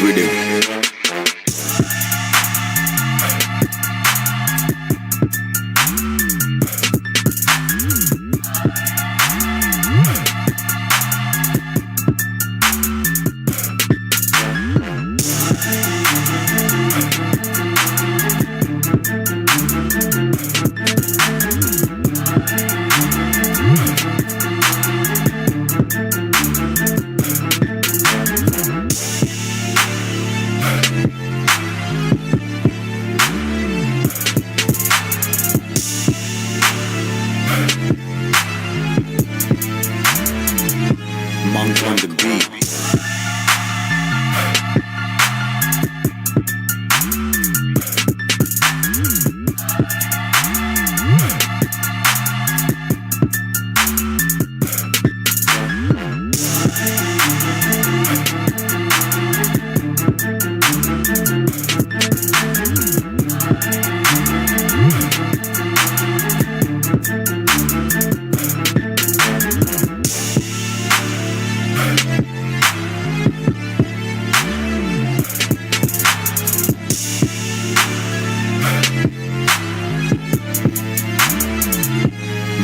rhythm. Monk on the beat.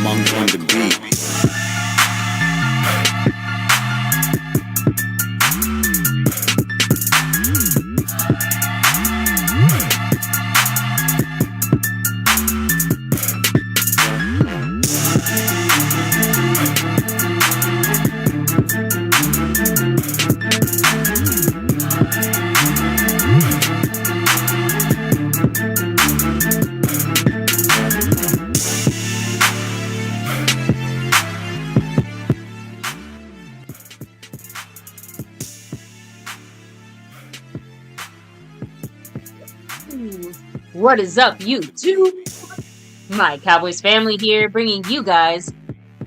Monk on the beat. What is up, YouTube? My Cowboys family here, bringing you guys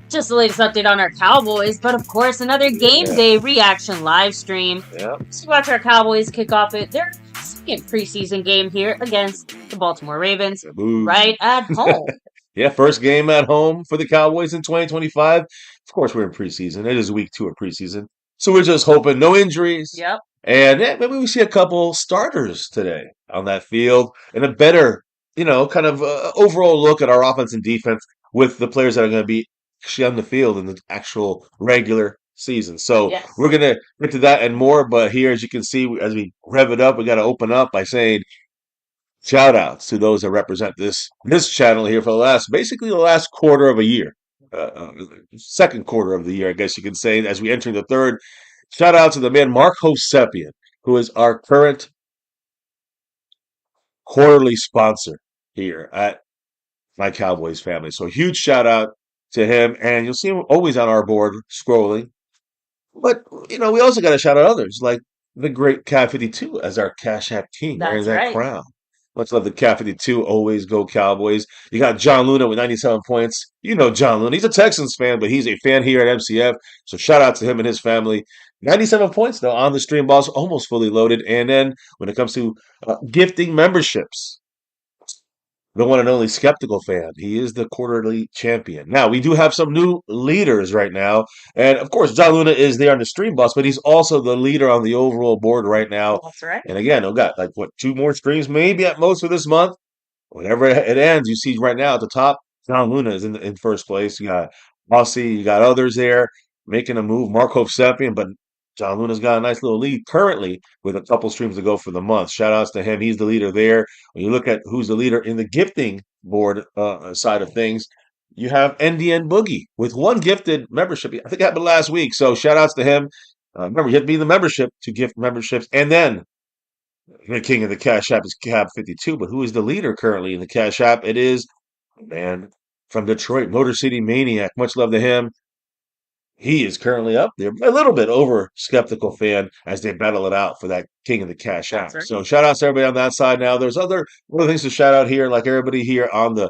just the latest update on our Cowboys, but of course another game day reaction live stream. So watch our Cowboys kick off their second preseason game here against the Baltimore Ravens, right at home. Yeah, first game at home for the Cowboys in 2025. Of course, we're in preseason. It is week 2 of preseason. So we're just hoping no injuries. Yep. And yeah, maybe we see a couple starters today on that field and a better, kind of overall look at our offense and defense with the players that are going to be actually on the field in the actual regular season. So Yes. we're going to get to that and more. But here, as you can see, as we rev it up, we got to open up by saying shout outs to those that represent this channel here for basically the last quarter of a year, second quarter of the year, I guess you can say, as we enter the third. Shout out to the man Mark Hosepian, who is our current quarterly sponsor here at My Cowboys Family. So huge shout out to him, and you'll see him always on our board scrolling. But we also got to shout out others like the great Cat 52 as our Cash App King wearing that crown. Much love the Cat 52. Always go Cowboys. You got John Luna with 97 points. You know John Luna. He's a Texans fan, but he's a fan here at MCF. So shout out to him and his family. 97 points, though, on the stream, boss. Almost fully loaded. And then when it comes to gifting memberships, the one and only Skeptical fan. He is the quarterly champion. Now, we do have some new leaders right now. And, of course, John Luna is there on the stream bus, but he's also the leader on the overall board right now. That's right. And, again, we've got, 2 more streams maybe at most for this month. Whenever it ends, you see right now at the top, John Luna is in first place. You got Aussie, you got others there making a move. Mark Hosepian, but John Luna's got a nice little lead currently with a couple streams to go for the month. Shout outs to him. He's the leader there. When you look at who's the leader in the gifting board side of things, you have NDN Boogie with 1 gifted membership. I think it happened last week. So shout outs to him. Remember, you have to be in the membership to gift memberships. And then the king of the Cash App is Cab 52. But who is the leader currently in the Cash App? It is, man, from Detroit, Motor City Maniac. Much love to him. He is currently up there, a little bit over Skeptical fan as they battle it out for that king of the Cash App. Right. So shout outs to everybody on that side. Now there's other things to shout out here, like everybody here on the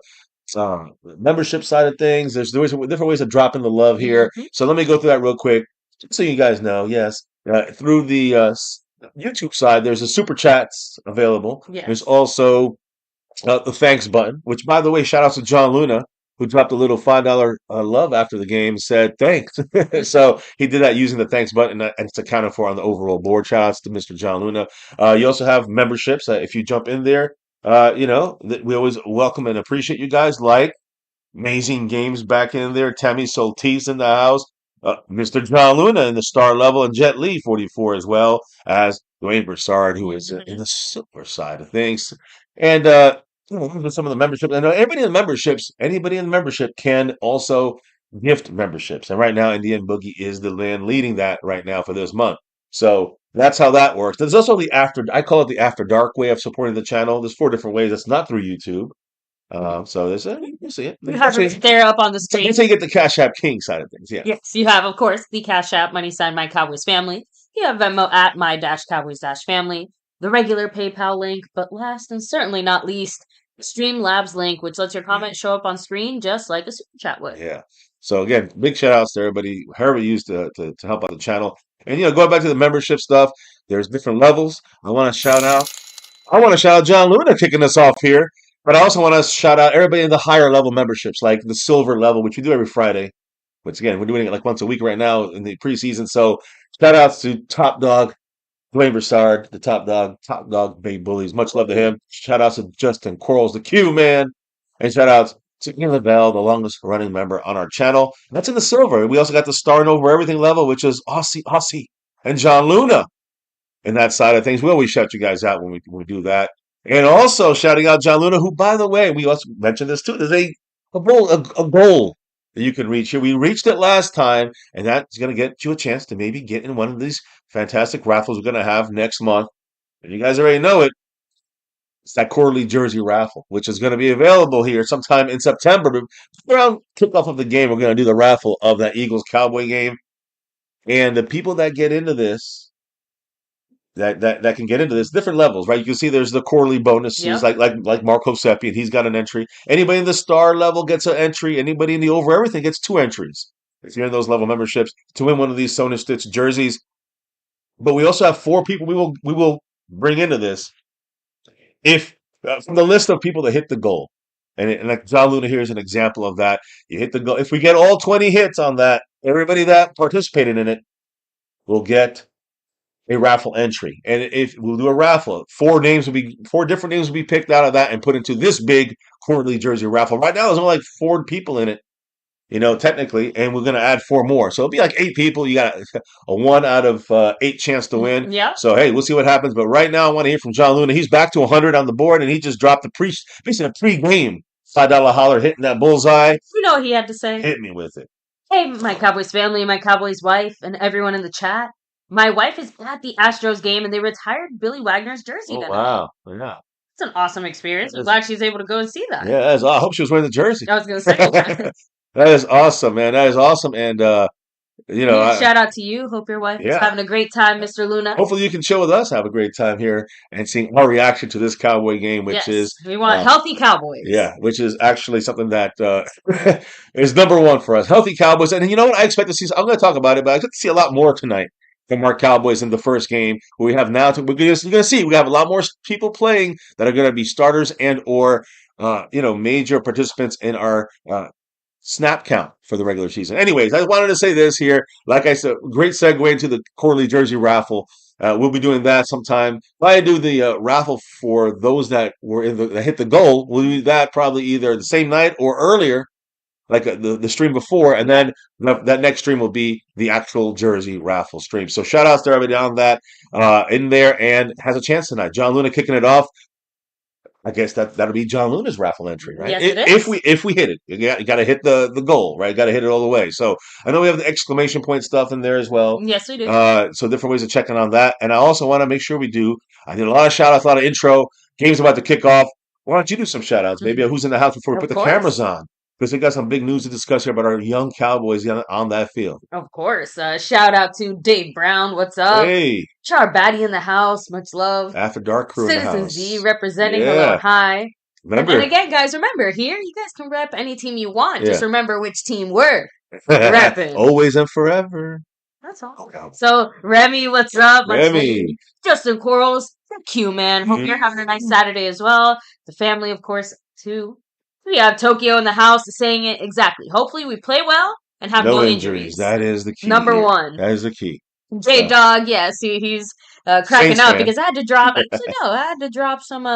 membership side of things. There's different ways of dropping the love here. Mhm. So let me go through that real quick, just so you guys know. Yes, through the YouTube side, there's a super chats available. Yes. There's also the thanks button, which, by the way, shout outs to John Luna. who dropped a little $5 love after the game, said thanks. So he did that using the thanks button, and it's accounted for on the overall board. Shout outs to Mr. John Luna. You also have memberships. If you jump in there, we always welcome and appreciate you guys. Like amazing games back in there. Tammy Soltis in the house. Mr. John Luna in the star level, and Jet Li 44 as well as Dwayne Broussard, who is in the silver side of things. And some of the membership. And anybody in the membership can also gift memberships. And right now, Indian Boogie is the man leading that right now for this month. So that's how that works. There's also I call it the after dark way of supporting the channel. There's 4 different ways. It's not through YouTube. So there's you see it. You have it there up on the screen. That's how you get the Cash App King side of things. Yeah. Yes, you have, of course, the Cash App money sign My Cowboys Family. You have Venmo at My-Cowboys-Family. The regular PayPal link, but last and certainly not least, the Streamlabs link, which lets your comment show up on screen just like a super chat would. Yeah. So again, big shout outs to everybody, however you used to help out the channel. And going back to the membership stuff, there's different levels. I want to shout out John Luna kicking us off here. But I also want to shout out everybody in the higher level memberships, like the silver level, which we do every Friday. Which again, we're doing it like once a week right now in the preseason. So shout outs to Top Dog, Dwayne Broussard, the Top Dog Bay Bullies. Much love to him. Shout outs to Justin Quarles, the Q man. And shout outs to Ian Lavelle, the longest running member on our channel. That's in the silver. We also got the star and over everything level, which is Aussie, and John Luna. And that side of things, we always shout you guys out when we do that. And also shouting out John Luna, who, by the way, we also mentioned this too. There's a goal that you can reach here. We reached it last time, and that's going to get you a chance to maybe get in one of these fantastic raffles we're going to have next month. And you guys already know it. It's that quarterly jersey raffle, which is going to be available here sometime in September. But around kickoff of the game, we're going to do the raffle of that Eagles Cowboy game. And the people that get into this, that can get into this different levels, right? You can see there's the quarterly bonuses, like Marco Seppi, and he's got an entry. Anybody in the star level gets an entry. Anybody in the over everything gets 2 entries if you're in those level memberships to win one of these Sona Stitch jerseys. But we also have 4 people we will bring into this if from the list of people that hit the goal. And like John Luna here is an example of that. You hit the goal. If we get all 20 hits on that, everybody that participated in it will get a raffle entry. And if we'll do a raffle, 4 different names will be picked out of that and put into this big quarterly jersey raffle. Right now, there's only like 4 people in it, technically, and we're going to add 4 more. So it'll be like 8 people. You got a 1 out of 8 chance to win. Yeah. So, hey, we'll see what happens. But right now, I want to hear from John Luna. He's back to 100 on the board, and he just dropped basically a pre-game $5 holler hitting that bullseye. You know what he had to say? Hit me with it. Hey, my Cowboys family, my Cowboys wife, and everyone in the chat. My wife is at the Astros game, and they retired Billy Wagner's jersey tonight. Wow. Yeah. It's an awesome experience. I'm glad she's able to go and see that. Yeah, I hope she was wearing the jersey. I was going to say that. That is awesome, man. That is awesome. And, shout out to you. Hope your wife is having a great time, Mr. Luna. Hopefully you can chill with us, have a great time here, and seeing our reaction to this Cowboy game, which is... we want healthy Cowboys. Yeah, which is actually something that is number 1 for us. Healthy Cowboys. And you know what I expect to see? I'm going to talk about it, but I expect to see a lot more tonight from our Cowboys in the first game. We have now, you're going to see, we have a lot more people playing that are going to be starters and or, major participants in our snap count for the regular season. Anyways, I wanted to say this here. Like I said, great segue into the quarterly jersey raffle. We'll be doing that sometime. If I do the raffle for those that were that hit the goal, we'll do that probably either the same night or earlier, like the stream before, and then that next stream will be the actual jersey raffle stream. So shout outs to everybody on that in there and has a chance tonight. John Luna kicking it off. I guess that'll be John Luna's raffle entry, right? Yes, it is. If we hit it, you got to hit the goal, right? Got to hit it all the way. So I know we have the exclamation point stuff in there as well. Yes, we do. So different ways of checking on that. And I also want to make sure we do. I did a lot of shout outs, a lot of intro. Game's about to kick off. Why don't you do some shout outs? Maybe who's in the house before we put the cameras on? Because we got some big news to discuss here about our young Cowboys on that field. Of course. Shout out to Dave Brown. What's up? Hey. Char Batty in the house. Much love. After Dark crew Citizen in the house. Z representing. Hello, hi. Remember. And again, guys, remember, here you guys can rep any team you want. Just remember which team we're repping. Always and forever. That's all. Okay. So, Remy, what's up? Remy. Justin Quarles. Q, man. Hope you're having a nice Saturday as well. The family, of course, too. We have Tokyo in the house saying it exactly. Hopefully we play well and have no injuries. That is the key. Number here. one. That is the key. J Dog, yeah, see, he's cracking Saints up fan. because I had to drop. Actually, no, I had to drop some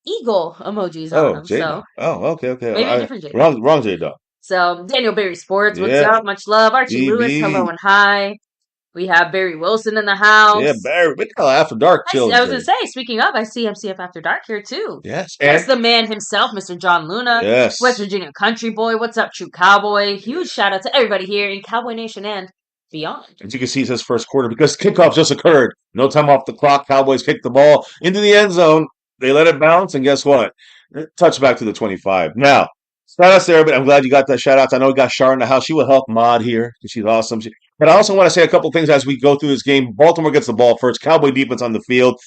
eagle emojis on him. J So Dog. Oh, okay. maybe a different J Dog. Wrong J Dog. So Daniel Berry Sports, what's Yeah. up? Much love. Archie Lewis, DB. hello and hi. We have Barry Wilson in the house. Yeah, Barry. We got After Dark I chills. was gonna say, speaking of, I see MCF After Dark here too. Yes. That's the man himself, Mr. John Luna. Yes. West Virginia Country Boy. What's up, True Cowboy? Huge shout out to everybody here in Cowboy Nation and beyond. As you can see, it's his first quarter because kickoff just occurred. No time off the clock. Cowboys kick the ball into the end zone. They let it bounce, and guess what? Touchback to the 25. Now, shout out to everybody. I'm glad you got that shout out. I know we got Shar in the house. She will help Mod here because she's awesome. But I also want to say a couple things as we go through this game. Baltimore gets the ball first. Cowboy defense on the field.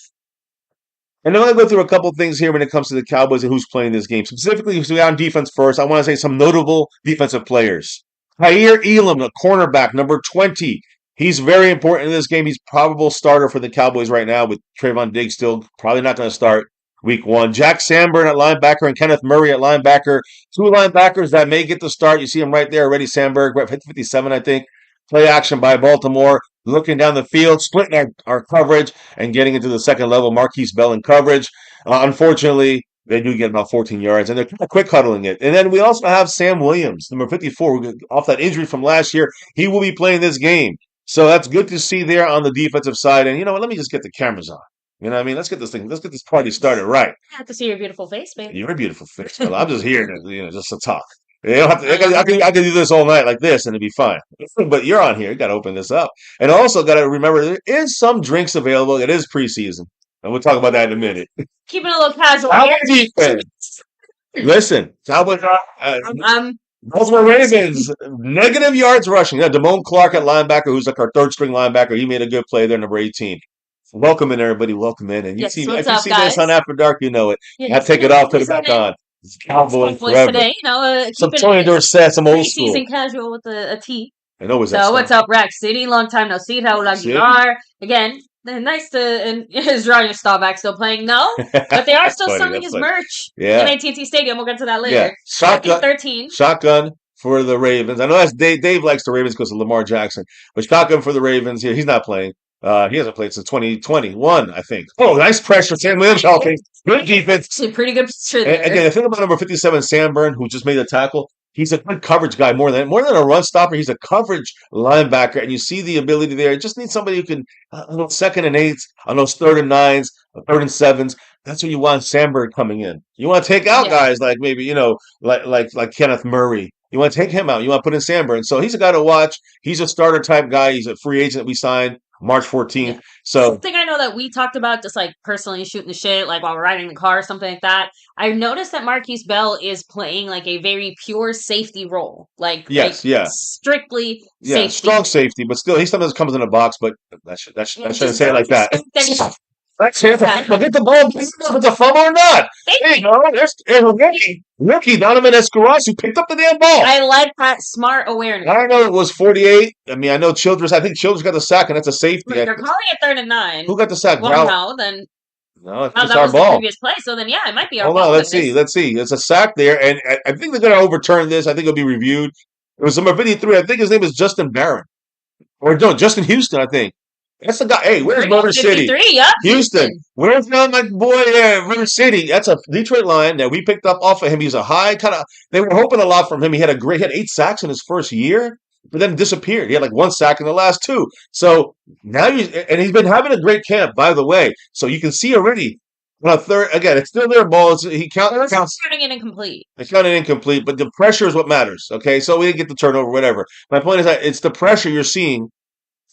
And I'm going to go through a couple things here when it comes to the Cowboys and who's playing this game. Specifically, if we got on defense first, I want to say some notable defensive players. Jair Elam, the cornerback, number 20. He's very important in this game. He's probable starter for the Cowboys right now with Trayvon Diggs still probably not going to start week one. Jack Sanborn at linebacker and Kenneth Murray at linebacker. Two linebackers that may get the start. You see him right there already. Sandberg, 57, I think. Play action by Baltimore. Looking down the field, splitting our coverage and getting into the second level. Marquise Bell in coverage. Unfortunately, they do get about 14 yards, and they're kind of quick huddling it. And then we also have Sam Williams, number 54, off that injury from last year. He will be playing this game. So that's good to see there on the defensive side. And you know what? Let me just get the cameras on. You know what I mean? Let's get this party started right. I have to see your beautiful face, baby. You're a beautiful face. Well, I'm just here just to talk. You don't have to, I can do this all night like this and it'd be fine. But you're on here. You got to open this up. And also got to remember there is some drinks available. It is preseason. And we'll talk about that in a minute. Keeping it a little casual. Listen, Cowboys Baltimore Ravens, negative yards rushing. Yeah, Damone Clark at linebacker, who's like our third string linebacker. He made a good play there, number 18. Welcome in, everybody. Welcome in. And Yes, if what's you up, see guys? this on After Dark, you know it. Yeah, I take it off, put it back on. It's Cowboys forever. Today, Some keeping Tony it Dorsett, some old school. preseason casual with a T. I know what's So that what's stuff. up, Rack City? Long time no see. How Aguilar again? Nice to and is Ryan Staubach still playing? No, but they are still selling his merch in AT&T Stadium. We'll get to that later. Yeah, shotgun for the Ravens. I know that's Dave likes the Ravens because of Lamar Jackson, but shotgun for the Ravens here. He's not playing. He hasn't played since 2021, I think. Oh, nice pressure. Sam Williams helping. Good defense. Actually, pretty good picture there. Again, the thing about number 57, Sanborn, who just made the tackle, he's a good coverage guy more than a run stopper. He's a coverage linebacker, and you see the ability there. Just need somebody who can, on those 2nd and 8s, on those 3rd and 9s, 3rd and 7s. That's where you want Sanborn coming in. You want to take out guys like maybe, like Kenneth Murray. You want to take him out. You want to put in Sanborn. So he's a guy to watch. He's a starter type guy. He's a free agent that we signed March 14th. Yeah. So something I know that we talked about just like personally shooting the shit, like while we're riding the car or something like that. I noticed that Marquise Bell is playing like a very pure safety role. Strictly safety. Strong safety, but still he sometimes comes in a box, but that shouldn't say it like that. Let's hit the ball. If it's a fumble or not. There you go. There's a rookie Donovan Escaros who picked up the damn ball. I like that smart awareness. I don't know. It was 48. I mean, I know Childress. I think Childress got the sack, and that's a safety. They're calling it 3rd and 9. Who got the sack? Well, no, then. No, it's that our was ball. The previous play, so then it might be our ball. Hold on, let's see. It's a sack there, and I think they're going to overturn this. I think it'll be reviewed. It was number 53. I think his name is Justin Barron. Or no, Justin Houston, I think. That's the guy. Hey, where's Motor City? Yep. Houston. Where's my boy there? Motor City. That's a Detroit line that we picked up off of him. He's a high kind of. They were hoping a lot from him. He had 8 sacks in his first year, but then disappeared. He had like 1 sack in the last 2. So now he's been having a great camp, by the way. So you can see already. On a third, again, it's still their ball. He counts. Counting it incomplete. It's counted incomplete, but the pressure is what matters. Okay, so we didn't get the turnover, whatever. My point is that it's the pressure you're seeing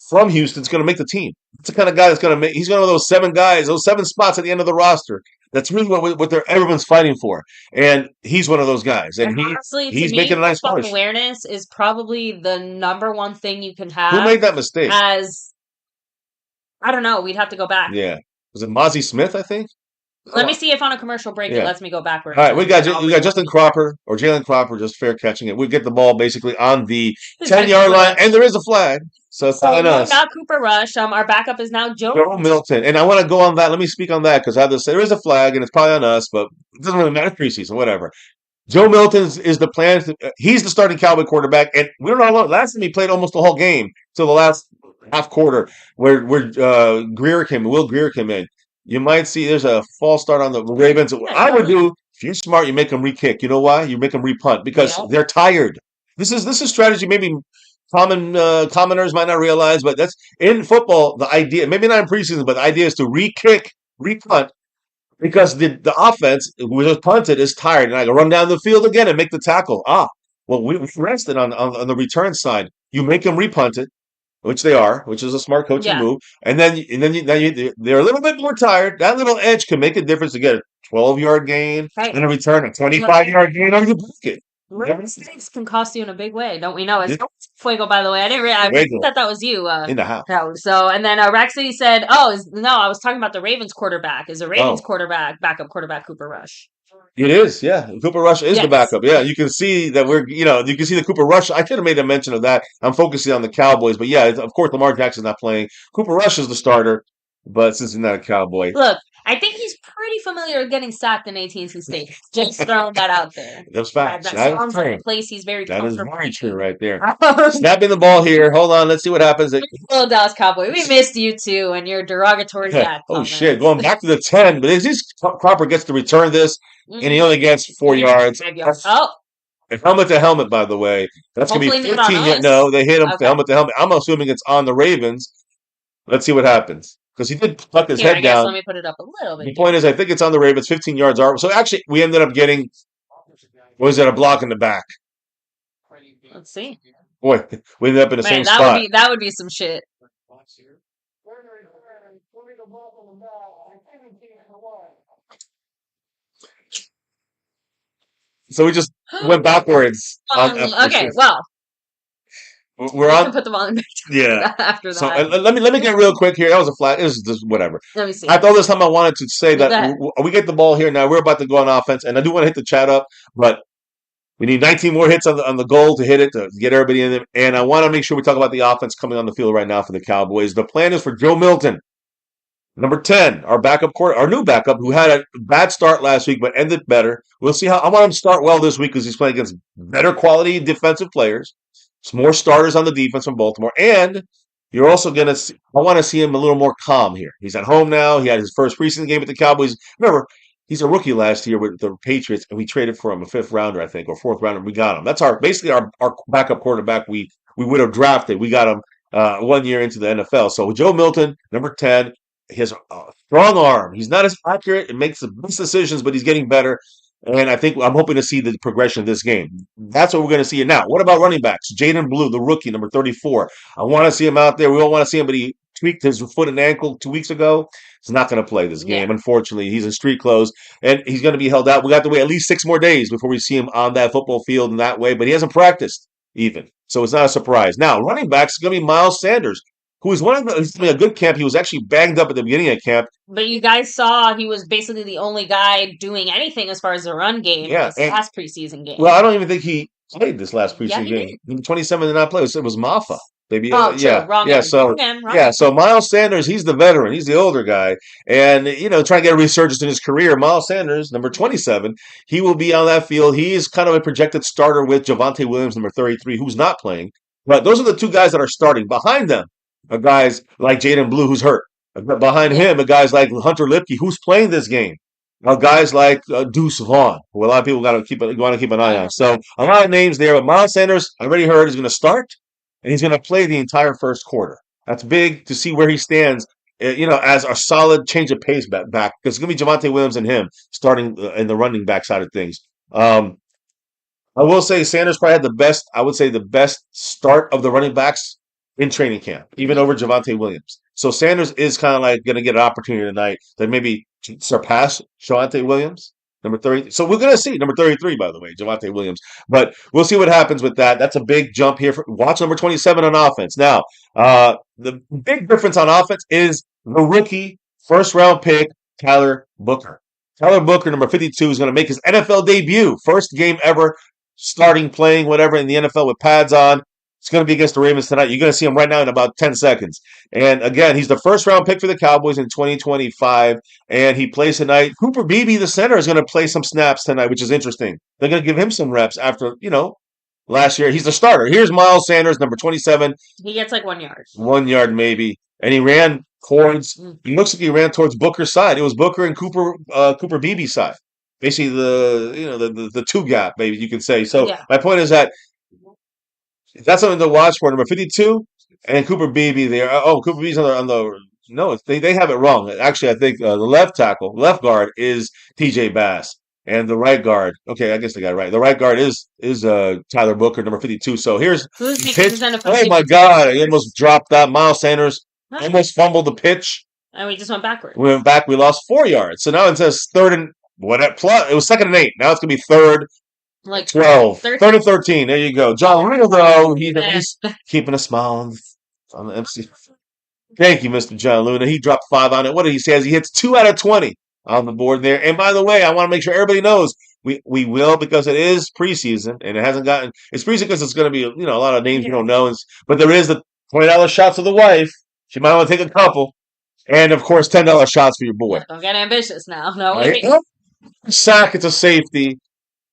from Houston is going to make the team. It's the kind of guy that's going to make. He's one of those 7 guys, those 7 spots at the end of the roster. That's really what everyone's fighting for, and he's one of those guys. And honestly, he's making a nice push. Awareness is probably the number one thing you can have. Who made that mistake? I don't know. We'd have to go back. Yeah, was it Mozzie Smith? I think. Let me see if on a commercial break it lets me go backwards. All right, we got Justin Cropper or Jalen Cropper just fair catching it. We get the ball basically on the 10-yard line, and there is a flag. So it's on us. Now Cooper Rush. Our backup is now Joe Milton. And I want to go on that. Let me speak on that because I have to say there is a flag, and it's probably on us, but it doesn't really matter preseason, whatever. Joe Milton is the plan. He's the starting Cowboy quarterback, and we don't know. Last time he played almost the whole game till the last half quarter, where Will Greer came in. You might see there's a false start on the Ravens. What I would do, if you're smart, you make them re-kick. You know why? You make them re-punt because they're tired. This is strategy. Maybe commoners might not realize, but that's in football. The idea, maybe not in preseason, but the idea is to re-kick, re-punt because the offense, who just punted, is tired, and I can run down the field again and make the tackle. Well, we rested on the return side. You make them repunt it, which they are, which is a smart coaching move, and then they're a little bit more tired. That little edge can make a difference to get a 12-yard gain and a return, a 25-yard gain, or you block it. Mistakes can cost you in a big way, don't we know? It's Fuego, by the way. I didn't realize. I thought that was you. In the house. So, and then Rack City said, no, I was talking about the Ravens quarterback. Is the Ravens backup quarterback Cooper Rush? It is, yeah. Cooper Rush is the backup. Yeah, you can see that you can see the Cooper Rush. I should have made a mention of that. I'm focusing on the Cowboys, but yeah, of course, Lamar Jackson's not playing. Cooper Rush is the starter, but since he's not a Cowboy. Look, I think he's pretty familiar with getting sacked in AT&T Stadium. Just throwing that out there. That's facts. That sounds like a place he's very comfortable. That is very true right there. Snapping the ball here. Hold on. Let's see what happens. Hello, Dallas Cowboy. We missed you too and your derogatory dad comments. Shit. Going back to the 10. But Cropper gets to return this, and he only gets 4 yards. If helmet to helmet, by the way. That's going to be 15. No, they hit him helmet to helmet. I'm assuming it's on the Ravens. Let's see what happens. Because he did tuck his head down. Let me put it up a little bit. The point is, I think it's on the Ravens, 15 yards. So actually, we ended up getting, a block in the back? Let's see. Boy, we ended up in the same spot. That would be some shit. So we just went backwards. Okay, well. We're on. Put the volume back after that. So let me get real quick here. That was a flat. It was just whatever. Let me see. I thought this time I wanted to say that we get the ball here now. We're about to go on offense, and I do want to hit the chat up, but we need 19 more hits on the goal to hit it to get everybody in there. And I want to make sure we talk about the offense coming on the field right now for the Cowboys. The plan is for Joe Milton, number 10, our new backup, who had a bad start last week but ended better. We'll see how. I want him to start well this week because he's playing against better quality defensive players. Some more starters on the defense from Baltimore. And you're also going to see, I want to see him a little more calm here. He's at home now. He had his first preseason game with the Cowboys. Remember, he's a rookie last year with the Patriots, and we traded for him, a 5th rounder, I think, or 4th rounder. We got him. That's basically our backup quarterback we would have drafted. We got him 1 year into the NFL. So Joe Milton, number 10, he has a strong arm. He's not as accurate. It makes the best decisions, but he's getting better. And I'm hoping to see the progression of this game. That's what we're going to see now. What about running backs? Jaden Blue, the rookie, number 34. I want to see him out there. We don't want to see him, but he tweaked his foot and ankle 2 weeks ago. He's not going to play this game, unfortunately. He's in street clothes, and he's going to be held out. We got to wait at least 6 more days before we see him on that football field in that way, but he hasn't practiced even. So it's not a surprise. Now, running backs is going to be Miles Sanders, who is he's a good camp. He was actually banged up at the beginning of camp. But you guys saw he was basically the only guy doing anything as far as the run game this last preseason game. Well, I don't even think he played this last preseason game. 27 did not play. It was Maffa. Maybe, so Miles Sanders, he's the veteran. He's the older guy. And, trying to get a resurgence in his career. Miles Sanders, number 27, he will be on that field. He is kind of a projected starter with Javonte Williams, number 33, who's not playing. But those are the 2 guys that are starting. Behind them are guys like Jaden Blue, who's hurt. Behind him are guys like Hunter Lipke, who's playing this game. Guys like Deuce Vaughn, who a lot of people want to keep an eye on. So a lot of names there. But Miles Sanders, I already heard, is going to start, and he's going to play the entire first quarter. That's big to see where he stands, as a solid change of pace back. Because it's going to be Javonte Williams and him starting in the running back side of things. I will say Sanders probably had the best start of the running backs in training camp, even over Javonte Williams. So Sanders is kind of like going to get an opportunity tonight to maybe surpass Javonte Williams, number 30. So we're going to see number 33, by the way, Javonte Williams. But we'll see what happens with that. That's a big jump here. Watch number 27 on offense. Now, the big difference on offense is the rookie first-round pick, Tyler Booker. Tyler Booker, number 52, is going to make his NFL debut. First game ever, starting, playing, whatever, in the NFL with pads on. It's going to be against the Ravens tonight. You're going to see him right now in about 10 seconds. And again, he's the first round pick for the Cowboys in 2025, and he plays tonight. Cooper Beebe, the center, is going to play some snaps tonight, which is interesting. They're going to give him some reps after, last year. He's the starter. Here's Miles Sanders, number 27. He gets like 1 yard. 1 yard maybe. And he ran towards, he looks like he ran towards Booker's side. It was Booker and Cooper Beebe's side. Basically the two gap, maybe you could say. So my point is that that's something to watch for. Number 52 and Cooper Beebe there. Oh, Cooper Beebe's on the no, they have it wrong. Actually, I think the left guard is TJ Bass. And the right guard, okay, I guess they got it right. The right guard is Tyler Booker, number 52. So here's the pitch. Oh my God! He almost dropped that. Miles Sanders almost fumbled the pitch. And we just went backwards. We went back. We lost 4 yards. So now it says third and plus. It was 2nd and 8. Now it's gonna be third, like 12, 13? 3rd and 13. There you go. John Luna, though, he's keeping a smile on the MC. Thank you, Mr. John Luna. He dropped 5 on it. What did he say? He hits 2 out of 20. On the board there. And by the way, I want to make sure everybody knows we will, because it is preseason and it hasn't gotten, it's preseason because it's going to be, a lot of names you don't know. But there is the $20 shots for the wife. She might want to take a couple. And of course, $10 shots for your boy. Don't get ambitious now. No, right? Sack, it's a safety.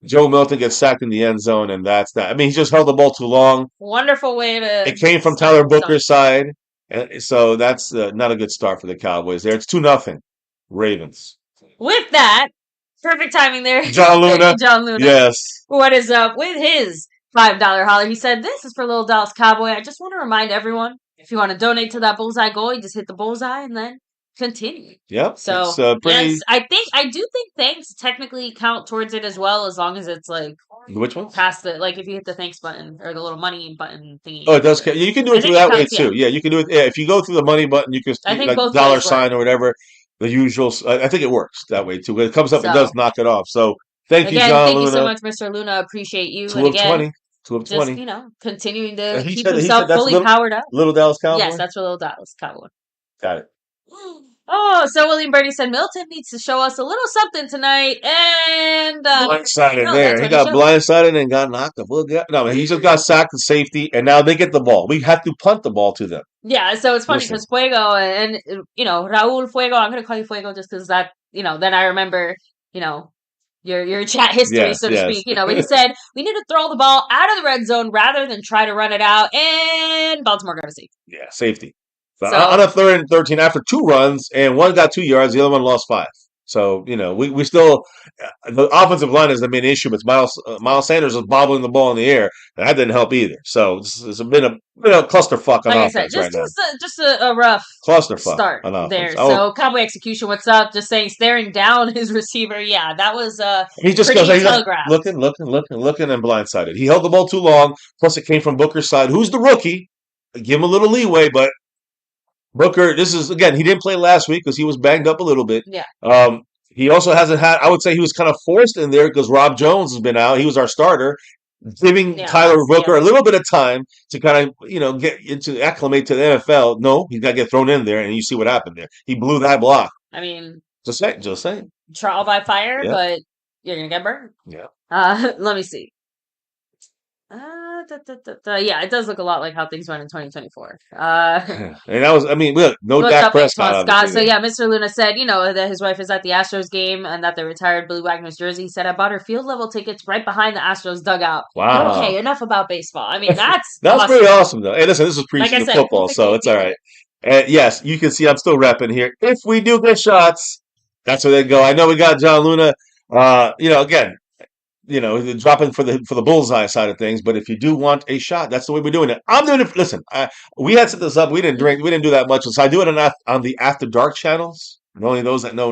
Joe Milton gets sacked in the end zone, and that's that. I mean, he just held the ball too long. Wonderful way to. It came from Tyler Booker's side. And so that's not a good start for the Cowboys there. It's 2-0. Ravens. With that, perfect timing there. John Luna. John Luna. Yes. What is up with his $5 holler? He said, "This is for Little Dallas Cowboy. I just want to remind everyone, if you want to donate to that bullseye goal, you just hit the bullseye and then continue." Yep. So pretty... yes, I do think thanks technically count towards it as well, as long as it's like which one? Past the if you hit the thanks button or the little money button thingy. Oh, it does count. You can do it through that way too. Yeah, you can do it. Yeah, if you go through the money button, you can like dollar sign or whatever. The usual. I think it works that way too. When it comes up, it does knock it off. So thank you, John Luna. Thank you so much, Mr. Luna. Appreciate you. 2 of 20. 2 of 20. Just, continuing to keep himself fully powered up. Little Dallas Cowboy? Yes, that's for Little Dallas Cowboy. Got it. Oh, so William Birdie said Milton needs to show us a little something tonight, and blindsided there. He got blindsided and got knocked the no, he just got sacked to safety, and now they get the ball. We have to punt the ball to them. Yeah, so it's funny because Fuego and Raul Fuego. I'm gonna call you Fuego just because that then I remember your chat history, so to speak. But he said we need to throw the ball out of the red zone rather than try to run it out, and Baltimore got a safety. Yeah, safety. So on a 3rd and 13 after 2 runs, and one got 2 yards, the other one lost 5. So, we still the offensive line is the main issue, but Miles Sanders was bobbling the ball in the air, and that didn't help either. So it's been a clusterfuck on offense right now. Just a rough clusterfuck start on offense. there. So Cowboy execution, what's up? Just saying, staring down his receiver. Yeah, that was he just goes looking and blindsided. He held the ball too long. Plus, it came from Booker's side, who's the rookie. Give him a little leeway, but Booker, this is, again, he didn't play last week because he was banged up a little bit. Yeah. He also hasn't had, I would say he was kind of forced in there because Rob Jones has been out. He was our starter, giving Tyler Booker a little bit of time to kind of, get into acclimate to the NFL. No, he's got to get thrown in there, and you see what happened there. He blew that block. I mean. Just saying. Trial by fire, but you're going to get burned. Yeah. Let me see. Yeah, it does look a lot like how things went in 2024. And that was, look, no Dak Prescott. Scott. So yeah, Mr. Luna said, that his wife is at the Astros game and that they retired Billy Wagner's jersey. He said, I bought her field level tickets right behind the Astros dugout. Wow. Okay, enough about baseball. That's awesome. Pretty awesome though. Hey, listen, this is preseason football, so it's all right. And yes, you can see I'm still repping here. If we do get shots, that's where they go. I know we got John Luna. Again. Dropping for the bullseye side of things. But if you do want a shot, that's the way we're doing it. I'm doing it. Listen, we had set this up. We didn't do that much. So I do it on the After Dark channels. And only those that know.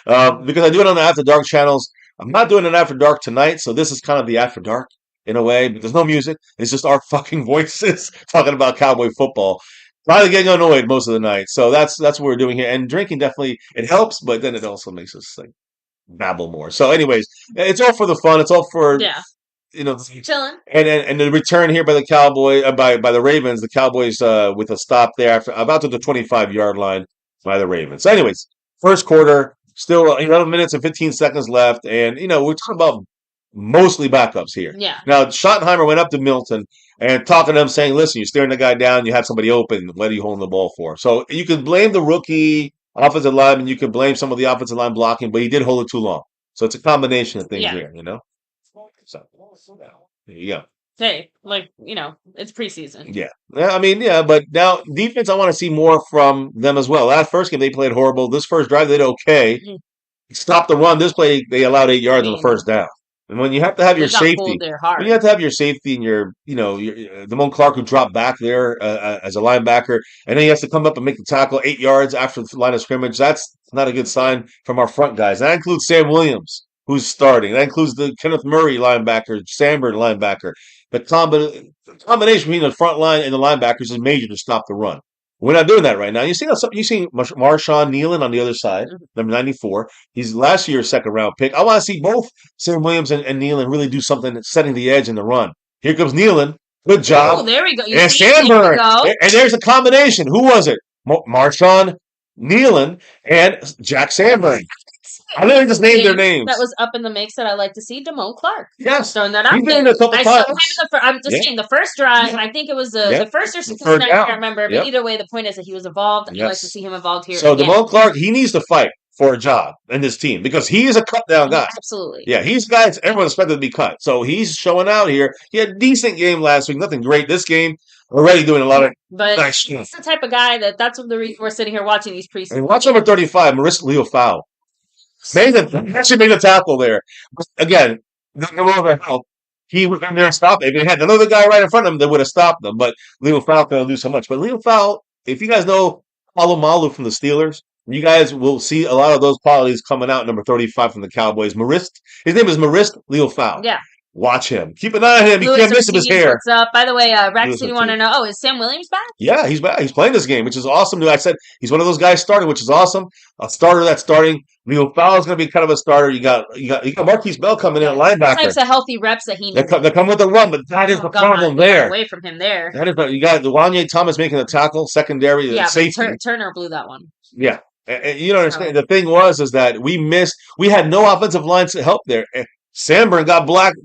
Because I do it on the After Dark channels. I'm not doing an After Dark tonight. So this is kind of the After Dark in a way. But there's no music. It's just our fucking voices talking about Cowboy football. Probably getting annoyed most of the night. So that's what we're doing here. And drinking definitely, it helps. But then it also makes us babble more. So anyways, it's all for the fun. It's all for chilling. And the return here by the Cowboy by the Ravens. The Cowboys with a stop there after about to the 25-yard line by the Ravens. So anyways, first quarter, still 11 minutes and 15 seconds left, and we're talking about mostly backups here. Yeah. Now, Schottenheimer went up to Milton and talking to him, saying, listen, you're staring the guy down, you have somebody open, what are you holding the ball for? So you can blame the rookie offensive lineman, you can blame some of the offensive line blocking, but he did hold it too long. So it's a combination of things here, you know? So there you go. Hey, it's preseason. Yeah. I mean, yeah, but now defense, I want to see more from them as well. That first game, they played horrible. This first drive, they did okay. Stop the run. This play, they allowed 8 yards on the first down. And when you have to have your safety, when you have to have your safety and your Damone Clark who dropped back there as a linebacker, and then he has to come up and make the tackle 8 yards after the line of scrimmage, that's not a good sign from our front guys. That includes Sam Williams, who's starting. That includes the Kenneth Murray linebacker, Sandberg linebacker. The combination between the front line and the linebackers is major to stop the run. We're not doing that right now. You see Marshawn Nealon on the other side, number 94. He's last year's second-round pick. I want to see both Sam Williams and Nealon really do something setting the edge in the run. Here comes Nealon. Good job. Oh, there we go. And Sandberg. And there's a combination. Who was it? Marshawn Nealon and Jack Sandberg. I literally just named their names. That was up in the mix that I like to see. Damone Clark. Yes. Throwing that out. He's been in a couple times. I'm just saying the first drive, I think it was the first or second, I can't remember. But either way, the point is that he was involved. I'd like to see him involved here. So Damone Clark, he needs to fight for a job in this team because he is a cut down guy. Absolutely. Yeah, he's the guy that everyone expected to be cut. So he's showing out here. He had a decent game last week. Nothing great this game. Already doing a lot of nice stuff. He's the type of guy that's the reason we're sitting here watching these preseason. And watch number 35, Marissa Leo Fowl. Actually made a tackle there. But again, no more help. He was in there and stopped it. If they had another guy right in front of him, they would have stopped them. But Leo Fowl can do so much. But Leo Fowl, if you guys know Palomalu from the Steelers, you guys will see a lot of those qualities coming out. Number 35 from the Cowboys. His name is Marist Leo Fowl. Yeah. Watch him. Keep an eye on him. You can't miss his hair. What's up? By the way, Rex, do you want to know? Is Sam Williams back? Yeah, he's back. He's playing this game, which is awesome. I said he's one of those guys starting, which is awesome. A starter that's starting. Leo Fowl is going to be kind of a starter. You got Marquise Bell coming in at linebacker. Types of healthy reps that he needs. They come with the run, but that is the problem there. Away from him there. That is you got Wanye Thomas making the tackle, secondary, safety. Turner blew that one. Yeah. And you don't understand. The thing was that we had no offensive line to help there. Sandberg got blocked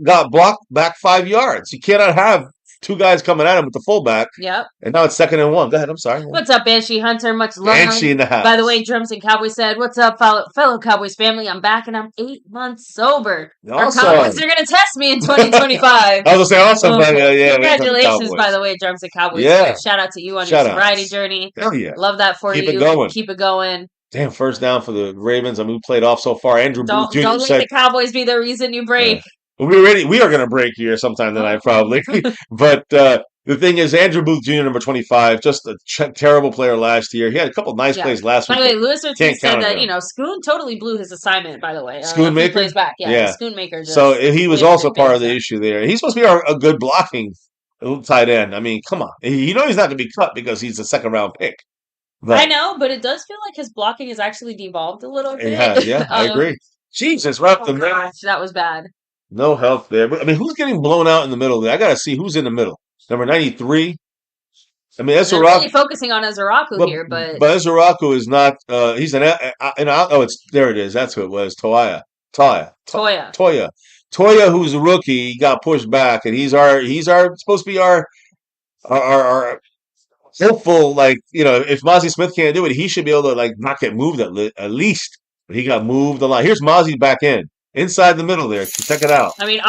back 5 yards. You cannot have two guys coming at him with the fullback. Yep. And now it's 2nd and 1. Go ahead. I'm sorry. What's up, Banshee Hunter? Much love. Banshee in the house. By the way, Drums and Cowboys said, "What's up, fellow Cowboys family? I'm back and I'm 8 months sober. Awesome. Our Cowboys are going to test me in 2025." I was going to say awesome. Congratulations, by the way, Drums and Cowboys. Yeah. Shout out to you on your sobriety journey. Hell yeah. Love that for you. Keep it going. Damn, first down for the Ravens. I mean, we played off so far. Andrew Booth Jr. Don't let the Cowboys be the reason you break. We are going to break here sometime tonight, probably. But the thing is, Andrew Booth Jr., number 25, just a terrible player last year. He had a couple of nice plays last week. By the way, Lewis Ortiz said that, Schoon totally blew his assignment, by the way. Schoonmaker? He plays back. Yeah. Schoonmaker. So he was also part of the issue there. He's supposed to be a good blocking tight end. I mean, come on. He's not going to be cut because he's a second-round pick. But I know, but it does feel like his blocking has actually devolved a little bit. I agree. Jesus, wrapped them there. Gosh, that was bad. No help there. But I mean, who's getting blown out in the middle there? I got to see who's in the middle. Number 93. I mean, Ezraku. I'm really focusing on Ezraku here, but Ezraku is not. He's there. It is. That's who it was. Toya, who's a rookie, he got pushed back, and he's supposed to be our hopeful. Like, if Mozzie Smith can't do it, he should be able to not get moved at least. But he got moved a lot. Here's Mozzie back inside the middle there. Check it out. I mean,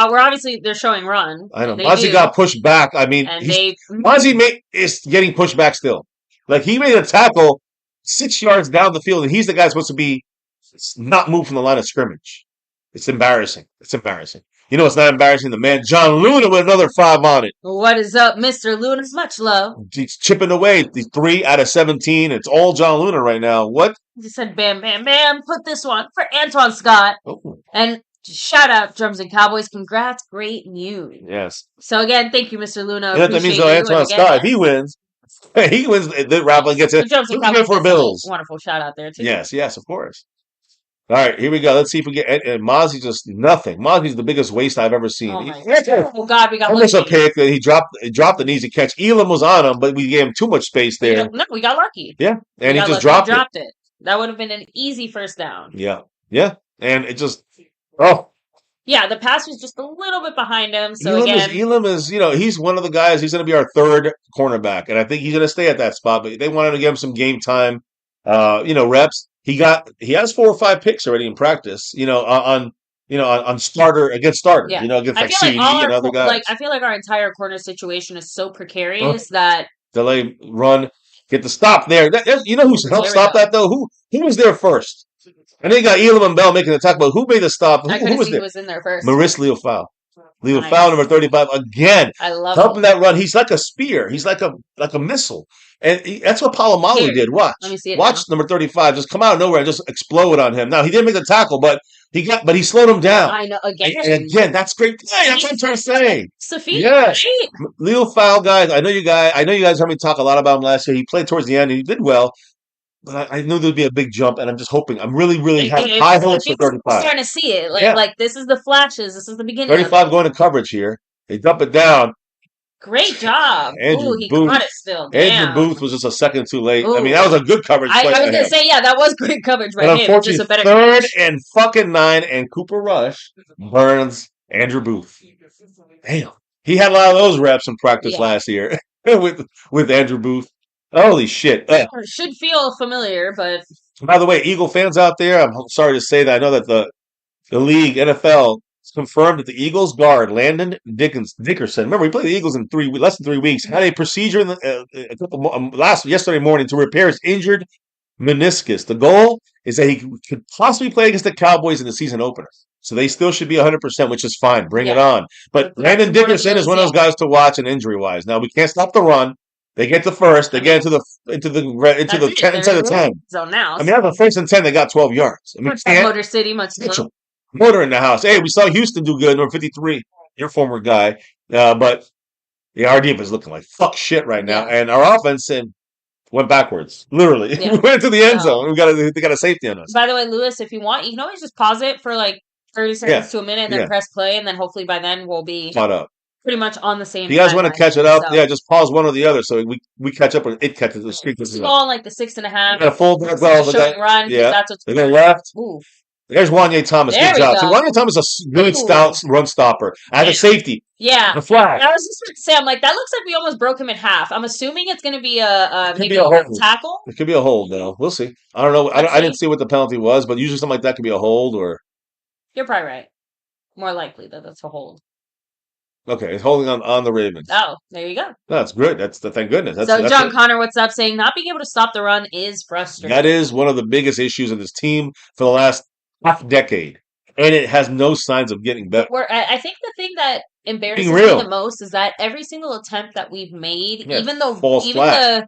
they're showing run. I know. Mozzie got pushed back. I mean, Mozzie is getting pushed back still. Like, he made a tackle 6 yards down the field, and he's the guy supposed to be not moved from the line of scrimmage. It's embarrassing. You know, it's not embarrassing. The man, John Luna, with another 5 on it. What is up, Mr. Luna? Much love. He's chipping away. 3 out of 17. It's all John Luna right now. What? He said, bam, bam, bam. Put this one for Antoine Scott. Oh. And shout out, Drums and Cowboys. Congrats. Great news. Yes. So, again, thank you, Mr. Luna. That means Antoine Scott, if he wins, the Raffle gets it. Drums and Cowboys for Bills. Wonderful shout out there, too. Yes, of course. All right, here we go. Let's see if we get and Mozzie just nothing. Mozzie's the biggest waste I've ever seen. Oh God, we got almost a pick that he dropped an easy catch. Elam was on him, but we gave him too much space there. No, we got lucky. Yeah, and he just dropped it. That would have been an easy first down. Yeah, and it just Yeah, the pass was just a little bit behind him. So Elam is, he's one of the guys. He's going to be our third cornerback, and I think he's going to stay at that spot. But they wanted to give him some game time, reps. He has 4 or 5 picks already in practice. On starter against starters. Yeah. Against I like feel like CD all and our other guys. I feel like our entire corner situation is so precarious that Delay, run, get the stop there. You know who helped stop that though? Who was there first? And they got Elam and Bell making the tackle, but who made the stop? I Who couldn't was see there? who was in there first. Maurice Leofau. Nice. Leofau, number 35, again. I love helping that run. He's like a spear. He's like a missile. And that's what Palomalo did. Watch. Let me see it Watch now. number 35 just come out of nowhere and just explode on him. Now, he didn't make the tackle, but he slowed him down. I know. Again. And again, that's great play. That's what I'm trying to say. Sophie, yes. right? Leofau, guys, I know you guys heard me talk a lot about him last year. He played towards the end and he did well. But I knew there'd be a big jump, and I'm just hoping. I'm really high hopes for 35. I'm starting to see it. Like this is the flashes. This is the beginning. 35 going to coverage here. They dump it down. Great job. Andrew he Booth. caught it still. Andrew Booth was just a second too late. Ooh. I mean, that was a good coverage. I was going to say, yeah, that was great coverage by him. Unfortunately, just a better third and fucking 9, and Cooper Rush burns Andrew Booth. Damn. He had a lot of those reps in practice last year with Andrew Booth. Holy shit. It should feel familiar, but... By the way, Eagle fans out there, I'm sorry to say that. I know that the league, NFL, confirmed that the Eagles guard, Landon Dickerson, remember, he played the Eagles in less than 3 weeks, had a procedure yesterday morning to repair his injured meniscus. The goal is that he could possibly play against the Cowboys in the season opener. So they still should be 100%, which is fine. Bring it on. But Landon Dickerson is one of those guys to watch and injury-wise. Now, we can't stop the run. They get the first. They get into the 10 zone now. I mean, after the first and 10, they got 12 yards. I mean, Motor City, much Motor in the house. Hey, we saw Houston do good. Number 53, your former guy. But our defense is looking like fuck shit right now, and our offense went backwards. Literally, we went to the end zone. They got a safety on us. By the way, Lewis, if you want, you can always just pause it for like 30 seconds to a minute, and then press play, and then hopefully by then we'll be caught up. Pretty much on the same. If you guys want to catch it up, just pause one or the other, so we catch up, or it catches the streak. It's all like the 6.5. Got a full back run. Yeah, that's what's they go left. Oof. There's Wanye Thomas. There Good job. See, Wanye Thomas is a good stout run stopper. At a safety. Yeah. A flag. I was just going to say, I'm like, that looks like we almost broke him in half. I'm assuming it's going to be maybe a tackle. It could be a hold, though. We'll see. I don't know. I didn't see what the penalty was, but usually something like that could be a hold or. You're probably right. More likely that that's a hold. Okay, it's holding on the Ravens. Oh, there you go. That's good. Thank goodness. That's John Connor, what's up? Saying not being able to stop the run is frustrating. That is one of the biggest issues of this team for the last half decade, and it has no signs of getting better. I think the thing that embarrasses me the most is that every single attempt that we've made, even the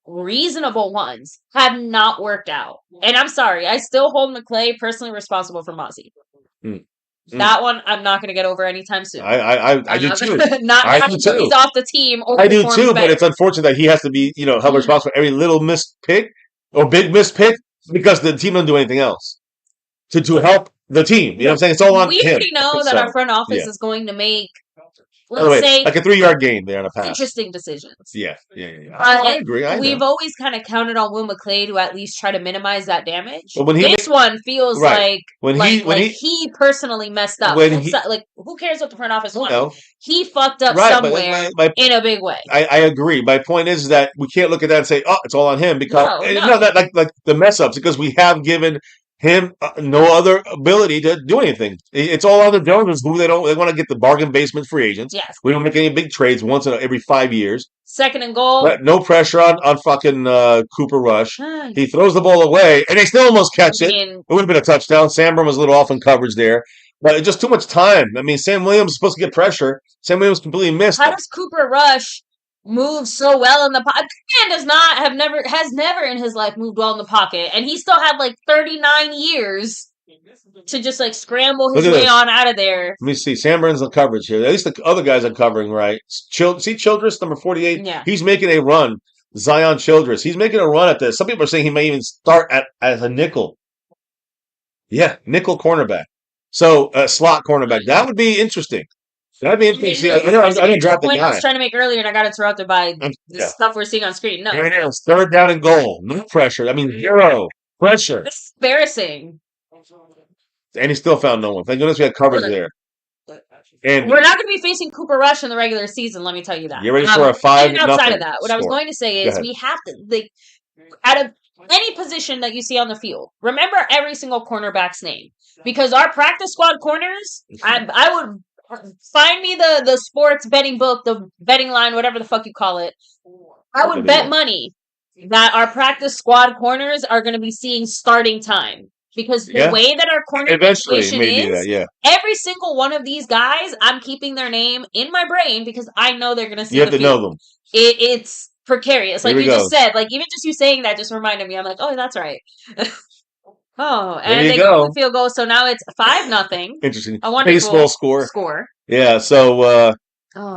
reasonable ones, have not worked out. And I'm sorry, I still hold McClay personally responsible for Mozzie. That one I'm not going to get over anytime soon. I do too. Not he's off the team. Or I do too, but it's unfortunate that he has to be, held responsible for every little missed pick or big missed pick because the team doesn't do anything else to help the team. You know what I'm saying? It's all on him. We already know that our front office is going to make, say, like a 3-yard gain there on a pass. Interesting decisions. Yeah. I agree. We've always kind of counted on Will McClay to at least try to minimize that damage. But when this one feels like he personally messed up. Who cares what the front office wants? He fucked up somewhere in a big way. I agree. My point is that we can't look at that and say, "Oh, it's all on him," because like the mess ups because we have given him no other ability to do anything. It's all on the Joneses who they want to get the bargain basement free agents. Yes. We don't make any big trades once every 5 years. Second and goal. But no pressure on fucking Cooper Rush. He throws the ball away and they still almost catch it. It would have been a touchdown. Samberg was a little off in coverage there. But it's just too much time. I mean, Sam Williams is supposed to get pressure. Sam Williams completely missed. How does Cooper Rush move so well in the pocket? Man has never in his life moved well in the pocket, and he still had like 39 years to just like scramble his way on out of there. Let me see. Samberg's in coverage here. At least the other guys are covering right. See Childress, number 48. Yeah, he's making a run. Zion Childress. He's making a run at this. Some people are saying he may even start as a nickel. Yeah, nickel cornerback. So slot cornerback. That would be interesting. That'd be interesting. I didn't drop the guy. I was trying to make earlier, and I got interrupted by the stuff we're seeing on screen. No, here it is. Third down and goal. No pressure. I mean, zero pressure. This is embarrassing. And he still found no one. Thank goodness we had coverage there. And we're not going to be facing Cooper Rush in the regular season. Let me tell you that. get ready for a 5-0 and outside of that, what I was score. going to say Go is ahead. we have to like out of any position that you see on the field, remember every single cornerback's name because our practice squad corners. I would find me the sports betting book, the betting line, whatever the fuck you call it. I would bet money that our practice squad corners are going to be seeing starting time. Because the way that our corner situation is, every single one of these guys, I'm keeping their name in my brain because I know they're going to see the field. You have to know them. It's precarious. Like you just said, like even just you saying that just reminded me. I'm like, oh, that's right. Oh, and they go the field goal. So now it's 5-0. Interesting. A wonderful baseball score. Yeah, so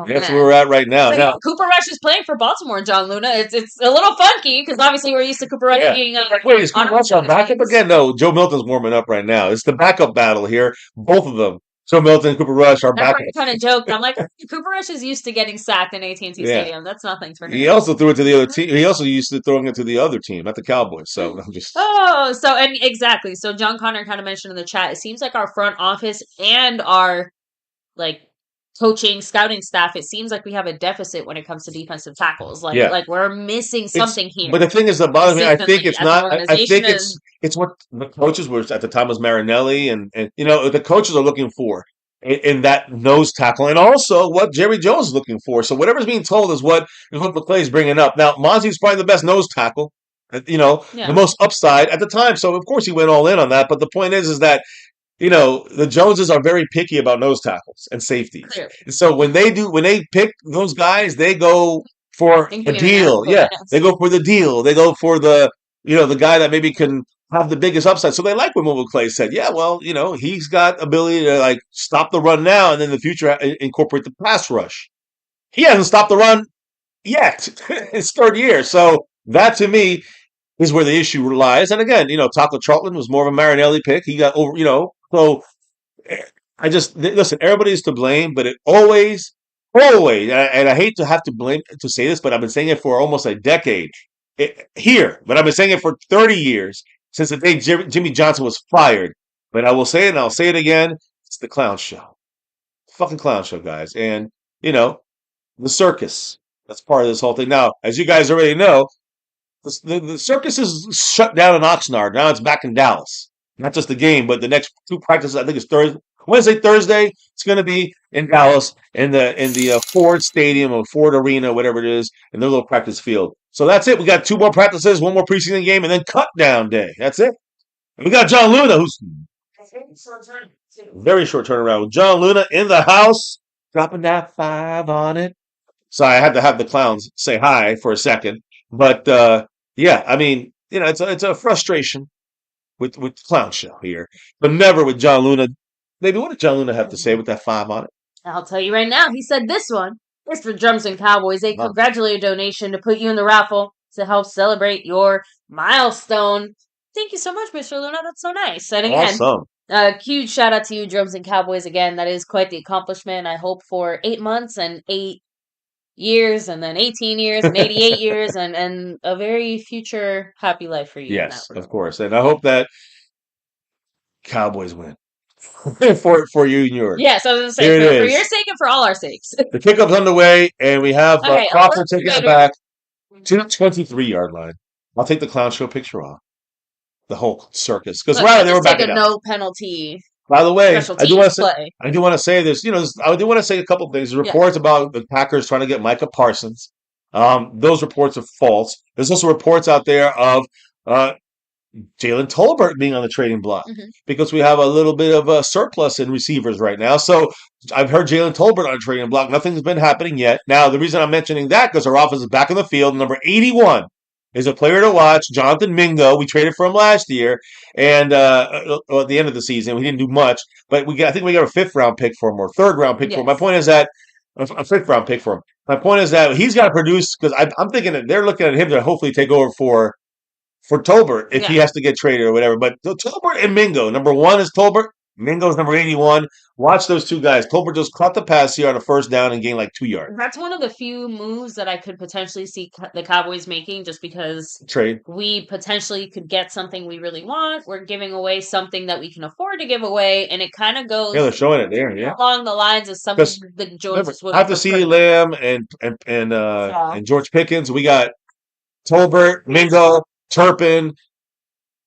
that's where we're at right now. So, now Cooper Rush is playing for Baltimore, John Luna. It's a little funky because obviously we're used to Cooper Rush being wait, is Cooper Rush on backup again? No, Joe Milton's warming up right now. It's the backup battle here. Both of them. Joe Milton and Cooper Rush are backup. I kind of joked. I'm like, Cooper Rush is used to getting sacked in AT&T Stadium. That's nothing for him. He also threw it to the other team. He also used to throwing it to the other team, not the Cowboys. So I'm just exactly. So John Connor kind of mentioned in the chat. It seems like our front office and our coaching, scouting staff, it seems like we have a deficit when it comes to defensive tackles. Like we're missing something here. But the thing is, the bottom me, I think it's not. I think it's what the coaches were at the time was Marinelli, and the coaches are looking for in that nose tackle, and also what Jerry Jones is looking for. So whatever's being told is what McClay's bringing up. Now Mozzie's probably the best nose tackle, the most upside at the time. So of course he went all in on that. But the point is that. The Joneses are very picky about nose tackles and safeties. Clearly. So when they pick those guys, they go for a deal. Yeah, they go for the deal. They go for the guy that maybe can have the biggest upside. So they like what Will Clay said. Yeah, well, he's got ability to stop the run now and then in the future incorporate the pass rush. He hasn't stopped the run yet. His third year. So that to me is where the issue lies. And again, Taco Charlton was more of a Marinelli pick. He got over, So I just listen. Everybody's to blame, but it always, and I hate to have to blame to say this, but I've been saying it for almost a decade but I've been saying it for 30 years since the day Jimmy Johnson was fired. But I will say it, and I'll say it again. It's the clown show, fucking clown show, guys, and the circus. That's part of this whole thing. Now, as you guys already know, the circus is shut down in Oxnard. Now it's back in Dallas. Not just the game, but the next two practices. I think it's Wednesday, Thursday. It's going to be in Dallas in the Ford Stadium or Ford Arena, whatever it is, in their little practice field. So that's it. We got 2 more practices, 1 more preseason game, and then cut down day. That's it. And we got John Luna, who's very short turnaround. John Luna in the house, dropping that 5 on it. So I had to have the clowns say hi for a second, but yeah, I mean, it's a frustration. With the clown show here, but never with John Luna. Maybe what did John Luna have to say with that 5 on it? I'll tell you right now. He said this one is for Drums and Cowboys. They congratulate a donation to put you in the raffle to help celebrate your milestone. Thank you so much, Mr. Luna. That's so nice. And again, awesome. Huge shout out to you, Drums and Cowboys. Again, that is quite the accomplishment. I hope for 8 months and 8 years and then 18 years and 88 years and a very future happy life for you. Yes, of course. And I hope that Cowboys win for you and yours. Yes, I was going to say, for your sake and for all our sakes. The kickoff's underway and we have Crawford taking it back to the 23-yard line. I'll take the clown show picture off. The whole circus. Because they were back in no penalty. By the way, I do want to say this. I do want to say a couple of things. There's reports about the Packers trying to get Micah Parsons. Those reports are false. There's also reports out there of Jalen Tolbert being on the trading block because we have a little bit of a surplus in receivers right now. So I've heard Jalen Tolbert on the trading block. Nothing's been happening yet. Now, the reason I'm mentioning that because our offense is back on the field. Number 81 is a player to watch, Jonathan Mingo. We traded for him last year, and at the end of the season, we didn't do much. But I think we got a 5th-round pick for him or 3rd-round pick for him. My point is that a 5th-round pick for him. My point is that he's got to produce because I'm thinking that they're looking at him to hopefully take over for Tolbert if he has to get traded or whatever. But Tolbert and Mingo, number 1 is Tolbert, Mingo's number 81. Watch those two guys. Colbert just caught the pass here on a first down and gained like 2 yards. That's one of the few moves that I could potentially see the Cowboys making, just because Trade. we potentially could get something we really want. We're giving away something that we can afford to give away, and it kind of goes Yeah, they're showing it there. Yeah. along the lines of something Because the remember, Joneses would after prefer. CeeDee Lamb and George Pickens, we got Tolbert, Mingo, Turpin.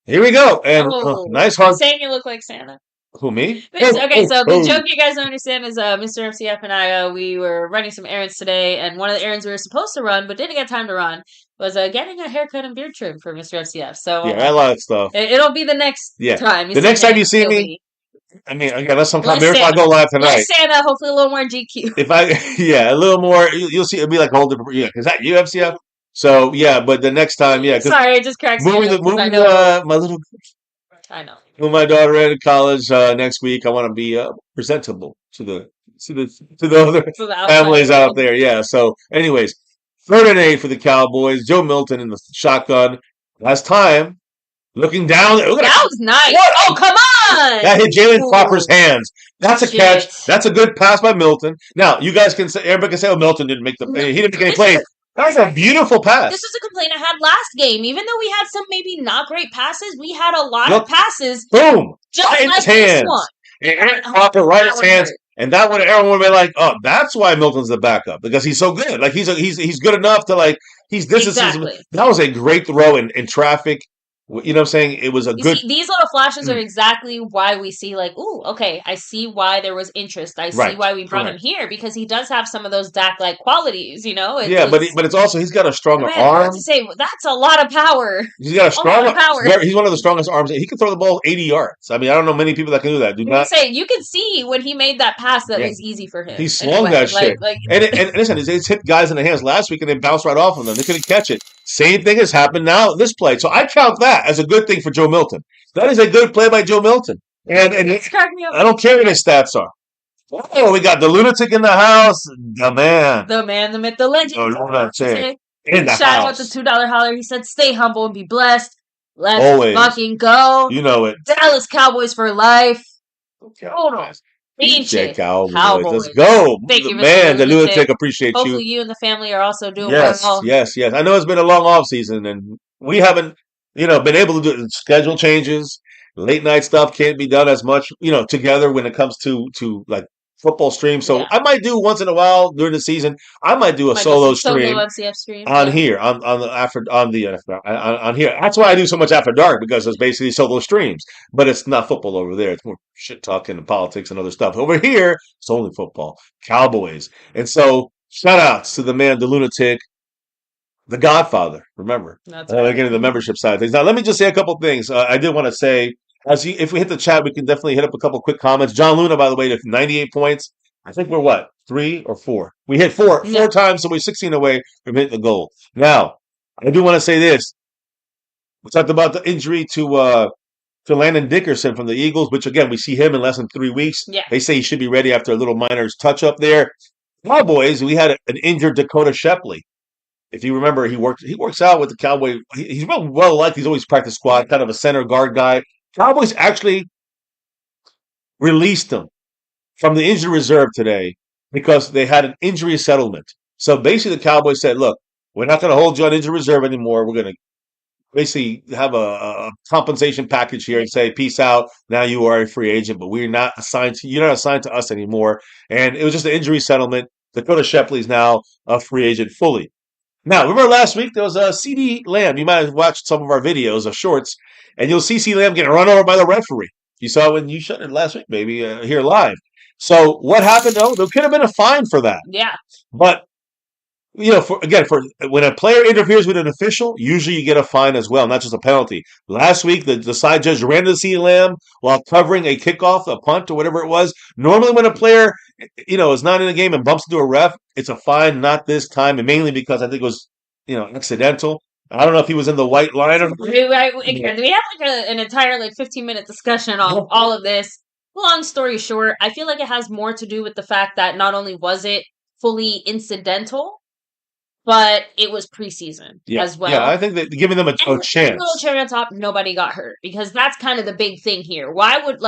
Here we go. And nice I'm hard. saying you look like Santa. Who, me? Okay, so the joke you guys don't understand is Mr. MCF and I, we were running some errands today, and one of the errands we were supposed to run but didn't get time to run was getting a haircut and beard trim for Mr. MCF. So Yeah, I like stuff. it'll be the next time. The next time you see me, I mean, again, unless sometime Less Miracle I Santa. go live tonight. Less Santa, hopefully a little more GQ. If I, a little more, you'll see. It'll be like a whole different. Yeah, is that you, MCF? So yeah, but the next time, yeah. Sorry, it just cracks me up. Moving my little. I know. With my daughter in college next week, I want to be presentable to the other families out there. Yeah. So, anyways, 3rd and 8 for the Cowboys. Joe Milton in the shotgun. Last time, looking down. That was nice. What? Oh, come on! That hit Jalen Cropper's hands. That's a catch. That's a good pass by Milton. Now, you guys can say, everybody can say, "Oh, Milton didn't make he didn't make any plays." That was a beautiful pass. This is a complaint I had last game. Even though we had some maybe not great passes, we had a lot of passes. Boom! Just right like this one. And Aaron Cropper right in his hands. And that one, everyone would be like, "Oh, that's why Milton's the backup, because he's so good. Like he's good enough to like Exactly. That was a great throw in traffic. You know what I'm saying? It was a good. See, these little flashes are exactly why we see, like, ooh, okay, I see why there was interest. I see why we brought him here, because he does have some of those Dak-like qualities, you know? But it's also, he's got a stronger arm. To say, that's a lot of power. He's got a stronger power. He's one of the strongest arms. He can throw the ball 80 yards. I mean, I don't know many people that can do that. You can see when he made that pass that was easy for him. He swung that shit. And listen, it's hit guys in the hands last week and they bounced right off of them. They couldn't catch it. Same thing has happened now in this play. So I count that as a good thing for Joe Milton. That is a good play by Joe Milton. And I don't care what his stats are. Oh, we got the lunatic in the house. The man. The man, the myth, the legend. Oh, lunatic in the Shout house. out the $2 holler. He said, stay humble and be blessed. Let's Always. fucking go. You know it. Dallas Cowboys for life. Hold on. DJ Cowboys. Cowboys. Let's go. Thank you, man. The lunatic appreciate you. Hopefully you and the family are also doing well. Yes. I know it's been a long off season, and we haven't, been able to do schedule changes. Late night stuff can't be done as much, together when it comes to like football streams. So I might do once in a while during the season. I might do a solo stream MCF stream on here on here. That's why I do so much after dark, because it's basically solo streams. But it's not football over there. It's more shit talking and politics and other stuff. Over here, it's only football, Cowboys. And so shout outs to the man, the lunatic, the Godfather. Remember, getting the membership side of things. Now, let me just say a couple things. I did want to say, if we hit the chat, we can definitely hit up a couple quick comments. John Luna, by the way, 98 points. I think we're 3 or 4? We hit 4 times, so we're 16 away from hitting the goal. Now, I do want to say this. We talked about the injury to Landon Dickerson from the Eagles, which, again, we see him in less than 3 weeks. Yeah. They say he should be ready after a little minor touch-up there. Cowboys, we had an injured Dakota Shepley. If you remember, he works out with the Cowboy. He's real well liked. He's always practice squad, kind of a center guard guy. Cowboys actually released him from the injury reserve today because they had an injury settlement. So basically, the Cowboys said, "Look, we're not going to hold you on injury reserve anymore. We're going to basically have a compensation package here and say, peace out. Now you are a free agent, but you're not assigned to us anymore." And it was just an injury settlement. Dakota Shepley is now a free agent fully. Now, remember last week there was a CeeDee Lamb. You might have watched some of our videos of shorts, and you'll see CeeDee Lamb getting run over by the referee. You saw it when you shot it last week, maybe here live. So what happened? Though there could have been a fine for that. Yeah. But for when a player interferes with an official, usually you get a fine as well, not just a penalty. Last week, the side judge ran to CeeDee Lamb while covering a kickoff, a punt, or whatever it was. Normally, when a player, is not in the game and bumps into a ref, it's a fine. Not this time, and mainly because I think it was, accidental. I don't know if he was in the white line or. We have an entire 15-minute discussion on all of this. Long story short, I feel like it has more to do with the fact that not only was it fully incidental, but it was preseason as well. Yeah, I think that giving them a chance. A little cherry on top, nobody got hurt, because that's kind of the big thing here. Why would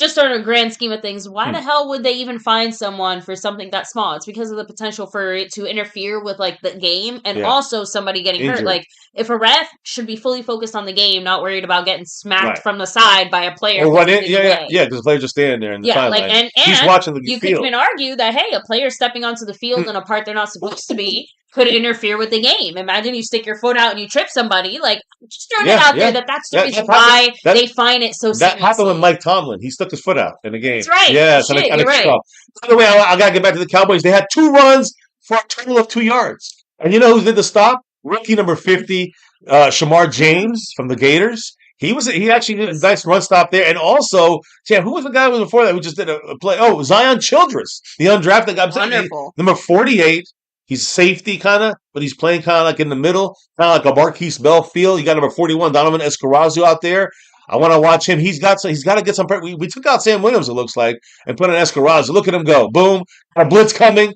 just on a grand scheme of things, why Hmm. the hell would they even find someone for something that small? It's because of the potential for it to interfere with like the game and Yeah. also somebody getting hurt. Injury. Like if a ref should be fully focused on the game, not worried about getting smacked Right. from the side by a player. Or who's run in, in the yeah, way. yeah, because the player's just standing there in the Yeah, like sideline. and He's watching the you could field. even argue that hey, a player stepping onto the field in a part they're not supposed to be could interfere with the game. Imagine you stick your foot out and you trip somebody. Like just throwing it Yeah, out yeah. there that's the That- reason that happened- why that- they find it so That seriously. happened with Mike Tomlin. He stuck his foot out in the game. That's right. Yes, Shit, on a you're right. kickoff. By the way, I got to get back to the Cowboys. They had 2 runs for a total of 2 yards. And you know who did the stop? Rookie number 50, Shamar James from the Gators. He actually did a nice run stop there. And also, Sam, who was the guy who was before that who just did a play? Oh, Zion Childress, the undrafted guy. Wonderful. Number 48. He's safety kind of, but he's playing kind of like in the middle, kind of like a Marquise Bell feel. You got number 41, Donovan Escarrazo out there. I want to watch him. He's got to get some. We took out Sam Williams, it looks like, and put in Escarrazo. Look at him go. Boom. Got a blitz coming.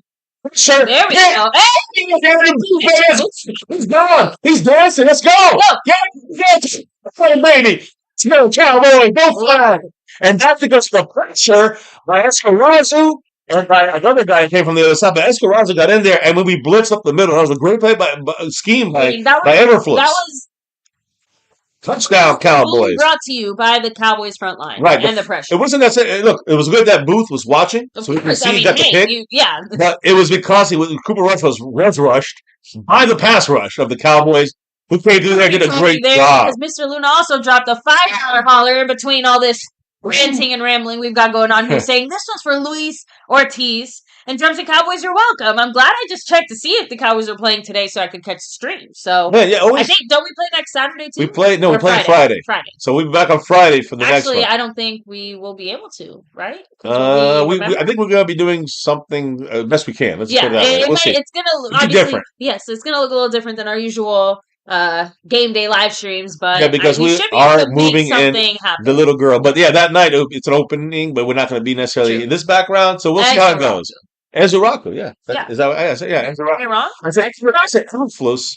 Sure. There we go. He's gone. He's dancing. Let's go. Yes. Hey, baby. Let's go, Cowboy. Go fly. And that's because of the pressure by Escarrazo and by another guy who came from the other side. But Escarrazo got in there, and when we blitzed up the middle, that was a great play by scheme by Everflux. That was touchdown, Cowboys. brought to you by the Cowboys front line Right. and the pressure. It wasn't necessarily, look, it was good that Booth was watching, Of so he could course, see I he mean, got the hey, pick. yeah. But it was because Cooper Rush was rushed by the pass rush of the Cowboys, who came through there and did a great job. Because Mr. Luna also dropped a $5 holler in between all this ranting and rambling we've got going on here, saying this was for Luis Ortiz. And Drums and Cowboys, you're welcome. I'm glad I just checked to see if the Cowboys are playing today so I could catch the stream. So Yeah, always, I think, don't we play next Saturday too? we play Or Friday. Friday. So we'll be back on Friday for the Actually, next one. I don't think we will be able to, right? 'Cause I think we're going to be doing something best we can. Let's put it that way. We'll see. It's gonna It'll be obviously different. yes, it's gonna look a little different than our usual game day live streams, but Yeah, because we should be are able to make moving in something happen. The little girl. But yeah, that night it's an opening, but we're not going to be necessarily True. in this background, so we'll see how it goes. Ezuraku, yeah. Yeah. Is that what I said? Yeah, Ezuraku. Am I wrong? I said Elflus.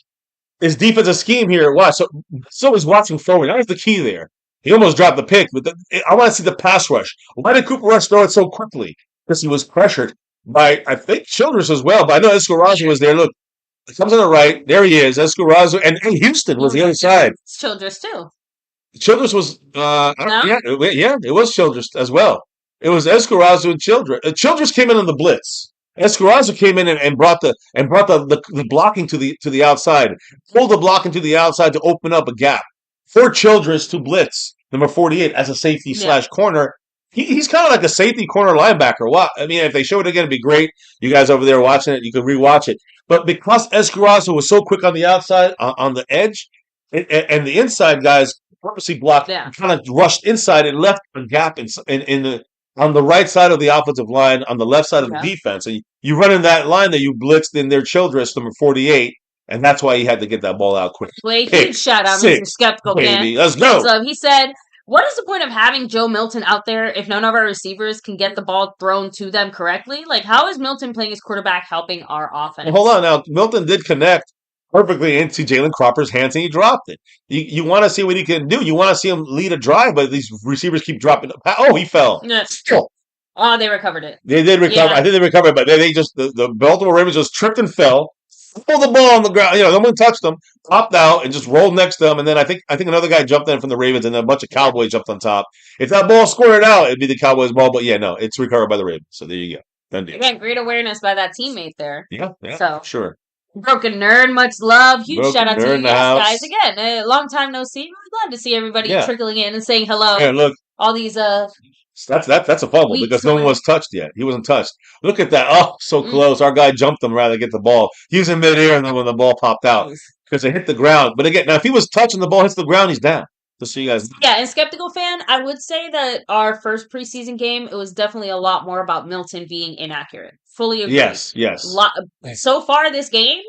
His defensive scheme here. Watch. So he's watching forward. That was the key there. He almost dropped the pick, but I want to see the pass rush. Why did Cooper Rush throw it so quickly? Because he was pressured by, I think, Childress as well. But I know Escarrazo was there. Look, it comes on the right. There he is. Escarrazo. And Houston was the other side. It's Childress too. Childress was, No? yeah, it was Childress as well. It was Escarrazo and Childress. Childress came in on the blitz. Escarrazo came in and brought the blocking to the outside, pulled the blocking to the outside to open up a gap for Childress to blitz number 48 as a safety / corner. He's kind of like a safety corner linebacker. What I mean, if they show it again, it'd be great. You guys over there watching it, you can rewatch it. But because Escarrazo was so quick on the outside, on the edge, and the inside guys purposely blocked, kind of rushed inside and left a gap in the. On the right side of the offensive line, on the left side of the defense. So you run in that line that you blitzed in their Childress, number 48, and that's why he had to get that ball out quick. Wait, huge shout out, Mr. Skeptical baby. Fan. Let's go. So he said, what is the point of having Joe Milton out there if none of our receivers can get the ball thrown to them correctly? Like, how is Milton playing his quarterback helping our offense? Well, hold on now. Milton did connect perfectly into Jalen Cropper's hands, and he dropped it. You want to see what he can do. You want to see him lead a drive, but these receivers keep dropping. Oh, he fell. Yes. Oh, they recovered it. They did recover. Yeah. I think they recovered, but they just the Baltimore Ravens just tripped and fell. Pulled the ball on the ground. No one touched them. Popped out and just rolled next to them. And then I think another guy jumped in from the Ravens, and then a bunch of Cowboys jumped on top. If that ball squirted out, it'd be the Cowboys' ball. But yeah, no, it's recovered by the Ravens. So there you go. Done deal. Again, great awareness by that teammate there. Yeah, So sure. Broken Nerd, much love. Huge Broken shout out to Nerd you in the guys, house. Again, a long time no see. Really glad to see everybody trickling in and saying hello. Yeah, look. All these That's a fumble weeks because no one away. was touched yet. He wasn't touched. Look at that. Oh, so close. Our guy jumped him rather than get the ball. He was in midair, and then when the ball popped out because it hit the ground. But again, now if he was touched and the ball hits the ground, he's down. Just so you guys know. Yeah, and Skeptical Fan, I would say that our first preseason game, it was definitely a lot more about Milton being inaccurate. Fully agree. Yes. So far this game,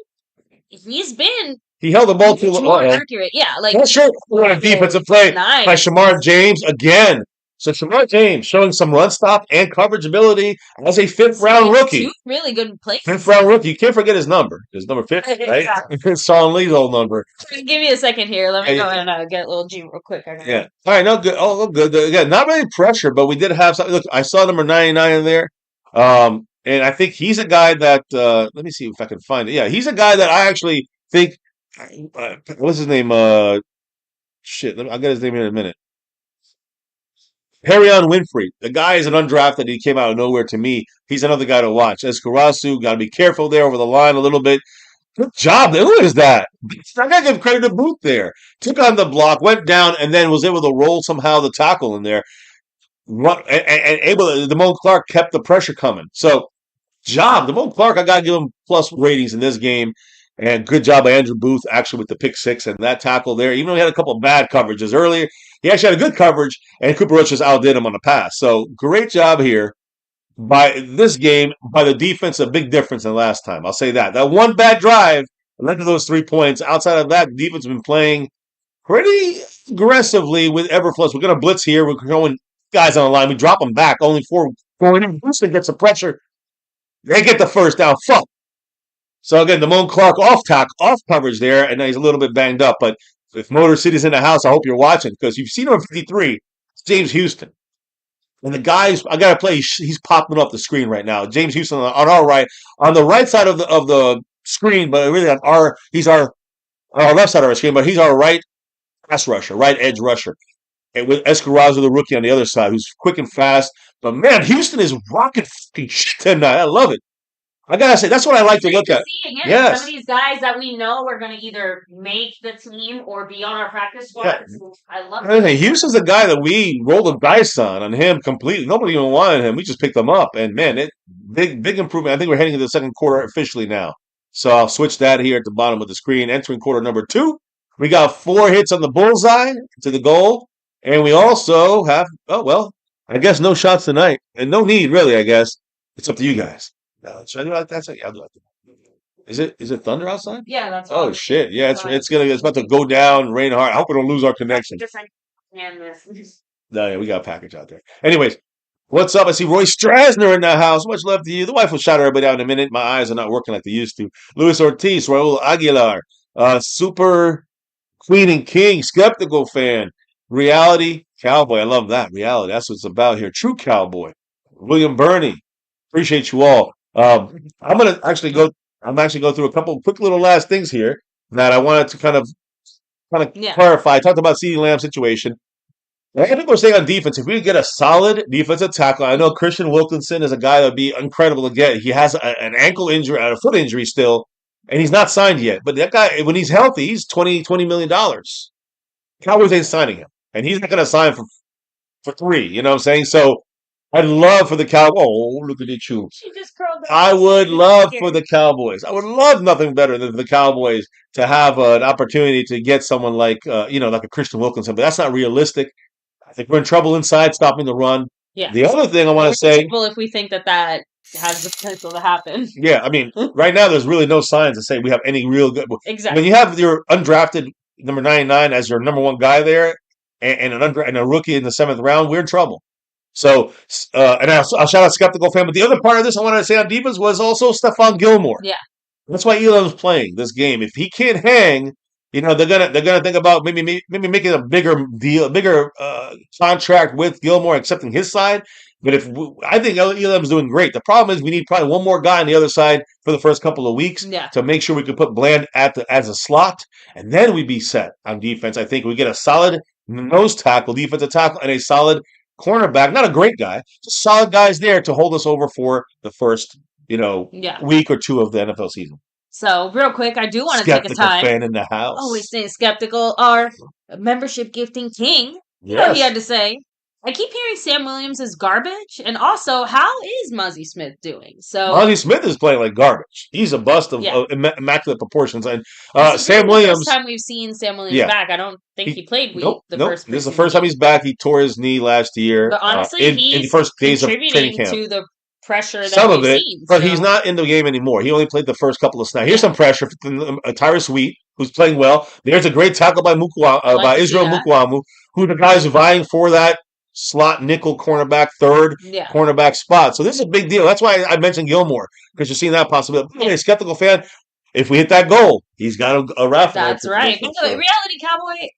he's been He held the ball too more long. accurate. Yeah, like That's sure. What a defensive play nice. by Shamar James again. So Shamar James showing some run stop and coverage ability as a fifth-round rookie. Two really good plays. Fifth-round rookie. You can't forget his number. His number 50, right? It's Sean Lee's old number. Give me a second here. Let me go and get a little G real quick. Yeah. All right. No good. Oh, good. Again, not really pressure, but we did have something. Look, I saw number 99 in there. And I think he's a guy that, let me see if I can find it. Yeah, he's a guy that I actually think, what's his name? Shit, I'll get his name here in a minute. Harryon Winfrey. The guy is an undrafted. He came out of nowhere to me. He's another guy to watch. Escarasu, got to be careful there over the line a little bit. Good job. Who is that? I got to give credit to Booth there. Took on the block, went down, and then was able to roll somehow the tackle in there. And able to, Damone Clark kept the pressure coming. So, job. Damone Clark, I got to give him plus ratings in this game. And good job by Andrew Booth, actually, with the pick six and that tackle there. Even though he had a couple of bad coverages earlier, he actually had a good coverage, and Cooper Rush just outdid him on the pass. So, great job here by this game, by the defense, a big difference than last time. I'll say that. That one bad drive led to those 3 points. Outside of that, the defense has been playing pretty aggressively with Everflux. We're going to blitz here. We're going guys on the line. We drop them back. Only 4 going in. Houston gets the pressure. They get the first down. Fuck. So again, Damone Clark off coverage there, and he's a little bit banged up. But if Motor City's in the house, I hope you're watching because you've seen him at 53. It's James Houston. And the guys, I got to play, he's popping up the screen right now. James Houston on our right, on the right side of the screen, but really on he's our left side of our screen, but he's our right pass rusher, right edge rusher. And with Escarazo, the rookie, on the other side, who's quick and fast. But man, Houston is rocking fucking shit tonight. I love it. I gotta say, that's what I like to look at. Yes. Some of these guys that we know are going to either make the team or be on our practice squad. Yeah. I love it. Hey, Houston's a guy that we rolled the dice on him completely. Nobody even wanted him. We just picked him up. And man, big improvement. I think we're heading into the second quarter officially now. So I'll switch that here at the bottom of the screen. Entering quarter number 2. We got 4 hits on the bullseye to the goal. And we also have, I guess no shots tonight. And no need, really, I guess. It's up to you guys. No, should I do like that? Yeah, I'll do that. Is it thunder outside? Yeah, that's. Oh shit! Yeah, it's about to go down, rain hard. I hope we don't lose our connection. No, yeah, we got a package out there. Anyways, what's up? I see Roy Strasner in the house. Much love to you. The wife will shout everybody out in a minute. My eyes are not working like they used to. Luis Ortiz, Raul Aguilar, Super Queen and King, Skeptical Fan, Reality Cowboy. I love that reality. That's what it's about here. True Cowboy, William Burney. Appreciate you all. I'm actually go through a couple quick little last things here that I wanted to kind of clarify. I talked about CeeDee Lamb's situation. I think we're saying on defense, if we get a solid defensive tackle, I know Christian Wilkinson is a guy that would be incredible to get. He has an ankle injury, a foot injury still, and he's not signed yet. But that guy, when he's healthy, he's $20 million. Cowboys ain't signing him, and he's not going to sign for 3. You know what I'm saying? So I'd love for the Cowboys. Oh, look at you. She just curled up. I would love for the Cowboys. I would love nothing better than for the Cowboys to have an opportunity to get someone like like a Christian Wilkinson, but that's not realistic. I think we're in trouble inside stopping the run. Yeah. The other thing I want to say, if we think that has the potential to happen. Yeah, I mean, right now there's really no signs to say we have any real good. Exactly. When you have your undrafted number 99 as your number 1 guy there, and a rookie in the 7th round, we're in trouble. So, and I'll shout out Skeptical Fan. But the other part of this I wanted to say on defense was also Stephon Gilmore. Yeah, that's why Elam's playing this game. If he can't hang, they're gonna think about maybe making a bigger deal, a bigger contract with Gilmore, accepting his side. But I think Elam's doing great. The problem is we need probably one more guy on the other side for the first couple of weeks to make sure we can put Bland as a slot, and then we'd be set on defense. I think we get a solid nose tackle, defensive tackle, and a solid cornerback, not a great guy, just solid guys there to hold us over for the first, week or 2 of the NFL season. So, real quick, I do want to take a time. Fan in the house. Always saying Skeptical, our membership gifting king. You know what he had to say. I keep hearing Sam Williams is garbage, and also, how is Muzzy Smith doing? So Muzzy Smith is playing like garbage. He's a bust of immaculate proportions. And Sam Williams. First time we've seen Sam Williams back. I don't think he played first. This is the first time he's back. He tore his knee last year. But honestly, in the first days of training camp. To the pressure that some of it, seen, but he's not in the game anymore. He only played the first couple of snaps. Here's some pressure from Tyrus Wheat, who's playing well. There's a great tackle by Israel Mukwamu, who the guys vying for that slot nickel cornerback, third Yeah. cornerback spot. So this is a big deal. That's why I mentioned Gilmore, because you're seeing that possibility. Hey, skeptical fan, if we hit that goal, he's got a raffle. That's right. By the way, So, reality cowboy.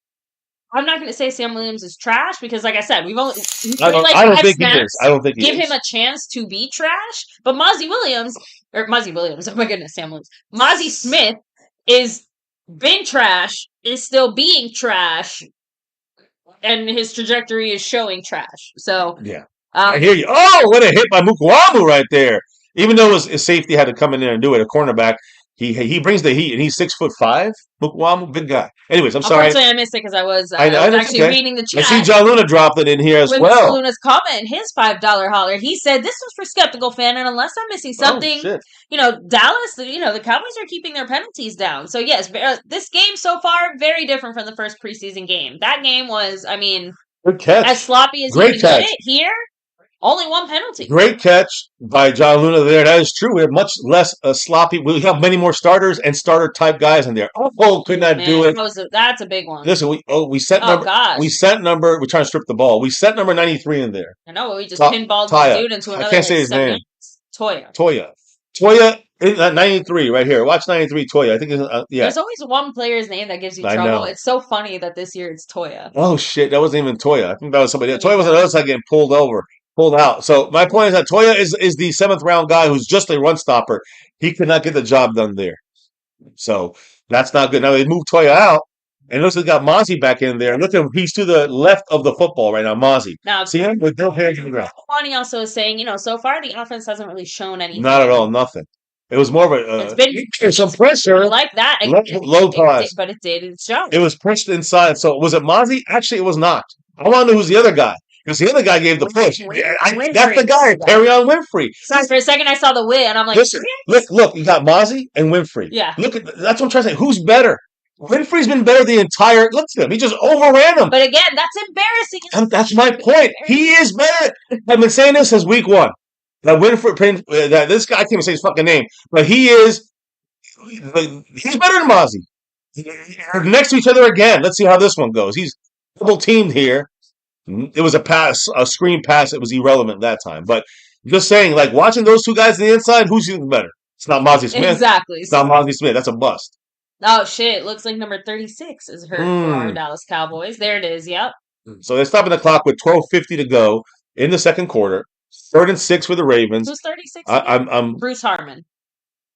I'm not going to say Sam Williams is trash because, like I said, we've only I don't think he is. I don't think he give is. him a chance to be trash. But Mozzie Williams, oh my goodness, Sam Williams, Mozzie Smith is been trash, is still being trash, and his trajectory is showing trash. So Yeah. I hear you. Oh, what a hit by Mukwamu right there. Even though his safety had to come in there and do it, a cornerback, he brings the heat, and he's 6'5". Mukwamu, big guy. Anyways, I'm sorry. Unfortunately, I missed it because I was know, actually reading the chat. I see John Luna dropped it in here as with well. Luna's comment, his $5 holler. He said, "This was for skeptical fan, and unless I'm missing something, Dallas, the Cowboys are keeping their penalties down. So yes, this game so far very different from the first preseason game. That game was, Good catch. as sloppy as Great you can catch. get it. Here, only one penalty. Great catch by John Luna there. That is true. We have much less sloppy. We have many more starters and starter type guys in there. Oh, could not do it. That's a big one. Listen, we set number. Gosh. We set number. We're trying to strip the ball. We set number 93 in there. I know, but we just pinballed the dude into another. I can't say his name. Toya. Toya. 93 right here. Watch 93 Toya. I think it's yeah. There's always one player's name that gives you trouble. Know. It's so funny that this year it's Toya. Oh shit, that wasn't even Toya. I think that was somebody else. Toya was on the other side getting pulled out. So my point is that Toya is the 7th round guy who's just a run stopper. He could not get the job done there. So that's not good. Now they moved Toya out, and looks like they got Mozzie back in there. Look at him, he's to the left of the football right now, Mozzie. Now, see him with no hands on the ground. Kwani also is saying, so far the offense hasn't really shown anything. Not at all, nothing. It was more of a it's been some pressure. Like that. Low pass. But it did its job. It was pushed inside. So was it Mozzie? Actually, it was not. I want to know who's the other guy. Because the other guy gave the push. That's the guy, Perrion Winfrey. Sorry, for a second I saw the win, and I'm like, listen, look, you got Mozzie and Winfrey. Yeah. That's what I'm trying to say. Who's better? Winfrey's been better the entire. Look at him. He just overran him. But again, that's embarrassing. And that's my point. He is better. I've been saying this since week 1. That Winfrey, that this guy, I can't even say his fucking name, but he's better than Mozzie. They're next to each other again. Let's see how this one goes. He's double teamed here. It was a screen pass. It was irrelevant that time. But just saying, like watching those two guys on the inside, who's even better? It's not Mozzie Smith. Exactly. It's not Mozzie Smith. That's a bust. Oh shit! Looks like number 36 is hurt for our Dallas Cowboys. There it is. Yep. So they're stopping the clock with 12:50 to go in the second quarter. 3rd and 6 for the Ravens. Who's 36? I'm Bruce Harmon.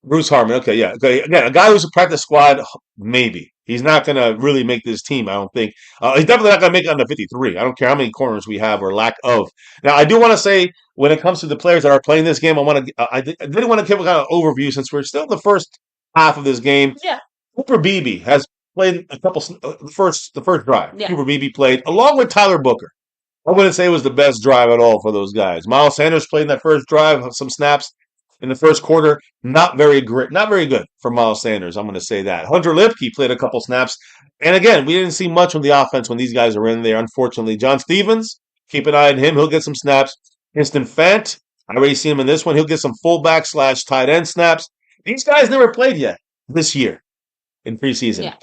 Bruce Harmon. Okay, yeah. Okay, again, a guy who's a practice squad, maybe. He's not going to really make this team, I don't think. He's definitely not going to make it under 53. I don't care how many corners we have or lack of. Now, I do want to say, when it comes to the players that are playing this game, I did want to give a kind of overview since we're still in the first half of this game. Yeah. Cooper Beebe has played a couple, the first drive. Yeah. Cooper Beebe played, along with Tyler Booker. I wouldn't say it was the best drive at all for those guys. Miles Sanders played in that first drive, some snaps in the first quarter. Not very good for Miles Sanders. I'm going to say that. Hunter Lipke played a couple snaps. And again, we didn't see much from the offense when these guys are in there, unfortunately. John Stevens, keep an eye on him. He'll get some snaps. Instant Fant, I already see him in this one. He'll get some fullback / tight end snaps. These guys never played yet this year in preseason. Yeah.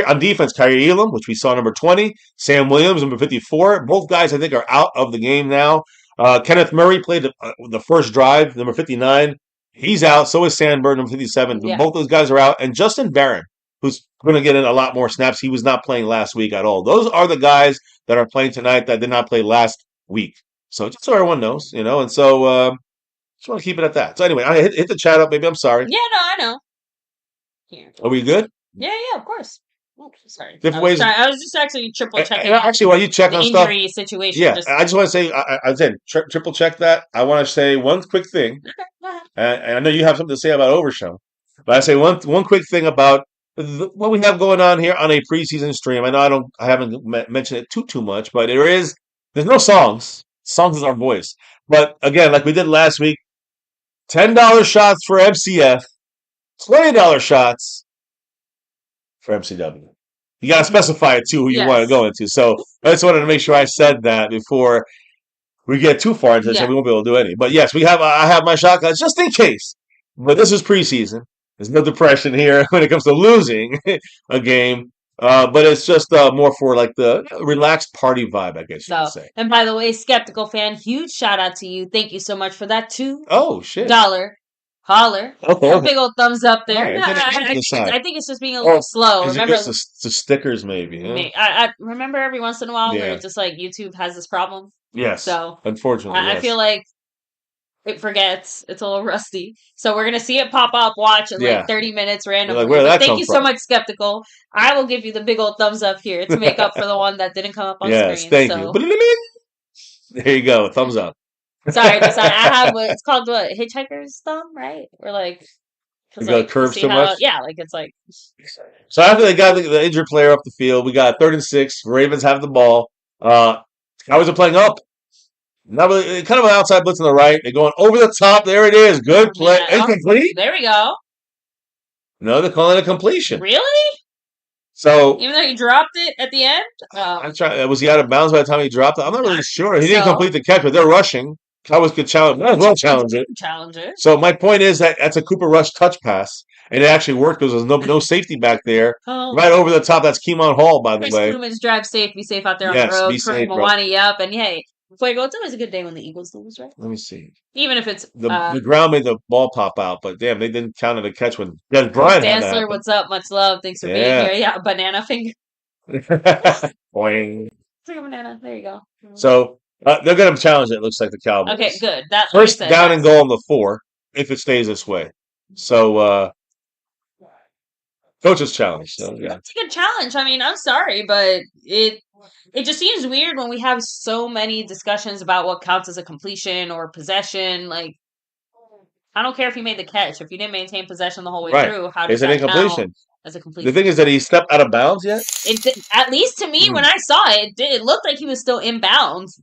On defense, Kyrie Elam, which we saw number 20, Sam Williams, number 54. Both guys, I think, are out of the game now. Kenneth Murray played the first drive, number 59. He's out. So is Sandberg, number 57. Yeah. Both those guys are out. And Justin Barron, who's going to get in a lot more snaps. He was not playing last week at all. Those are the guys that are playing tonight that did not play last week. So just so everyone knows, And so just want to keep it at that. So anyway, I hit the chat up, baby. I'm sorry. Yeah, no, I know. Here. Are we good? Yeah, of course. Oops, sorry. Different ways. I was just actually triple checking. Actually, while you check on stuff, injury situation. Yeah, I just want to say, I said triple check that. I want to say one quick thing. Okay, go ahead. And I know you have something to say about Overshow, but I say one quick thing about what we have going on here on a preseason stream. I know I haven't mentioned it too much, but there's no songs. Songs is our voice. But again, like we did last week, $10 shots for MCF, $20 shots for MCW. You got to specify it too, who you want to go into. So I just wanted to make sure I said that before we get too far into this, and we won't be able to do any. But yes, I have my shotguns just in case. But this is preseason. There's no depression here when it comes to losing a game. But it's just more for like the relaxed party vibe, I guess you could So, say. and by the way, skeptical fan, huge shout out to you. Thank you so much for that Oh shit! $2 holler. Okay, A okay. big old thumbs up All there. right, No, then it I, is I the think side. I think it's just being a little Oh, slow. is it Remember, just the stickers maybe? Huh? I remember every once in a while where Yeah. it's just like YouTube has this problem. Yes. So Unfortunately, I yes. feel like it forgets. It's a little rusty. So we're gonna see it pop up, watch in Yeah. like 30 minutes You're randomly. like, where did But that thank come you so from? much, skeptical. I will give you the big old thumbs up here to make up for the one that didn't come up on Yes, screen. thank you. So There you go. Thumbs up. sorry, design. I have what it's called, what, hitchhiker's thumb, right? Or like, We because got like you curved see so how, much. yeah, like it's like So after they got the injured player off the field, we got 3rd and 6. Ravens have the ball. Cowboys are playing up. Not really, kind of an outside blitz on the right. They're going over the top. There it is. Good play. oh, Incomplete. there we go. No, they're calling it a completion. Really? So Even though you dropped it at the end? I'm trying. Was he out of bounds by the time he dropped it? I'm not really sure. He didn't So- complete the catch, but they're rushing. Cowboys could challenge. Might as well challenge it. Challenge it. So my point is that that's a Cooper Rush touch pass, and it actually worked because there's no safety back there. Oh, Right over the top. That's Keemon Hall, by the Chris way. Lumens, drive safe, be safe out there on Yes, the road. be safe, bro. Mwani, yep. And hey, Fuego, it's always a good day when the Eagles lose, right? Let me see. Even if it's The ground made the ball pop out, but damn, they didn't count it a catch when Des Bryant had Dancler, that. what's up? Much love. Thanks for being Yeah. here. Yeah, banana finger. Boing. Take a banana. There you go. So they're going to challenge it. It looks like the Cowboys. Okay, good. That's First down and goal on the 4 if it stays this way. So coach's challenge. So yeah, That's a good challenge. I mean, I'm sorry, but it just seems weird when we have so many discussions about what counts as a completion or possession. Like, I don't care if you made the catch. If you didn't maintain possession the whole way Right. through, how does It's an that count incompletion. as a The completion? thing is that he stepped out of bounds yet. At least to me, when I saw it, it looked like he was still in bounds.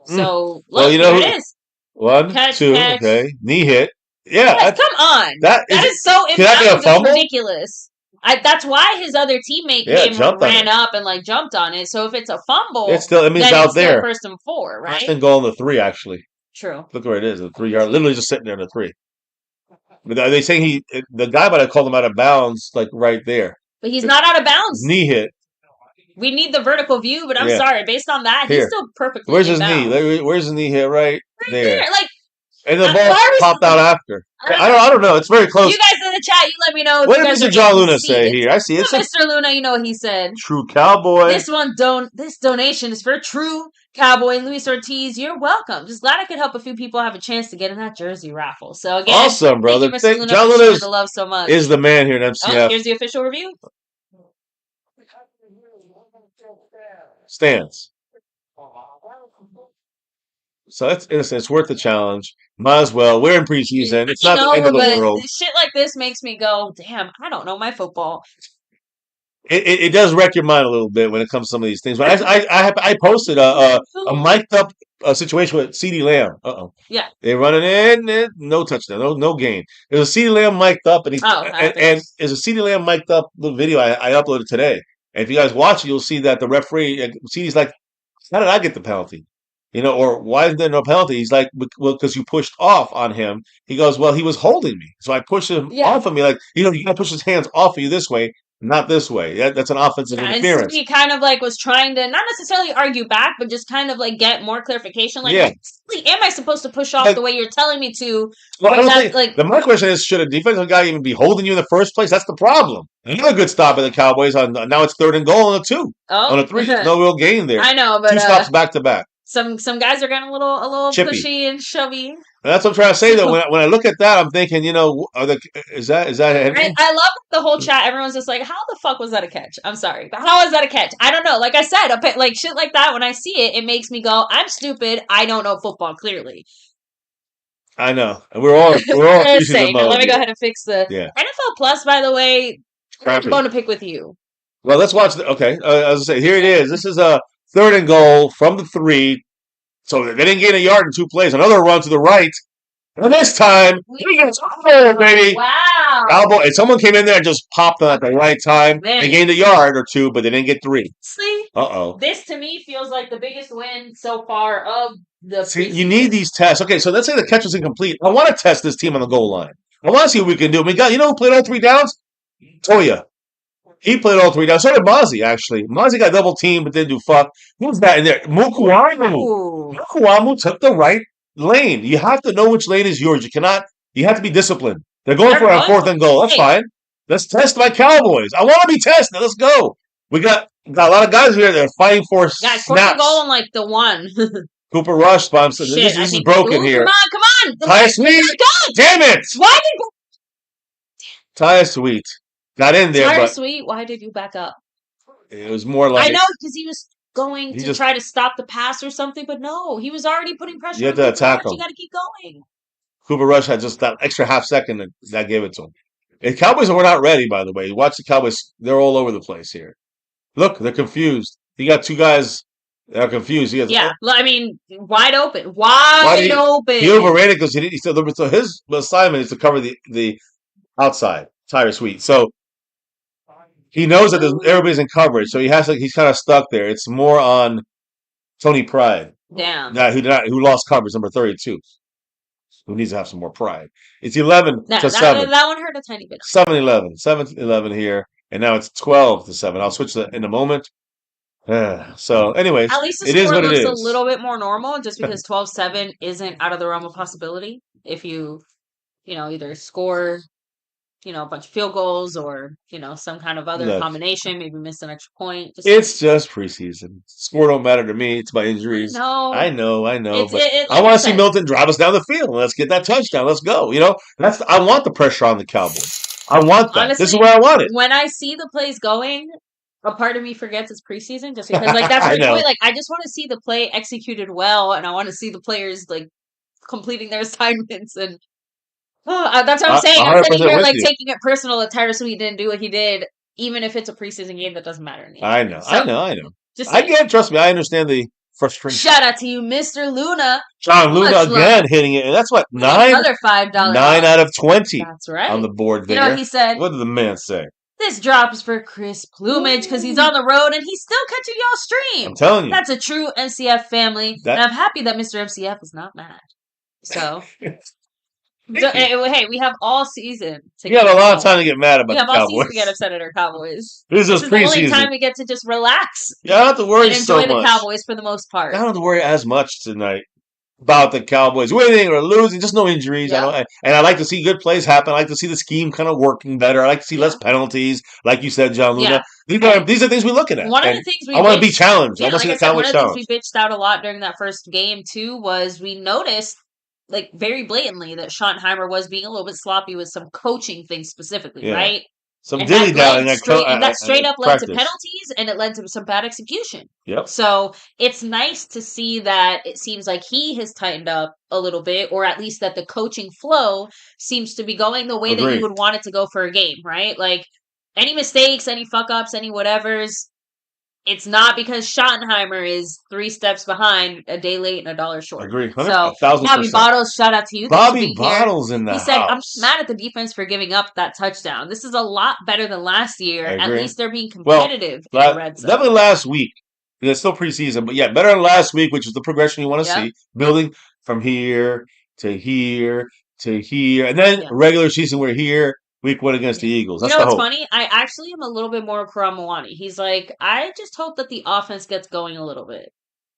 So, look, Well, you know there who- it is. 1, Catch, 2, catch. okay, knee hit. Yeah, Yes, come on. that That is- is so can that be a inbounds. It's fumble? ridiculous. That's why his other teammate Yeah, came jumped on ran it. up and like jumped on it. So if it's a fumble, It's still. It means then out it's still there. 1st and 4, right? 1st and goal on the 3. Actually, True. look where it is. The 3 yard, literally just sitting there in the 3. But are they saying the guy might have called him out of bounds, like right there. But he's not out of bounds. Knee hit. We need the vertical view, but I'm Yeah. sorry. Based on that, Here. he's still perfectly Where's in his knee? bounds. Where's his knee hit? Right there. Like, And the I'm ball sorry. popped out after. I don't know. It's very close. you guys in the chat, you let me know. If What you did guys Mr. are John able to Luna see say it. here? I see it's a Mr. Luna, you know what he said. true cowboy. This donation is for true cowboy Luis Ortiz. You're welcome. Just glad I could help a few people have a chance to get in that jersey raffle. So again, Awesome, brother. Thank you, Mr. Luna, John for Luna sharing the love so much. is the man here at Oh, MCF. here's the official review. Stands. So that's innocent. It's worth the challenge. Might as well. We're in preseason. It's not the end of the but world. shit like this makes me go, damn, I don't know my football. It does wreck your mind a little bit when it comes to some of these things. But I posted a mic'd up situation with CeeDee Lamb. Yeah. They're running in, no touchdown, no gain. There's a CeeDee Lamb mic'd up, and there's a CeeDee Lamb mic'd up the video I uploaded today. And if you guys watch it, you'll see that the referee, CeeDee's like, how did I get the penalty? Or why is there no penalty? He's like, well, because you pushed off on him. He goes, well, he was holding me. So I pushed him off of me. Like, you got to push his hands off of you this way, not this way. That's an offensive interference. He kind of like was trying to not necessarily argue back, but just kind of like get more clarification. Like, am I supposed to push off the way you're telling me to? Well, I don't think, my question is, should a defensive guy even be holding you in the first place? That's the problem. Another good stop at the Cowboys. Now it's 3rd and goal on a 2. On a 3, no real gain there. I know, but 2 stops back to back. Some guys are getting a little Chippy. pushy and shovey. And that's what I'm trying to say. Though when I look at that, I'm thinking, is that? I love the whole chat. Everyone's just like, "How the fuck was that a catch?" I'm sorry, but how was that a catch? I don't know. Like I said, like shit like that. When I see it, it makes me go, "I'm stupid. I don't know football clearly." I know, and we're all insane. Let me go ahead and fix the NFL Plus. By the way, I'm going to pick with you. Well, let's watch. Okay, as I say, here it is. This is a 3rd and goal from the 3. So they didn't gain a yard in 2 plays. Another run to the right. And this time, baby. Wow. Cowboy, and someone came in there and just popped them at the right time. Man. They gained a yard or 2, but they didn't get 3. See? This to me feels like the biggest win so far of the See, you need these tests. Okay, so let's say the catch was incomplete. I want to test this team on the goal line. I want to see what we can do. We got, who played all 3 downs? Toya. He played all three down. So did Mozzie, actually. Mozzie got double teamed, but didn't do fuck. Who's that in there? Mukuamu. Ooh. Mukuamu took the right lane. You have to know which lane is yours. You have to be disciplined. They're going They're for a going fourth for and goal. That's it. fine. Let's test my Cowboys. I want to be tested. Let's go. We got a lot of guys here that are fighting for Guys, fourth and snaps. goal on like the one. Cooper rushed by himself. Shit, This I is think. broken Ooh, here. Come on! Ty Sweet. Go! Damn it. Why did Ty Sweet got in there, Tyler but Sweet? Why did you back up? it was more like I know because he was going he to just- try to stop the pass or something, but no, he was already putting pressure. You had on to Cooper attack Rush. him. You got to keep going. Cooper Rush had just that extra half second that gave it to him. The Cowboys were not ready, by the way. Watch the Cowboys; they're all over the place here. Look, they're confused. You got two guys that are confused. Yeah, I mean, wide open, wide open. He overrated because he said so his assignment is to cover the outside Tyler Sweet. So he knows that everybody's in coverage, so he's kind of stuck there. It's more on Tony Pride, Damn. who lost coverage, number 32. Who needs to have some more pride. It's 11 to 7. That one hurt a tiny bit. 7-11. 7-11 here. And now it's 12 to 7. I'll switch that in a moment. So, anyways, At least the it is score what it looks is. a little bit more normal just because 12-7 isn't out of the realm of possibility. If you either score, a bunch of field goals or, some kind of other Look. combination, maybe miss an extra point. It's just preseason. Score don't matter to me. It's my injuries. No. I know. It's- But it- I like want I to see said- Milton drive us down the field. Let's get that touchdown. Let's go. I want the pressure on the Cowboys. I want that. Honestly, this is where I want it. When I see the plays going, a part of me forgets it's preseason just because, that's I the know. point. I just want to see the play executed well, and I want to see the players, completing their assignments. And that's what I'm saying. I'm sitting 100% here, with you. taking it personal that Tyler Sweet didn't do what he did, even if it's a preseason game that doesn't matter. I know. Just I get it. Trust me. I understand the frustration. shout out to you, Mr. Luna. John Luna Much again love. hitting it. And that's what, 9? Another $5. 9 out of 20 That's right. on the board there. You know what he said? What did the man say? This drops for Chris Plumage because he's on the road and he's still catching y'all's stream. I'm telling you. That's a true MCF family. That- And I'm happy that Mr. MCF is not mad. So, hey, we have all season to You got a lot of time to get mad about We have the all season Cowboys. to get upset at our Cowboys. This is This is the only preseason. time we get to just relax You don't have to worry and so enjoy the much. Cowboys for the most part. I don't have to worry as much tonight about the Cowboys winning or losing. Just no injuries. Yeah. And I like to see good plays happen. I like to see the scheme kind of working better. I like to see less penalties, like you said, John Luna. Yeah. These are things we're looking at. One of And the things I want to be challenged. I Yeah, want to see like the I said, one Cowboys of the challenged. things we bitched out a lot during that first game too was we noticed, very blatantly, that Schottenheimer was being a little bit sloppy with some coaching things specifically, Yeah. right? Some And dilly dallying that straight up led to practice. penalties, and it led to some bad execution. Yep. So it's nice to see that it seems like he has tightened up a little bit, or at least that the coaching flow seems to be going the way that Agreed. you would want it to go for a game, right? Any mistakes, any fuck ups, any whatevers, it's not because Schottenheimer is 3 steps behind, a day late, and $1 short. Agree. So 1,000%. Bobby Bottles, shout out to you. Thanks for Bobby being here. Bottles in the He said, I'm house. mad at the defense for giving up that touchdown. This is a lot better than last year. I At agree. least they're being Well, competitive in the red zone. Definitely last week. It's still preseason, but yeah, better than last week, which is the progression you want to Yep. see. Building from here to here to here. And then Yeah. regular season, we're here. Week 1 against the Eagles. That's You know the what's hope. funny? I actually am a little bit more Karamawani. He's like, I just hope that the offense gets going a little bit.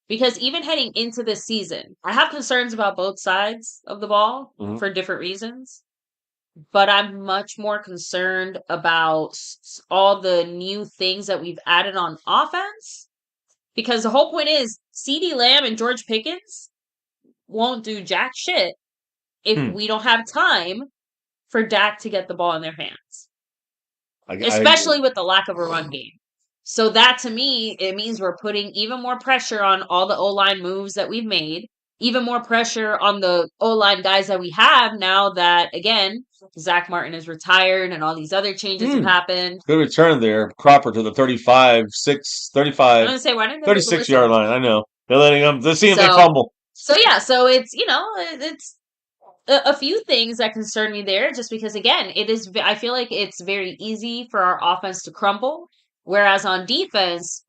Because even heading into this season, I have concerns about both sides of the ball Mhm. for different reasons. But I'm much more concerned about all the new things that we've added on offense. Because the whole point is CeeDee Lamb and George Pickens won't do jack shit if we don't have time for Dak to get the ball in their hands. Especially with the lack of a run game. So that, to me, it means we're putting even more pressure on all the O-line moves that we've made, even more pressure on the O-line guys that we have now that, again, Zach Martin is retired and all these other changes have happened. Good return there. Cropper to the 35, 35, I'm going to say, why didn't they 36-yard line. I know. They're letting them. Let's see if they So- fumble. So, yeah, so it's, it's a few things that concern me there, just because, again, I feel like it's very easy for our offense to crumble. Whereas on defense,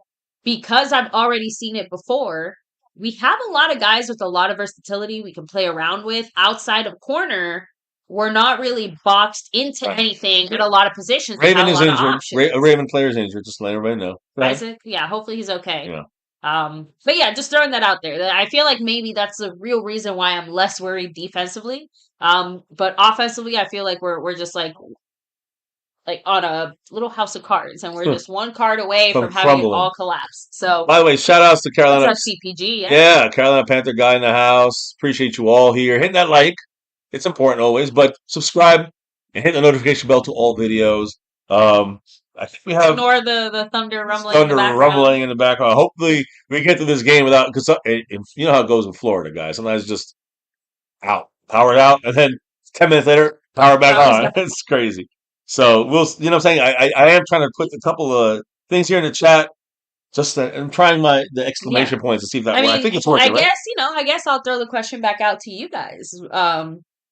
because I've already seen it before, we have a lot of guys with a lot of versatility we can play around with outside of corner. we're not really boxed into Right. anything at a lot of positions. We Raven have a is lot of injured. options. A Raven player's injured. Just let everybody know. Go ahead. Isaac, yeah, hopefully he's okay. Yeah. But yeah, just throwing that out there. I feel like maybe that's the real reason why I'm less worried defensively. But offensively, I feel like we're just like on a little house of cards, and we're just one card away from having it all collapse. So, by the way, shout outs to Carolina. What's up, CPG? Yeah, Carolina Panther guy in the house. Appreciate you all here. Hit that like. It's important always, but subscribe and hit the notification bell to all videos. I think we have ignore the thunder rumbling in the background. Hopefully, we get to this game without, because you know how it goes in Florida, guys. Sometimes just powered out, and then 10 minutes later, power back on. It's crazy. So you know what I'm saying? I am trying to put a couple of things here in the chat. Just I'm trying the exclamation points to see if that works. I think it's working. I guess I'll throw the question back out to you guys.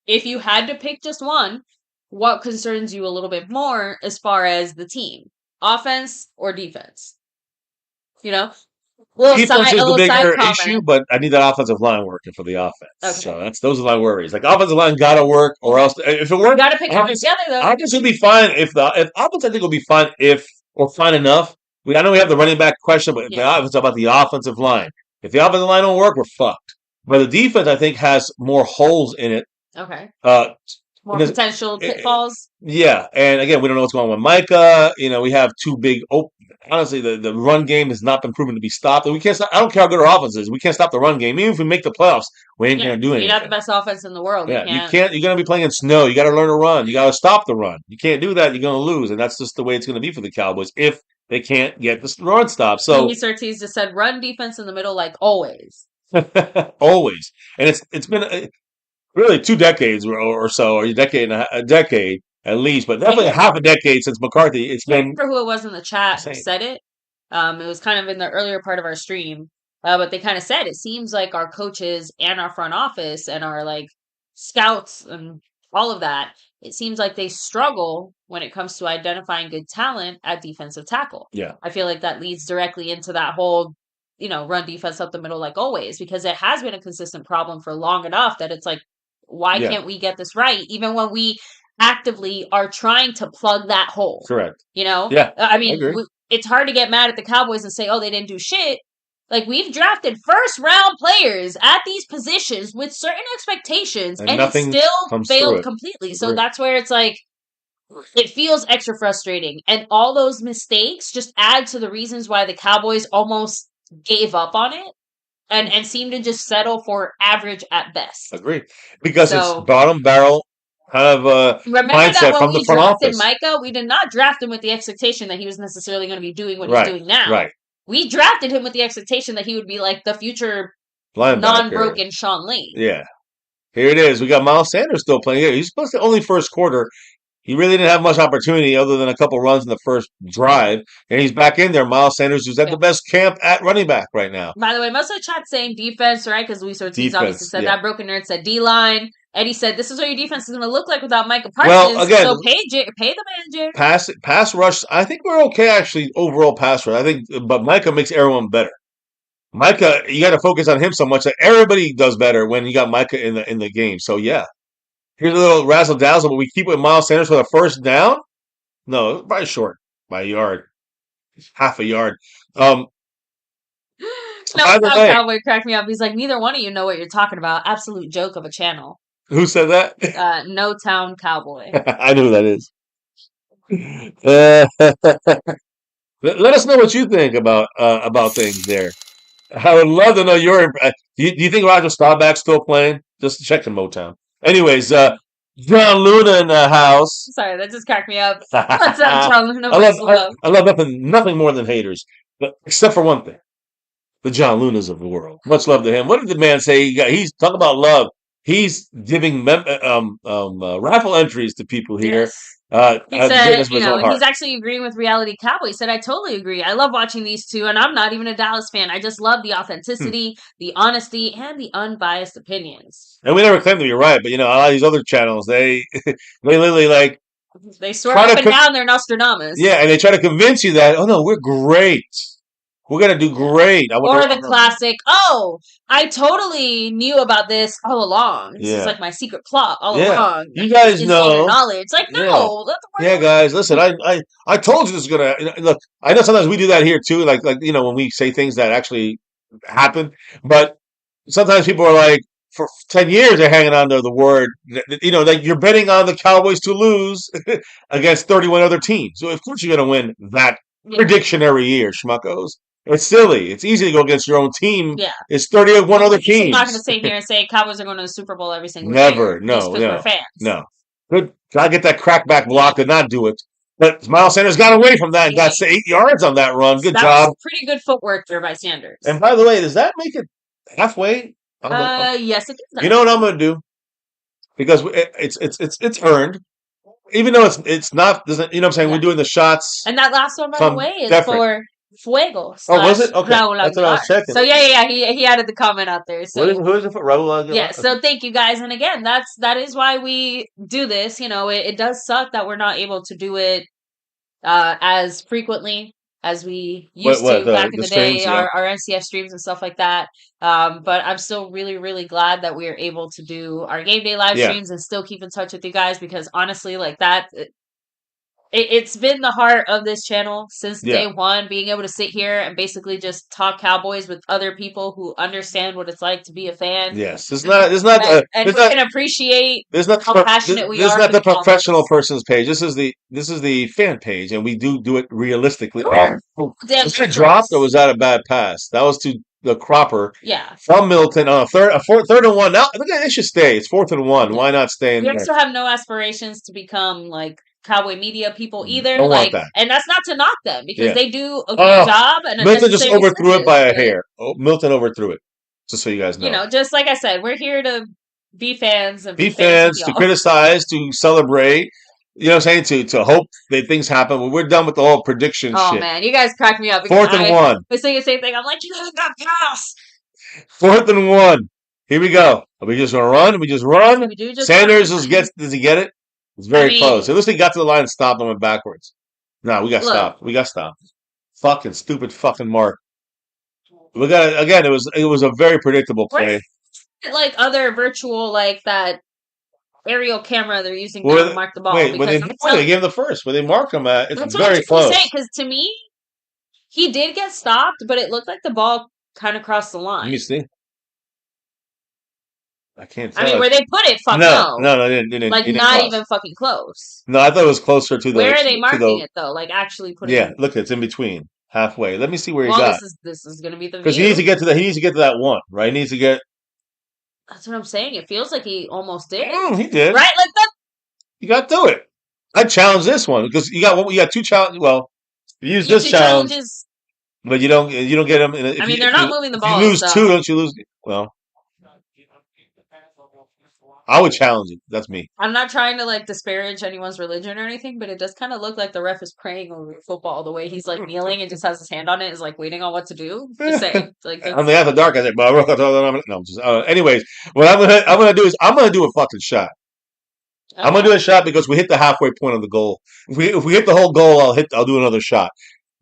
If you had to pick just one, what concerns you a little bit more as far as the team, offense or defense? You know, defense is the bigger issue, but I need that offensive line working for the offense. Okay. So those are my worries. Like offensive line gotta work, or else if it works, gotta pick it together though. Offense would be fine if offense I think will be fine fine enough. I know we have the running back question, but it's about the offensive line. If the offensive line don't work, we're fucked. But the defense, I think, has more holes in it. Okay. More potential pitfalls. Yeah, and again, we don't know what's going on with Micah. You know, we have two big. Honestly, the run game has not been proven to be stopped. And we can't. I don't care how good our offense is. We can't stop the run game. Even if we make the playoffs, we ain't gonna do anything. You're not the best offense in the world. Yeah, you can't. You're gonna be playing in snow. You got to learn to run. You got to stop the run. You can't do that. You're gonna lose, and that's just the way it's gonna be for the Cowboys if they can't get the run stop. So Mimi Surtees just said, "Run defense in the middle, like always." Always, and it's been really 2 decades or so, or a decade at least, but definitely half a decade since McCarthy. It's been. I remember who it was in the chat who said it. It was kind of in the earlier part of our stream, but they kind of said it seems like our coaches and our front office and our like scouts and all of that. It seems like they struggle when it comes to identifying good talent at defensive tackle. Yeah, I feel like that leads directly into that whole, run defense up the middle like always, because it has been a consistent problem for long enough that it's like, why can't we get this right? Even when we actively are trying to plug that hole. Correct. Yeah. I mean, it's hard to get mad at the Cowboys and say, oh, they didn't do shit. Like, we've drafted first-round players at these positions with certain expectations, and it still failed completely. So that's where it's like, it feels extra frustrating. And all those mistakes just add to the reasons why the Cowboys almost gave up on it and seem to just settle for average at best. Agree. Because it's bottom barrel kind of mindset from the front office. Micah, we did not draft him with the expectation that he was necessarily going to be doing what he's doing now. Right. We drafted him with the expectation that he would be like the future non-broken Sean Lee. Yeah. Here it is. We got Miles Sanders still playing here. He's supposed to only first quarter. He really didn't have much opportunity other than a couple runs in the first drive. And he's back in there. Miles Sanders, who's at the best camp at running back right now. By the way, most of the chat saying defense, right? Because we obviously said that. Broken Nerd said D-line. Eddie said, this is what your defense is going to look like without Micah Parsons. Well, again, so pay the manager. Pass rush, I think we're okay, actually, overall pass rush. I think, but Micah makes everyone better. Micah, you got to focus on him so much that everybody does better when you got Micah in the game. So, yeah. Here's a little razzle-dazzle, but we keep with Miles Sanders for the first down? No, probably short by a yard. Half a yard. Cowboy cracked me up. He's like, neither one of you know what you're talking about. Absolute joke of a channel. Who said that? No Town Cowboy. I know who that is. Let us know what you think about things there. I would love to know your. Do you think Roger Staubach's still playing? Just check in Motown. Anyways, John Luna in the house. Sorry, that just cracked me up. What's up, John Luna? I love nothing more than haters, but except for one thing: the John Lunas of the world. Much love to him. What did the man say? He's talking about love. He's giving raffle entries to people here. Yes. He said, he's actually agreeing with Reality Cowboy. He said, I totally agree. I love watching these two, and I'm not even a Dallas fan. I just love the authenticity, the honesty, and the unbiased opinions. And we never claim to be right, but, a lot of these other channels, they literally, like... They swear up and down they're Nostradamus. Yeah, and they try to convince you that, oh, no, we're great. We're gonna do great. Or the classic, oh, I totally knew about this all along. This is like my secret plot all along. You guys know. Knowledge. Like, no. Yeah, guys, listen, I told you this is gonna look. I know sometimes we do that here too, like when we say things that actually happen, but sometimes people are like, for 10 years they're hanging on to the word, that you're betting on the Cowboys to lose against 31 other teams. So of course you're gonna win that prediction every year, schmuckos. It's silly. It's easy to go against your own team. Yeah. It's 31 other teams. I'm not going to sit here and say Cowboys are going to the Super Bowl every single year. Never. No. We're fans. No. Good. Gotta get that crackback block to not do it. But Miles Sanders got away from that and got 8 yards on that run. Good job. Was pretty good footwork there by Sanders. And by the way, does that make it halfway? Yes, it does. You know what I'm going to do? Because it's earned. Even though it's not, doesn't, you know what I'm saying? Yeah. We're doing the shots. And that last one, by the way, is for Fuego. Oh, was it? Okay. That's what I was checking. So yeah, he added the comment out there. So who is it for? Raul Aguilar? Yeah. So thank you guys, and again, that is why we do this. It does suck that we're not able to do it as frequently as we used to back in the day. Streams, our MCF streams and stuff like that. But I'm still really, really glad that we are able to do our game day live streams and still keep in touch with you guys, because honestly, like that. It's been the heart of this channel since day one, being able to sit here and basically just talk Cowboys with other people who understand what it's like to be a fan. Yes, it's not and we can appreciate how passionate we are. This is not the professional person's page. This is the fan page, and we do it realistically. Was it dropped or was that a bad pass? That was to the cropper. Yeah. From Milton on a third and one. Now they should stay. It's 4th and 1. Why not stay in there? We also have no aspirations to become like Cowboy media people either. Don't want that. And that's not to knock them, because they do a good job. And Milton just overthrew it by a hair. Milton overthrew it. Just so you guys know. Just like I said, we're here to be fans and be fans, to criticize, to celebrate. You know what I'm saying? To hope that things happen. When we're done with the whole prediction shit. Oh man, you guys crack me up. 4th and 1. We're saying the same thing. I'm like, you guys got pass. 4th and 1. Here we go. Are we just gonna run? We just run. Sanders does he get it? It's very close. At least he got to the line and stopped and went backwards. No, we got stopped. We got stopped. Fucking stupid fucking mark. We got again. It was a very predictable play. Like other virtual, like that aerial camera they're using now to mark the ball. Wait, they gave him the first. Where they mark him at, it's very close. Because to me, he did get stopped, but it looked like the ball kind of crossed the line. Let me see. I can't tell. I mean, where they put it, no, they didn't. Like, not even fucking close. No, I thought it was closer to the... Where are they marking it, though? Like, actually putting it... Yeah, look, it's in between. Halfway. Let me see where he got. This is going to be the view. Because he needs to get to that one, right? He needs to get... That's what I'm saying. It feels like he almost did. He did. Right? Like that... You got to do it. I challenge this one, because you got 2 challenges. Well, you use this challenge, but you don't get them... I mean, they're not moving the ball. If you lose 2, don't you lose... Well... I would challenge it. That's me. I'm not trying to like disparage anyone's religion or anything, but it does kind of look like the ref is praying over football. The way he's like kneeling and just has his hand on it, is like waiting on what to do. Just saying. Like, I'm the after dark. I said, no. Just anyways, what I'm gonna do is I'm gonna do a fucking shot. Okay. I'm gonna do a shot because we hit the halfway point of the goal. If we hit the whole goal, I'll do another shot.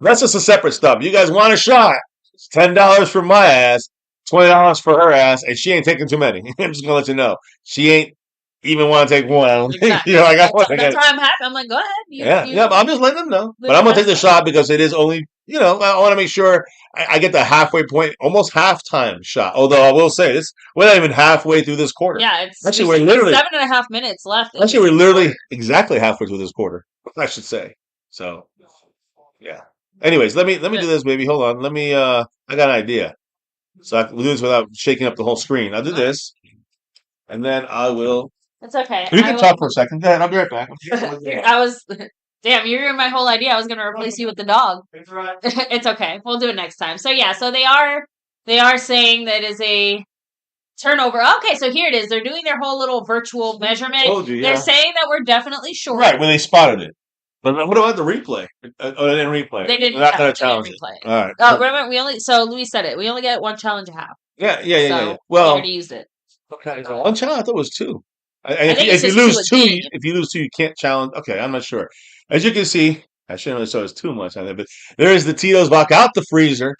That's just a separate stuff. You guys want a shot? It's $10 for my ass. $20 for her ass, and she ain't taking too many. I'm just gonna let you know. She ain't even want to take one. I don't think. Exactly. That's why I'm happy. I'm like, go ahead. But I'm just letting them know. But I'm gonna take the shot because it is only, I want to make sure I get the halfway point, almost halftime shot. Although I will say this, we're not even halfway through this quarter. Yeah, it's we're literally 7.5 minutes left. Actually, we're literally exactly halfway through this quarter, I should say. So, yeah. Anyways, let me do this, baby. Hold on. Let me. I got an idea. So we'll do this without shaking up the whole screen. I'll do this, and then I will. It's okay. You can talk for a second. Go ahead. I'll be right back. Damn, you ruined my whole idea. I was going to replace you with the dog. It's right. It's okay. We'll do it next time. So yeah, so they are saying that is a turnover. Okay, so here it is. They're doing their whole little virtual measurement. They're saying that we're definitely short. Right, when they spotted it. But what about the replay? They didn't replay. They didn't. Not going to challenge it. All right. Remember, so Luis said it. We only get 1 challenge a half. Yeah. Well, we already used it. Okay, so 1 challenge. I thought it was 2. And if you lose two, you can't challenge. Okay, I'm not sure. As you can see, I shouldn't have showed us too much on there, but there is the Tito's back out the freezer.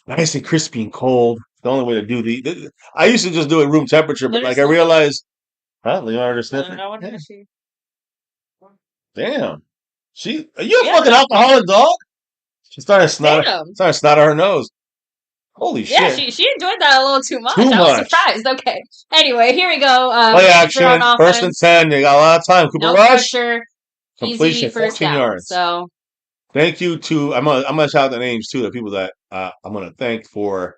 Nice and crispy and cold. The only way to do I used to just do it room temperature, but like I realized, Leonardo sniffing. Damn. Are you a fucking alcoholic dog? She started snot out her nose. Holy shit. Yeah, she enjoyed that a little too much. I was surprised. Okay. Anyway, here we go. Play action. First and 10. You got a lot of time. Cooper Rush. Pressure. Completion, 14 yards. So thank you to I'm gonna shout out the names too, the people that I'm gonna thank for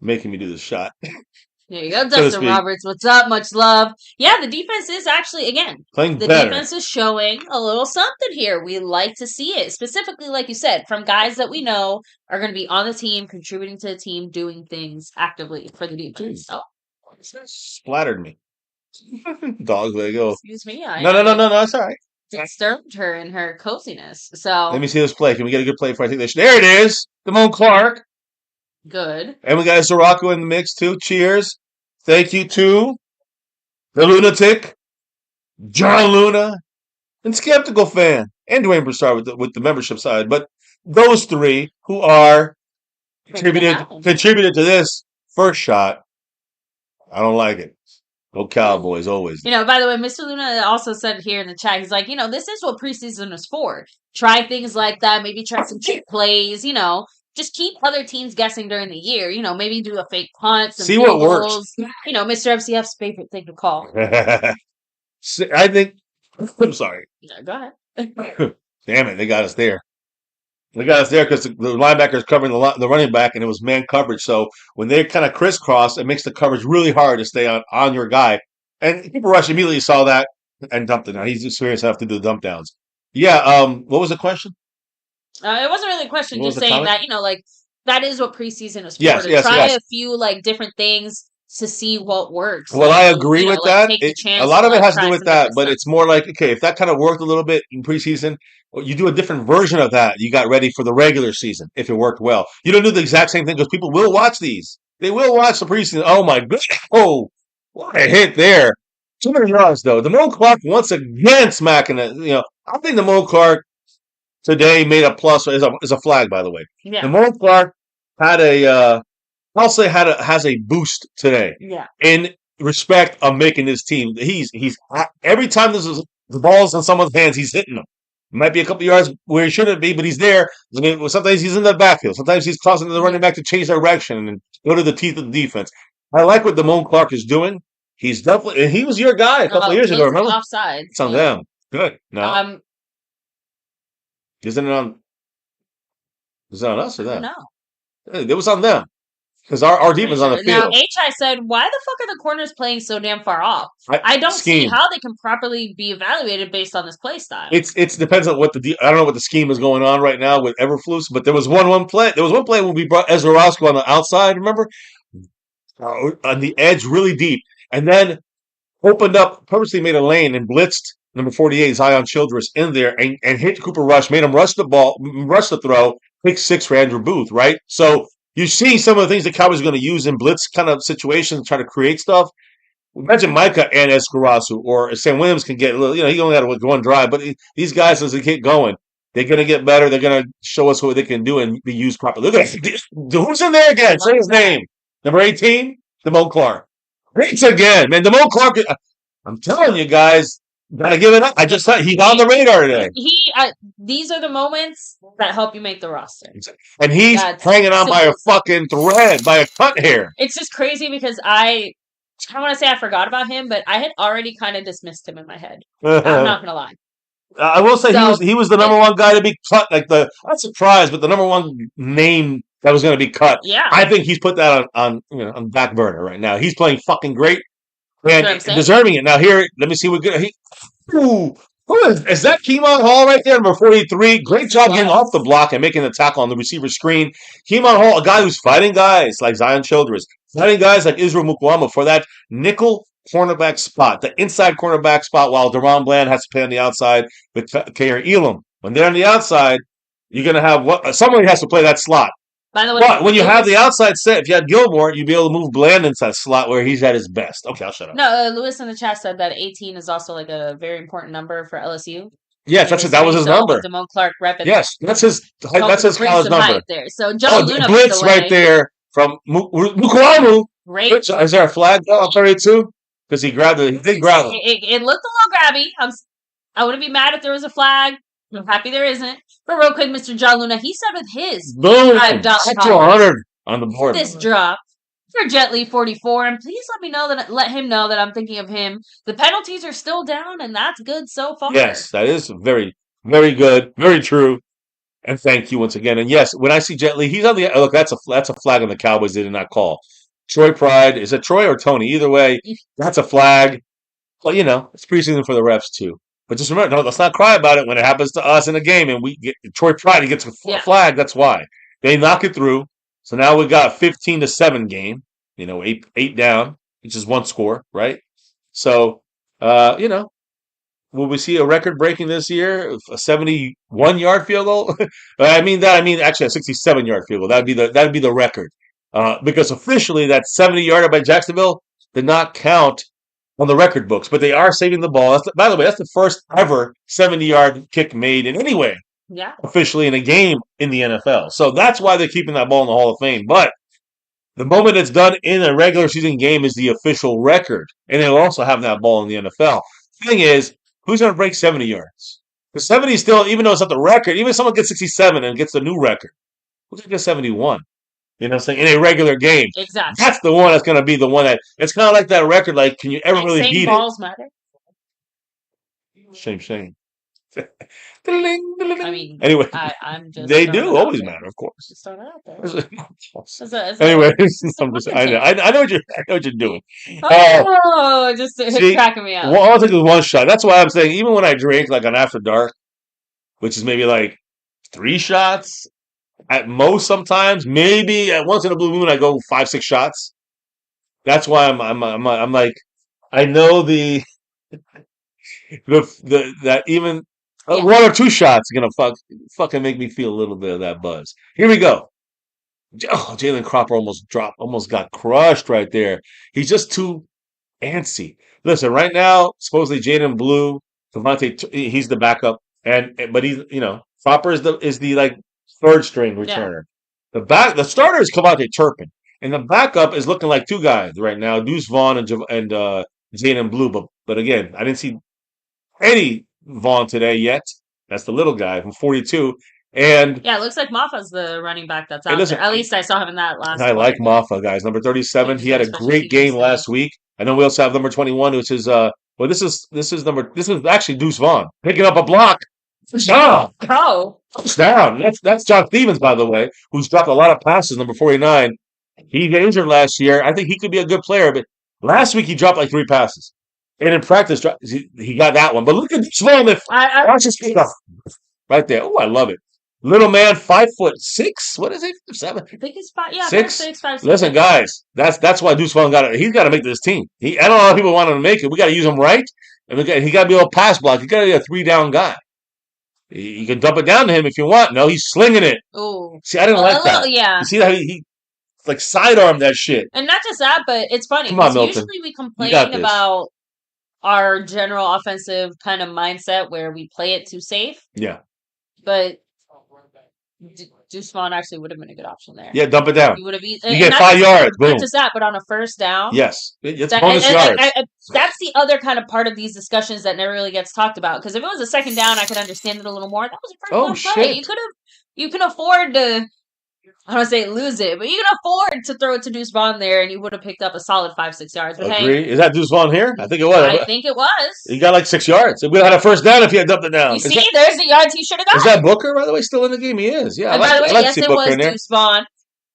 making me do this shot. There you go, Dustin Roberts. What's up? Much love. Yeah, the defense is actually playing the better. Defense is showing a little something here. We like to see it, specifically, like you said, from guys that we know are going to be on the team, contributing to the team, doing things actively for the defense. Oh, splattered me. Dogs, there you go. Excuse me. No. It's all right. Disturbed her in her coziness. So let me see this play. Can we get a good play before I take this? There it is. Damone Clark. Good. And we got Sirocco in the mix too. Cheers. Thank you to the Lunatic, John Luna, and Skeptical Fan, and Dwayne Broussard with the membership side. But those three who are contributed to this first shot, I don't like it. Go Cowboys, always. By the way, Mr. Luna also said here in the chat, he's like, this is what preseason is for. Try things like that. Maybe try some cheap plays, just keep other teams guessing during the year. Maybe do a fake punt. See what works. Mr. MCF's favorite thing to call. I think. I'm sorry. Yeah, go ahead. Damn it, they got us there. They got us there because the linebacker's covering the running back, and it was man coverage. So when they kind of crisscross, it makes the coverage really hard to stay on your guy. And Cooper Rush immediately saw that and dumped it. Now he's experienced enough to do the dump downs. Yeah. What was the question? It wasn't really a question, just saying that, that is what preseason is for. Yes, try a few, different things to see what works. Well, I agree with that. A lot of it has to do with that, but it's more like, okay, if that kind of worked a little bit in preseason, you do a different version of that. You got ready for the regular season if it worked well. You don't do the exact same thing because people will watch these. They will watch the preseason. Oh, my goodness. Oh, what a hit there. Too many yards, though. Damone Clark once again smacking it. I think Damone Clark today made a plus. Is a flag, by the way. Yeah. Damone Clark had has a boost today. Yeah. In respect of making his team, he's every time the ball's in someone's hands, he's hitting them. It might be a couple yards where he shouldn't be, but he's there. I mean, sometimes he's in the backfield. Sometimes he's crossing to the running back to change direction and go to the teeth of the defense. I like what Damone Clark is doing. He's definitely, and he was your guy a couple of years ago. Remember? Offside. It's on them. Good. No. Isn't it on? Is it on us or them? No. It was on them. Because our defense on the field. Now, HI said, why the fuck are the corners playing so damn far off? I don't see how they can properly be evaluated based on this play style. It depends on what I don't know what the scheme is going on right now with Everflus, but there was one play. There was one play when we brought Ezra Roscoe on the outside, remember? On the edge really deep. And then opened up, purposely made a lane and blitzed number 48, Zion Childress, in there and hit Cooper Rush, made him rush the ball, rush the throw, pick 6 for Andrew Booth, right? So you see some of the things the Cowboys are going to use in blitz kind of situations, try to create stuff. Imagine Micah and Escarasu or Sam Williams can get a little, he only had one drive, but these guys, as they get going, they're going to get better. They're going to show us what they can do and be used properly. Look at who's in there again? Say his name. Number 18, Damone Clark. Great again, man. Damone Clark, I'm telling you guys, gotta give it up. I just thought he's on the radar today. These are the moments that help you make the roster. And he's hanging on by a fucking thread, by a cut hair. It's just crazy because I want to say I forgot about him, but I had already kind of dismissed him in my head. I'm not gonna lie. I will say he was the number one guy to be cut. Not surprised, but the number one name that was going to be cut. Yeah, I think he's put that on back burner right now. He's playing fucking great and deserving it. Now here, let me see what good. Who is that? Keemon Hall right there, number 43. Great job getting off the block and making the tackle on the receiver screen. Keemon Hall, a guy who's fighting guys like Zion Childress, fighting guys like Israel Mukwama for that nickel cornerback spot, the inside cornerback spot, while Deron Bland has to play on the outside with Kair Elam. When they're on the outside, you're going to have somebody has to play that slot. By the way, but when you have the outside set, if you had Gilmore, you'd be able to move Bland into that slot where he's at his best. Okay, I'll shut up. No, Lewis in the chat said that 18 is also a very important number for LSU. Yes, that was his number. Damone Clark repping. Yes, that's his Bring college some number. hype there. So John Luna blitz away. right there from Mukwanu. Great. Is there a flag on 32? Because he grabbed it. He did grab it. It looked a little grabby. I wouldn't be mad if there was a flag. I'm happy there isn't. But real quick, Mr. John Luna, he said with his Boom! $5 $100 on the board. This drop for Jet 44, and please let him know that I'm thinking of him. The penalties are still down, and that's good so far. Yes, that is very, very good, very true. And thank you once again. And yes, when I see Jet Li, he's on the look. That's a flag on the Cowboys. They did not call. Troy Pride, is it Troy or Tony? Either way, that's a flag. Well, it's preseason for the refs too. But just remember, let's not cry about it when it happens to us in a game and we get Troy Pride. He gets a flag. That's why they knock it through. So now we got a 15-7 game. 8 down, which is one score, right? So, will we see a record breaking this year? A 71-yard field goal? I mean actually a 67-yard field goal. That'd be the record. Because officially that 70-yarder by Jacksonville did not count on the record books, but they are saving the ball. By the way, that's the first ever 70-yard kick made in any way. Yeah. Officially in a game in the NFL. So that's why they're keeping that ball in the Hall of Fame. But the moment it's done in a regular season game is the official record. And they'll also have that ball in the NFL. The thing is, who's going to break 70 yards? Because 70 still, even though it's not the record, even if someone gets 67 and gets the new record, who's going to get 71? You know what I'm saying? In a regular game. Exactly. That's the one that's going to be the one that, it's kind of like that record, like, can you ever really beat balls matter? Shame. I mean, anyway, I'm just they do always matter, of course. Just start out there. Anyway, I know what you're doing. Just cracking me up. All I think is one shot. That's why I'm saying even when I drink like on After Dark, which is maybe like 3 shots at most. Sometimes maybe at once in a blue moon I go 5-6 shots. That's why I'm like I know that even. 1 or 2 shots are gonna fucking make me feel a little bit of that buzz. Here we go. Oh, Jalen Cropper almost got crushed right there. He's just too antsy. Listen, right now, supposedly Jaden Blue, Devontae, he's the backup, but he's Cropper is the like 3rd string returner. Yeah. The starter is Devontae Turpin, and the backup is looking like 2 guys right now: Deuce Vaughn and Jaden Blue. But again, I didn't see any Vaughn today yet. That's the little guy from 42. And yeah, it looks like Maffa's the running back that's out there. At least I saw him in that last. I like Maffa, guys. Number 37. He had a great game last week. I know we also have number 21, which is this is actually Deuce Vaughn picking up a block. Touchdown. Touchdown. That's John Stevens, by the way, who's dropped a lot of passes, number 49. He got injured last year. I think he could be a good player, but last week he dropped like 3 passes. And in practice, he got that one. But look at this one. Watch his feet right there. Oh, I love it. Little man, 5'6". What is he? 7. I think he's 5. Yeah, 6. 5'6". Listen, guys, that's why Deuce Vaughn he's got to make this team. I don't know how people want him to make it. We got to use him right, and he got to be able to pass block. He got to be a 3-down guy. You can dump it down to him if you want. No, he's slinging it. Oh, see, I didn't like that. Yeah, you see how he like sidearmed that shit. And not just that, but it's funny. Come on, Milton. Usually we complain about our general offensive kind of mindset where we play it too safe. Yeah. But Deuce Vaughn actually would have been a good option there. Yeah, dump it down. You would have. You get 5 yards. Boom. Not just that, but on a first down. Yes, it's bonus yards. That's the other kind of part of these discussions that never really gets talked about. Because if it was a 2nd down, I could understand it a little more. That was a first down play. You can afford to. I don't want to say lose it, but you can afford to throw it to Deuce Vaughn there, and you would have picked up a solid 5-6 yards. But agree. Hey, is that Deuce Vaughn here? I think it was. I think it was. He got like 6 yards. We had a first down if he had dumped it down. You see, there's the yards he should have got. Is that Booker, by the way, still in the game? He is. Yeah. By the way, yes, it was Deuce Vaughn.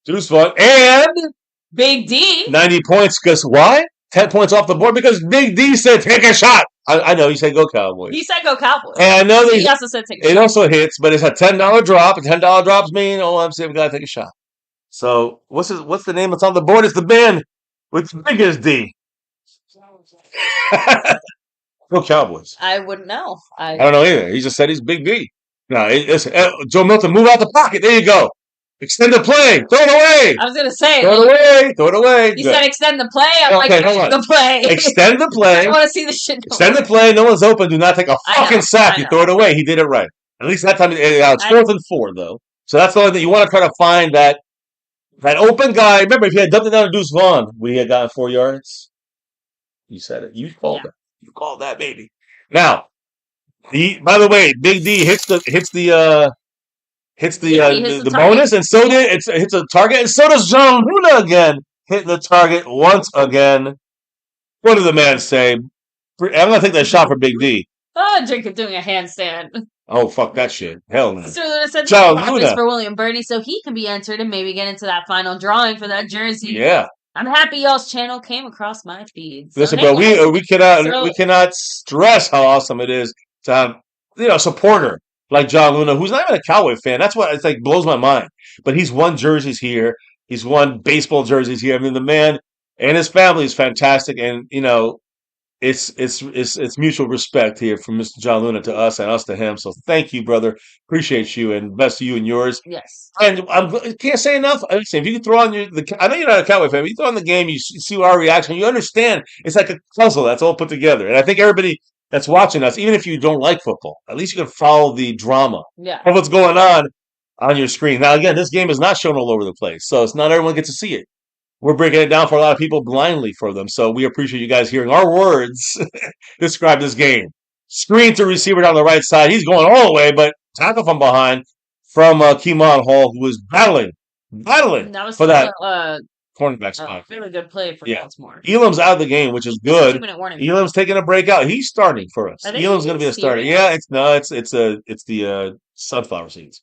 Deuce Vaughn and Big D. 90 points. Because why? 10 points off the board because Big D said, take a shot. I know. He said, go Cowboys. He said, go Cowboys. And I know that he also said, take a shot. It also hits, but it's a $10 drop. A $10 drops mean, I'm saying we got to take a shot. So, what's the name that's on the board? It's the band with the biggest D. Go Cowboys. I wouldn't know. I don't know either. He just said he's Big D. No, Joe Milton, move out the pocket. There you go. Extend the play. Throw it away. I was gonna say. Throw it away. Throw it away. You Good. said extend the play. I'm Okay, like, hold on. the play. Extend the I play. want to see the shit. Extend the play. No one's open. Do not take a fucking sack. I You know. throw it away. He did it right. At least that time. It's 4th and 4 though. So that's the only thing you want to try to find that open guy. Remember, if you had dumped it down to Deuce Vaughn, would he have gotten 4 yards? You said it. You called it. You called that, baby. Now, by the way, Big D hits the bonus, and so did it hits a target, and so does John Luna again. Hit the target once again. What did the man say? I'm gonna take that shot for Big D. Oh, Jacob doing a handstand. Oh, fuck that shit. Hell no. Mr. Luna said John the Luna for William Birdie, so he can be entered and maybe get into that final drawing for that jersey. Yeah. I'm happy y'all's channel came across my feed. So listen, bro, we cannot stress how awesome it is to have a supporter like John Luna, who's not even a Cowboy fan. That's what it's like blows my mind. But he's won jerseys here. He's won baseball jerseys here. I mean, the man and his family is fantastic, and it's mutual respect here from Mr. John Luna to us and us to him. So thank you, brother. Appreciate you, and best to you and yours. Yes. And I can't say enough. Listen, if you can throw on I know you're not a Cowboy fan, but you throw on the game, you see our reaction, you understand it's like a puzzle that's all put together. And I think everybody that's watching us, even if you don't like football, at least you can follow the drama of what's going on your screen. Now, again, this game is not shown all over the place, so it's not everyone gets to see it. We're breaking it down for a lot of people blindly for them. So we appreciate you guys hearing our words describe this game. Screen to receiver down the right side. He's going all the way, but tackle from behind from Keemon Hall, who was battling for that cornerback spot. Really good play for Baltimore. Elam's out of the game, which is good. Elam's taking a break out. He's starting for us. Elam's going to be a starter. Yeah, it's the sunflower seeds.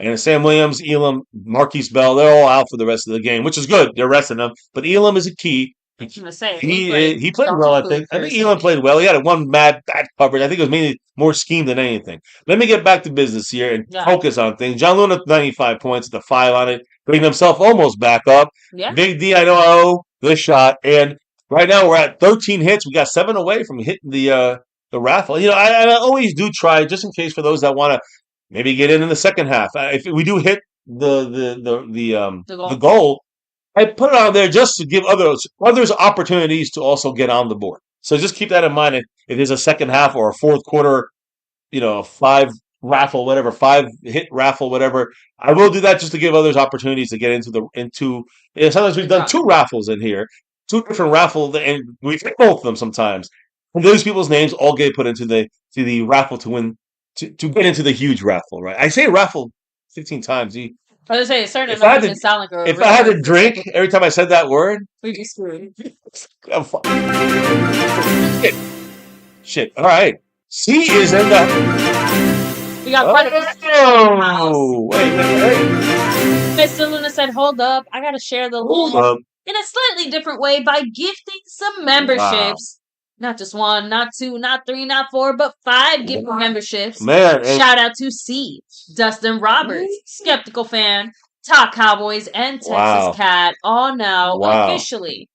And Sam Williams, Elam, Marquise Bell, they're all out for the rest of the game, which is good. They're resting them. But Elam is a key. I was going to say. He played well, I think. I think Elam played well. He had one bad coverage. I think it was mainly more scheme than anything. Let me get back to business here and focus on things. John Luna, 95 points, the 5 on it. Bringing himself almost back up. Yeah. Big D, I know, good shot. And right now we're at 13 hits. We got 7 away from hitting the raffle. I always do try, just in case for those that want to maybe get in the second half. If we do hit the goal, I put it on there just to give others opportunities to also get on the board. So just keep that in mind. If there's a second half or a fourth quarter, 5 raffle, whatever, 5 hit raffle, whatever, I will do that just to give others opportunities to get into. Sometimes we've done 2 raffles in here, 2 different raffles, and we hit both of them sometimes. And those people's names all get put into the raffle to win. To get into the huge raffle, right? I say raffle 15 times. I was going to say, it's starting to sound like if I had to drink every time I said that word, we'd be screwed. Shit. All right. C is in the... We got wait. Mr. Luna said, hold up. I got to share the love in a slightly different way by gifting some memberships. Wow. Not just 1, not 2, not 3, not 4, but 5 gift memberships. Man, shout out to C, Dustin Roberts, Skeptical Fan, Talk Cowboys, and Texas Cat, all now officially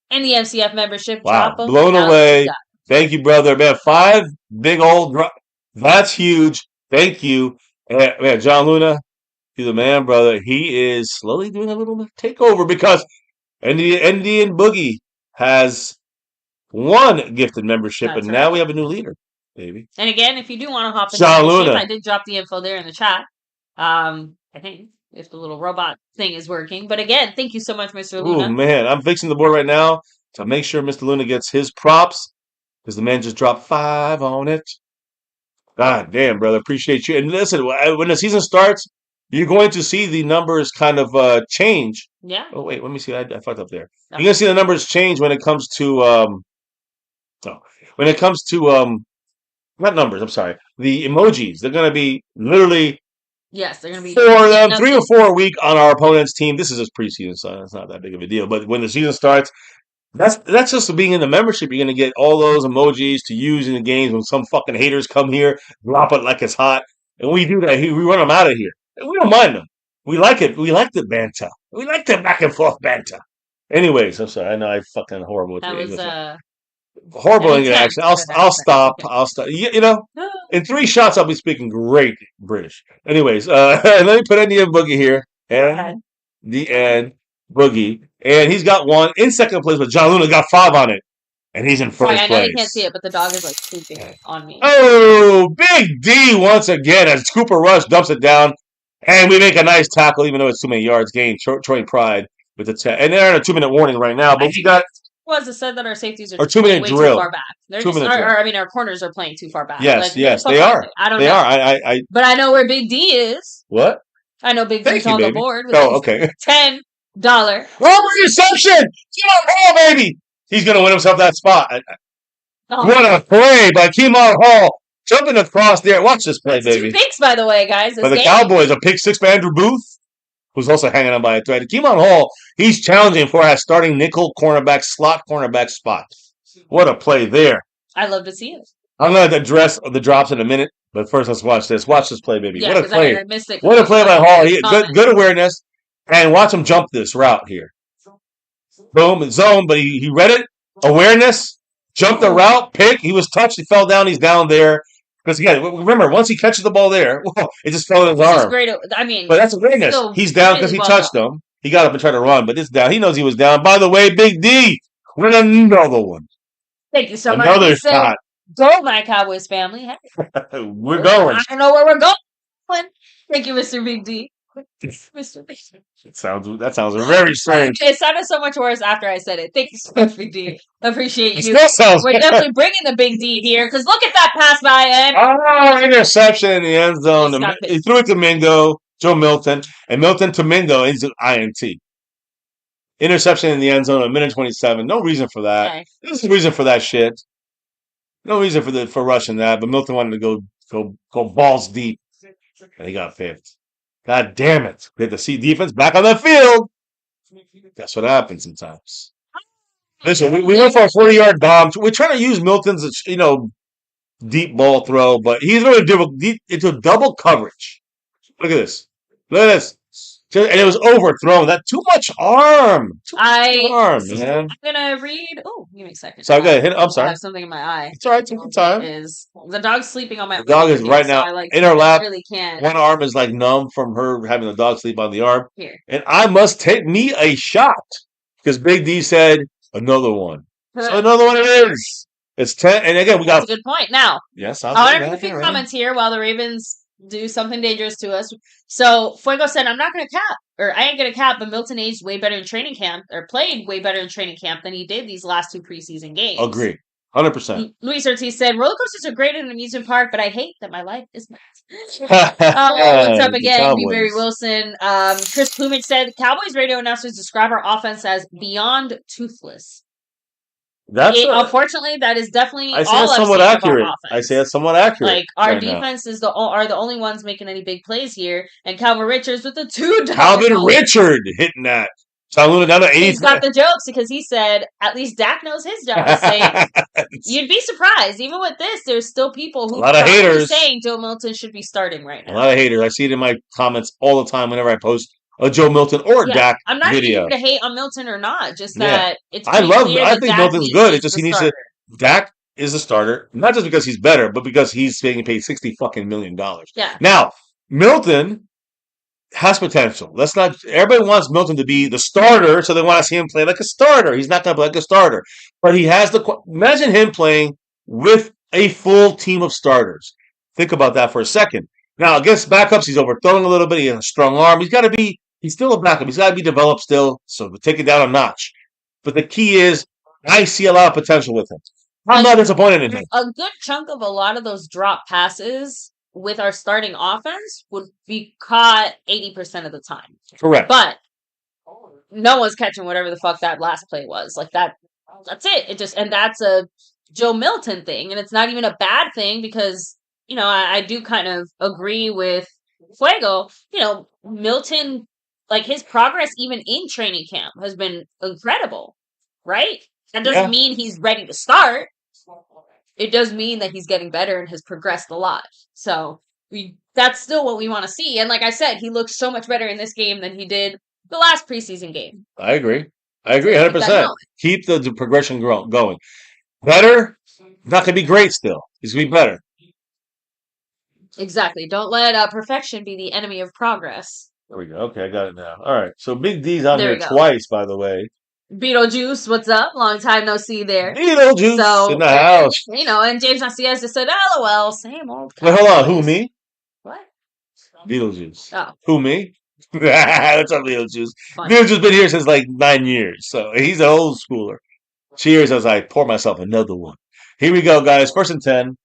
in the MCF membership. Wow, blown away. Thank you, brother. Man, 5 big old that's huge. Thank you. Man, John Luna, you're the man, brother. He is slowly doing a little takeover because Indian Boogie has 1 gifted membership, and now we have a new leader, baby. And again, if you do want to hop in John Luna, I did drop the info there in the chat. I think if the little robot thing is working. But again, thank you so much, Mr. Luna. Oh, man. I'm fixing the board right now to make sure Mr. Luna gets his props because the man just dropped 5 on it. God damn, brother. Appreciate you. And listen, when the season starts, you're going to see the numbers kind of change. Yeah. Oh, wait. Let me see. I fucked up there. You're going to see the numbers change when it comes to... not numbers, I'm sorry. The emojis, they're going to be literally they're going to be 3 or 4 a week on our opponent's team. This is just preseason, so it's not that big of a deal. But when the season starts, that's just being in the membership. You're going to get all those emojis to use in the games when some fucking haters come here, drop it like it's hot. And we do that. We run them out of here. And we don't mind them. We like it. We like the banter. We like the back and forth banter. Anyways, I'm sorry. I know I fucking horrible with that was horrible English accent. I'll stop. I'll stop. In 3 shots, I'll be speaking great British. Anyways, let me put Indian Boogie here. and the end Boogie. And he's got one in second place, but John Luna got 5 on it. And he's in Sorry, first I know place. you can't see it, but the dog is like sleeping on me. Oh, Big D once again as Cooper Rush dumps it down. And we make a nice tackle, even though it's too many yards gained. Troy Pride with the 10. And they're on a 2-minute warning right now, but we got was it said that our safeties are or 2-minute way drill. too far back. They're 2-minute just, drill. or I mean, our corners are playing too far back. Yes, like, yes, they are. I don't they know. are. But I know where Big D is. What? I know Big Thank D's you, on baby. the board with Oh, okay. $10. Robert reception! Keemon Hall, baby! He's going to win himself that spot. Oh, What a play by Keemon Hall. Jumping across there. Watch this play, that's baby. 2 picks, by the way, guys. By the Cowboys, a pick 6 by Andrew Booth, who's also hanging on by a thread. Keemon Hall, he's challenging for a starting nickel cornerback, slot cornerback spot. What a play there. I love to see it. I'm going to address the drops in a minute, but first let's watch this. Watch this play, baby. Yeah, What a play. I missed it. What a play by Hall. Good awareness. And watch him jump this route here. Boom, zone, but he read it. Awareness. Jumped the route. Pick. He was touched. He fell down. He's down there. Because, again, remember, once he catches the ball there, it just fell in his arm. Great. I mean, but that's awareness. He's down because he touched him. He got up and tried to run, but it's down. He knows he was down. By the way, Big D, win another one. Thank you so much. Another shot. Go, my Cowboys family. We're going. I don't know where we're going. Thank you, Mr. Big D. Mr. Big D. That sounds very strange. It sounded so much worse after I said it. Thank you so much, Big D. Appreciate you. Still sounds We're definitely bringing the Big D here because look at that pass by him. Oh, interception in the end zone. He threw it to Mingo, Joe Milton, and Milton to Mingo into INT. Interception in the end zone, a minute 27. No reason for that. Okay. There's a reason for that shit. No reason for rushing that, but Milton wanted to go balls deep, and he got picked. God damn it! We had to see defense back on the field. That's what happens sometimes. Listen, we went for a 40-yard bomb. We're trying to use Milton's, deep ball throw, but he's going to do into double coverage. Look at this. Look at this. And it was overthrown. That too much arm. Man. I'm gonna read. Oh, give me a second. So I'm sorry. I have something in my eye. It's all right. Take your time. Is the dog's sleeping on my? The dog is right now in her lap. I really can't. One arm is like numb from her having the dog sleep on the arm. Here. And I must take me a shot because Big D said another one. So another one it is. It's 10. And again, we got. That's a good point. Now, yes, I want to read a few comments here while the Ravens do something dangerous to us. So Fuego said, "I'm not going to cap, or I ain't going to cap, but Milton aged way better in training camp, or played way better in training camp than he did these last 2 preseason games." Agree. 100%. Luis Ortiz said, "Roller coasters are great in an amusement park, but I hate that my life is not." What's up again? B. Barry Wilson. Chris Plumage said, "Cowboys radio announcers describe our offense as beyond toothless." Unfortunately, that is definitely I say that's somewhat accurate. I say that's somewhat accurate. Like our defense are the only ones making any big plays here, and Calvin Richards with the $2. Calvin Richard hitting that. He's got the jokes because he said at least Dak knows his job is safe. You'd be surprised. Even with this, there's still people who are saying Joe Milton should be starting right now. A lot of haters. I see it in my comments all the time whenever I post a Joe Milton or Dak I'm not video. even to hate on Milton or not. Just that it's. I think Dak Milton's good. It's just he needs to. Dak is the starter, not just because he's better, but because he's being paid $60 fucking million. Yeah. Now Milton has potential. Let's not. Everybody wants Milton to be the starter, so they want to see him play like a starter. He's not going to play like a starter, but he has the. Imagine him playing with a full team of starters. Think about that for a second. Now against backups, he's overthrowing a little bit. He has a strong arm. He's got to be. He's still a backup. He's got to be developed still, so we take it down a notch. But the key is, I see a lot of potential with him. I'm not disappointed in him. A good chunk of a lot of those drop passes with our starting offense would be caught 80% of the time. Correct. But no one's catching whatever the fuck that last play was. Like that's it. And that's a Joe Milton thing. And it's not even a bad thing because, I do kind of agree with Fuego. Milton, like his progress even in training camp has been incredible, right? That doesn't mean he's ready to start. It does mean that he's getting better and has progressed a lot. So that's still what we want to see. And like I said, he looks so much better in this game than he did the last preseason game. I agree 100%. Keep the progression going. Better, not going to be great still. He's going to be better. Exactly. Don't let perfection be the enemy of progress. There we go. Okay, I got it now. All right. So Big D's on There here we go. twice, by the way. Beetlejuice, what's up? Long time no see there. Beetlejuice So, in the house. you know, and James Macias just said, LOL, same old Wait, hold on. Who, Cowboys. me? What? Beetlejuice. Oh, Who, me? What's up, Beetlejuice? funny. Beetlejuice been here since like 9 years, so he's an old schooler. Cheers as I pour myself another one. Here we go, guys. 1st and 10.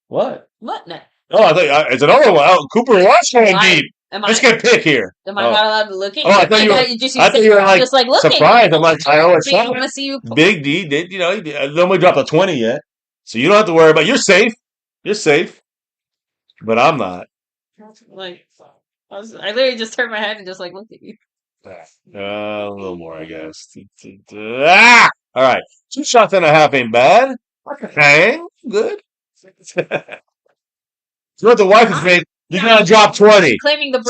What? What? No. Oh, I thought it's another one. Oh, Cooper Rush going deep. Let's get pick here. Am I not allowed to look at you? Oh, I thought you were. I thought you were like looking. surprised. I'm like, I always I saw want to it. see you. Big D did, you know, nobody dropped a 20 yet, so you don't have to worry about. You're safe. You're safe, but I'm not. Like, I literally just turned my head and just like looked at you. A little more, I guess. All right, 2 shots and a half ain't bad. Okay, good. You know what the wife is made? You're gonna drop 20. Claiming the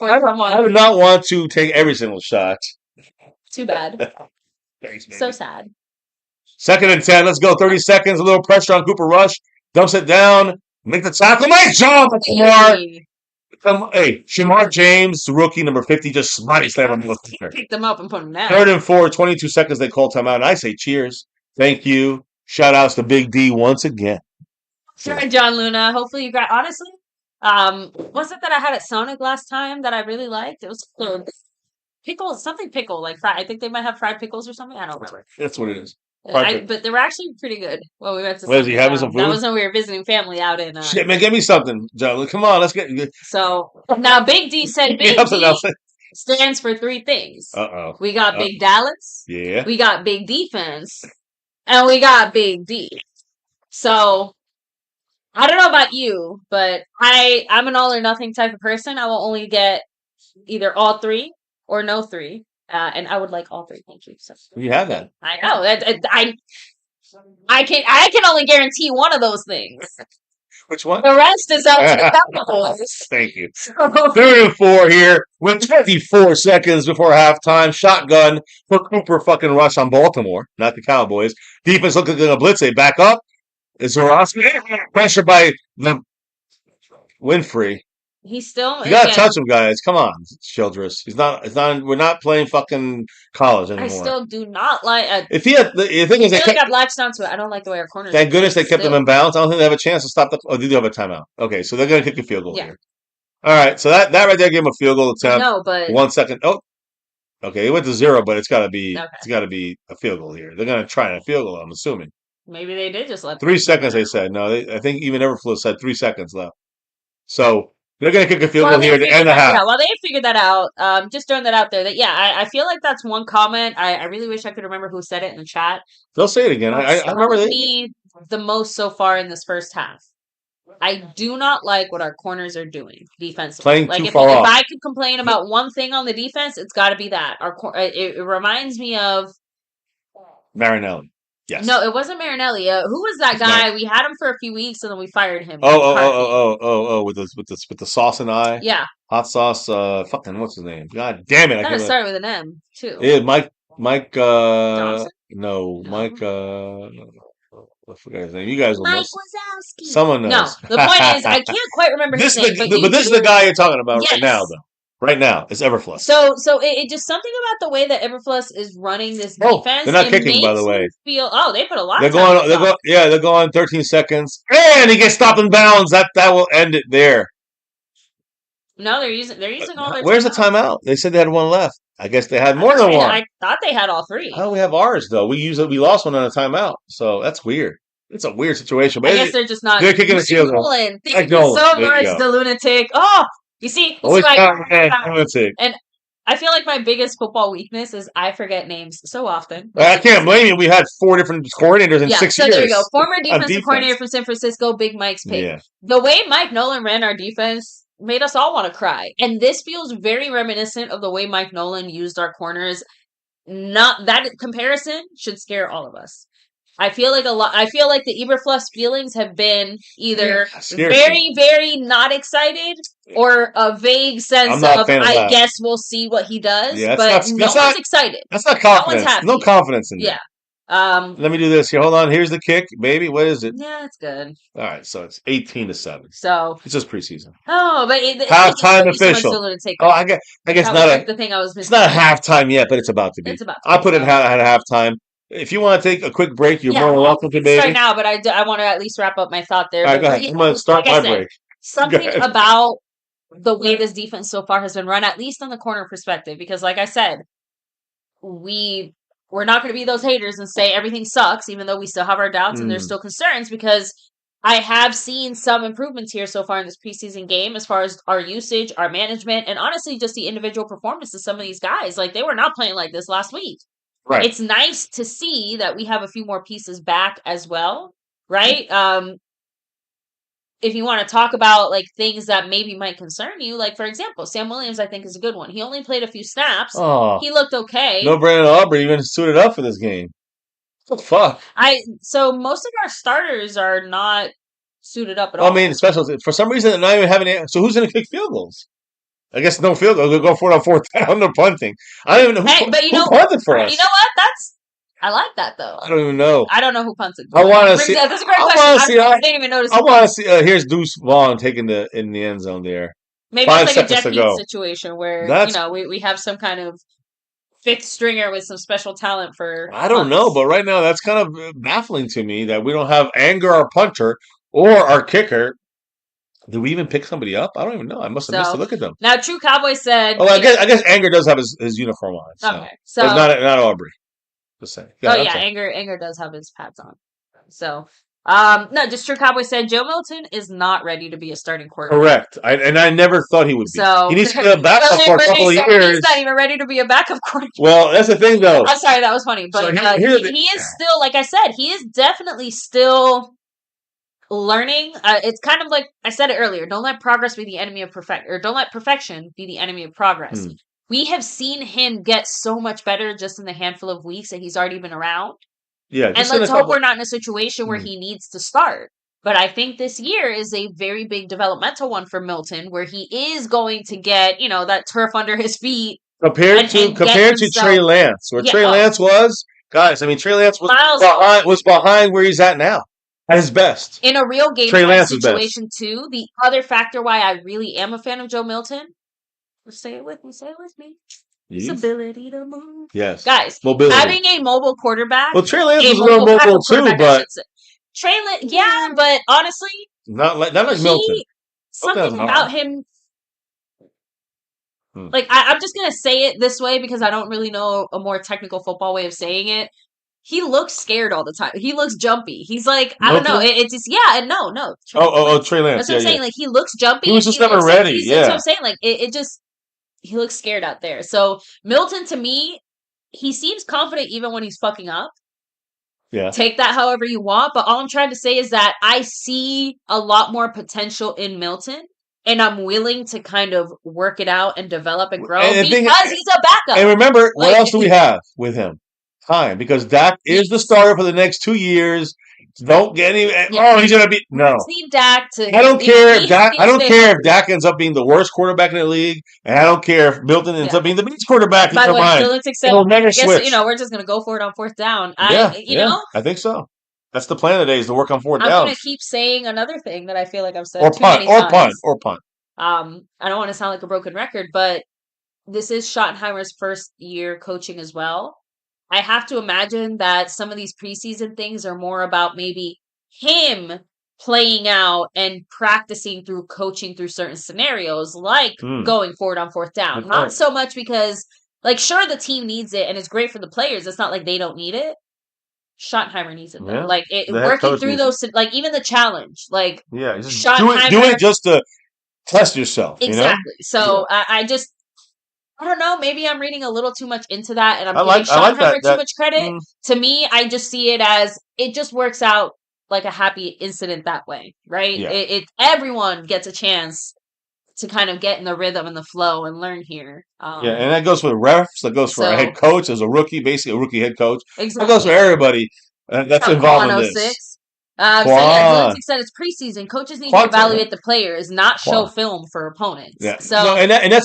I would not want to take every single shot. Too bad. Thanks, baby. So sad. 2nd and 10. Let's go. 30 seconds. A little pressure on Cooper Rush. Dumps it down. Make the tackle. Nice job, Shamar. Hey, Shamar James, rookie number 50, just body slam on the corner. Pick them up and put them down. 3rd and 4. 22 seconds. They call timeout. And I say cheers. Thank you. Shout outs to Big D once again. Sure, John Luna. Hopefully you got, honestly, was it that I had at Sonic last time that I really liked? It was pickle, something pickle, like fried. I think they might have fried pickles or something. I don't remember. That's what it is. But they were actually pretty good. Well, we went to. Was he having some food? That was when we were visiting family out in. Shit, man, give me something, John. Come on, let's get. So now Big D said Big D stands for 3 things. Uh-oh. We got Big Dallas. Yeah. We got Big Defense. And we got Big D. So I don't know about you, but I'm an all or nothing type of person. I will only get either all 3 or no 3. And I would like all 3. Thank you. So You have that. I know. I can only guarantee one of those things. Which one? The rest is up to the Cowboys. Thank you. 3rd and 4 here with 24 seconds before halftime. Shotgun for Cooper fucking Rush on Baltimore, not the Cowboys. Defense looking to blitz. They back up. Is Zorowski pressure by the Winfrey? He's still. You gotta touch him, guys. Come on, Childress. He's not. It's not. We're not playing fucking college anymore. I still do not like. If he had, the thing is, I feel like I've latched onto it. I don't like the way our corners. Thank goodness they kept them in bounds. I don't think they have a chance to stop the. Oh, they do have a timeout. Okay, so they're gonna kick a field goal here. All right, so that right there gave him a field goal attempt. No, but 1 second. Oh, okay, it went to 0, but it's got to be. Okay. It's got to be a field goal here. They're gonna try a field goal. I'm assuming. Maybe they did just let 3 seconds. They said no. I think even Everflow said 3 seconds left. So they're going to kick a field goal here to end the half. Yeah, well, they figured that out. Just throwing that out there. That I feel like that's one comment. I really wish I could remember who said it in the chat. They'll say it again. I remember the most so far in this first half. I do not like what our corners are doing defensively. Playing like too far off. If I could complain about one thing on the defense, it's got to be that it reminds me of Marinelli. Yes. No, it wasn't Marinelli. Who was that guy? We had him for a few weeks and then we fired him. With the sauce and eye. Yeah. Hot sauce. Fucking what's his name? God damn it! I gotta start with an M too. Yeah, Mike. Johnson? No, Mike. I forgot his name. You guys will know. Mike Wazowski. Someone knows. No, the point is, I can't quite remember his name. But this is the guy you're talking about right now, though. Right now, it's Everfluss. So it just something about the way that Everfluss is running this defense. They're not kicking, by the way. They put a lot. They're going 13 seconds, and he gets stopped in bounds. That will end it there. No, they're using all their. Where's the timeout? They said they had 1 left. I guess they had more than 1. I thought they had all 3. Oh, we have ours though. We lost one on a timeout, so that's weird. It's a weird situation. But I guess they're just not. They're kicking the field goal. Thank you so much, the lunatic. Oh. You see, and I feel like my biggest football weakness is I forget names so often. I can't blame you. We had 4 different coordinators in 6 years. So there you go. Former defensive coordinator from San Francisco, Big Mike's pick. Yeah. The way Mike Nolan ran our defense made us all want to cry. And this feels very reminiscent of the way Mike Nolan used our corners. Not that comparison should scare all of us. I feel like the Eberfluss feelings have been either very, very not excited or a vague sense of I guess we'll see what he does. Yeah, but no one's excited. That's not confidence. No confidence in that. Yeah. Let me do this here. Hold on. Here's the kick, baby. What is it? Yeah, it's good. All right, so it's 18-7. So It's just preseason. but it just Halftime took me so much official. to take. Oh, I guess That not was a. like the thing I was It's missing. not halftime yet, but it's about to be. It's about to I'll be, put it so. at halftime. If you want to take a quick break, you're Yeah, more than welcome to, we can start baby. now, but I want to at least wrap up my thought there. All right, But go ahead. I'm going to start like I my said, break. something ahead. about the way this defense so far has been run, at least on the corner perspective, because like I said, we're not going to be those haters and say everything sucks, even though we still have our doubts and there's still concerns, because I have seen some improvements here so far in this preseason game as far as our usage, our management, and honestly just the individual performance of some of these guys. Like, they were not playing like this last week. Right. It's nice to see that we have a few more pieces back as well, right? If you want to talk about like things that maybe might concern you, like for example, Sam Williams, I think is a good one. He only played a few snaps. Oh, He looked okay. no Brandon Aubrey even suited up for this game. What the fuck? So most of our starters are not suited up at all. I mean, special for some reason they're not even having it. So who's going to kick field goals? I guess no field goals. They'll go for it on fourth down. They're punting. I don't even know who punted for us. You know what? I like that though. I don't even know. I don't know who punted. I want to see. That's a great question. I didn't even notice. I want to see. Here's Deuce Vaughn taking in the end zone there. Maybe it's like a Jeff Heath situation where we have some kind of fifth stringer with some special talent for. I don't know, but right now that's kind of baffling to me that we don't have Anger, our punter, or our kicker. Did we even pick somebody up? I don't even know. I must have missed a look at them. Now, True Cowboy said. Oh, I guess Anger does have his uniform on. So. Okay, so but not Aubrey. Just saying. Anger does have his pads on. So, no, just True Cowboy said Joe Milton is not ready to be a starting quarterback. Correct. I never thought he would be. So he needs to be a backup for a couple of years. He's not even ready to be a backup quarterback. Well, that's the thing, though. I'm sorry, that was funny, but he is still, like I said, he is definitely still learning. It's kind of like I said it earlier. Don't let progress be the enemy of don't let perfection be the enemy of progress. We have seen him get so much better just in the handful of weeks that he's already been around. Yeah, and let's hope we're not in a situation where he needs to start. But I think this year is a very big developmental one for Milton, where he is going to get, that turf under his feet. Compared to Trey Lance, where Trey Lance was, guys. I mean, Trey Lance was behind where he's at now. At his best. In a real game situation, too, the other factor why I really am a fan of Joe Milton. Say it with me. His ability to move. Yes. Guys, mobility. Having a mobile quarterback. Well, Trey Lance was a little mobile too, but. Trey Lance, yeah, but honestly. Not like Milton. Something about him. Like, I'm just going to say it this way because I don't really know a more technical football way of saying it. He looks scared all the time. He looks jumpy. He's like, I don't know. It's just, no. Trey Lance. That's what I'm saying. Like, he looks jumpy. He was just never ready. That's what I'm saying. Like, it just, he looks scared out there. So, Milton, to me, he seems confident even when he's fucking up. Yeah. Take that however you want. But all I'm trying to say is that I see a lot more potential in Milton. And I'm willing to kind of work it out and develop and grow because he's a backup. And remember, what else do we have with him? Time, because Dak is the starter for the next 2 years. Don't get any. He's gonna be no. Need Dak to. I don't care if Dak. I don't care if Dak ends up being the worst quarterback in the league, and I don't care if Milton ends up being the best quarterback. By the way, let's accept. He'll never switch. We're just gonna go for it on fourth down. I think so. That's the plan today: is to work on fourth down. I'm gonna keep saying another thing that I feel like I've said too many times. Or punt. I don't want to sound like a broken record, but this is Schottenheimer's first year coaching as well. I have to imagine that some of these preseason things are more about maybe him playing out and practicing through coaching through certain scenarios, like going forward on fourth down. Not so much because, sure, the team needs it and it's great for the players. It's not like they don't need it. Schottenheimer needs it, though. Yeah, working through those, even the challenge. Just do it just to test yourself. Exactly. So I don't know. Maybe I'm reading a little too much into that, and I'm giving Schottenheimer too much credit. To me, I just see it as it just works out like a happy incident that way, right? Yeah. Everyone gets a chance to kind of get in the rhythm and the flow and learn here. And that goes for the refs. That goes for a head coach as a rookie, basically a rookie head coach. Exactly. That goes for everybody that's involved in this. Lindsay said it's preseason. Coaches need to evaluate the players, not show film for opponents. Yeah. So,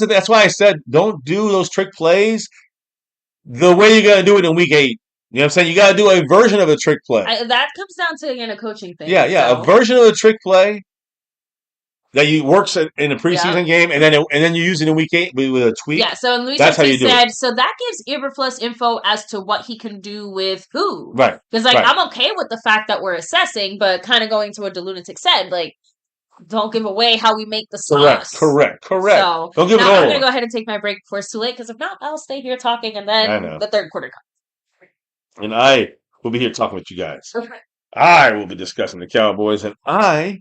that's why I said don't do those trick plays the way you're gonna do it in week 8. You know what I'm saying? You got to do a version of a trick play. That comes down to, again, a coaching thing. Yeah, So. a version of a trick play that you works in a preseason game, and then you use it in week 8 with a tweak. Yeah, so Luis That's how you do said, it. so that gives Iberflus info as to what he can do with who. Right. Because, like, I'm okay with the fact that we're assessing, but kind of going to what the lunatic said, like, don't give away how we make the sauce. Correct. So, don't give it all I'm away. going to go ahead and take my break before it's too late, because if not, I'll stay here talking, and then the third quarter comes. And I will be here talking with you guys. Okay. I will be discussing the Cowboys, and I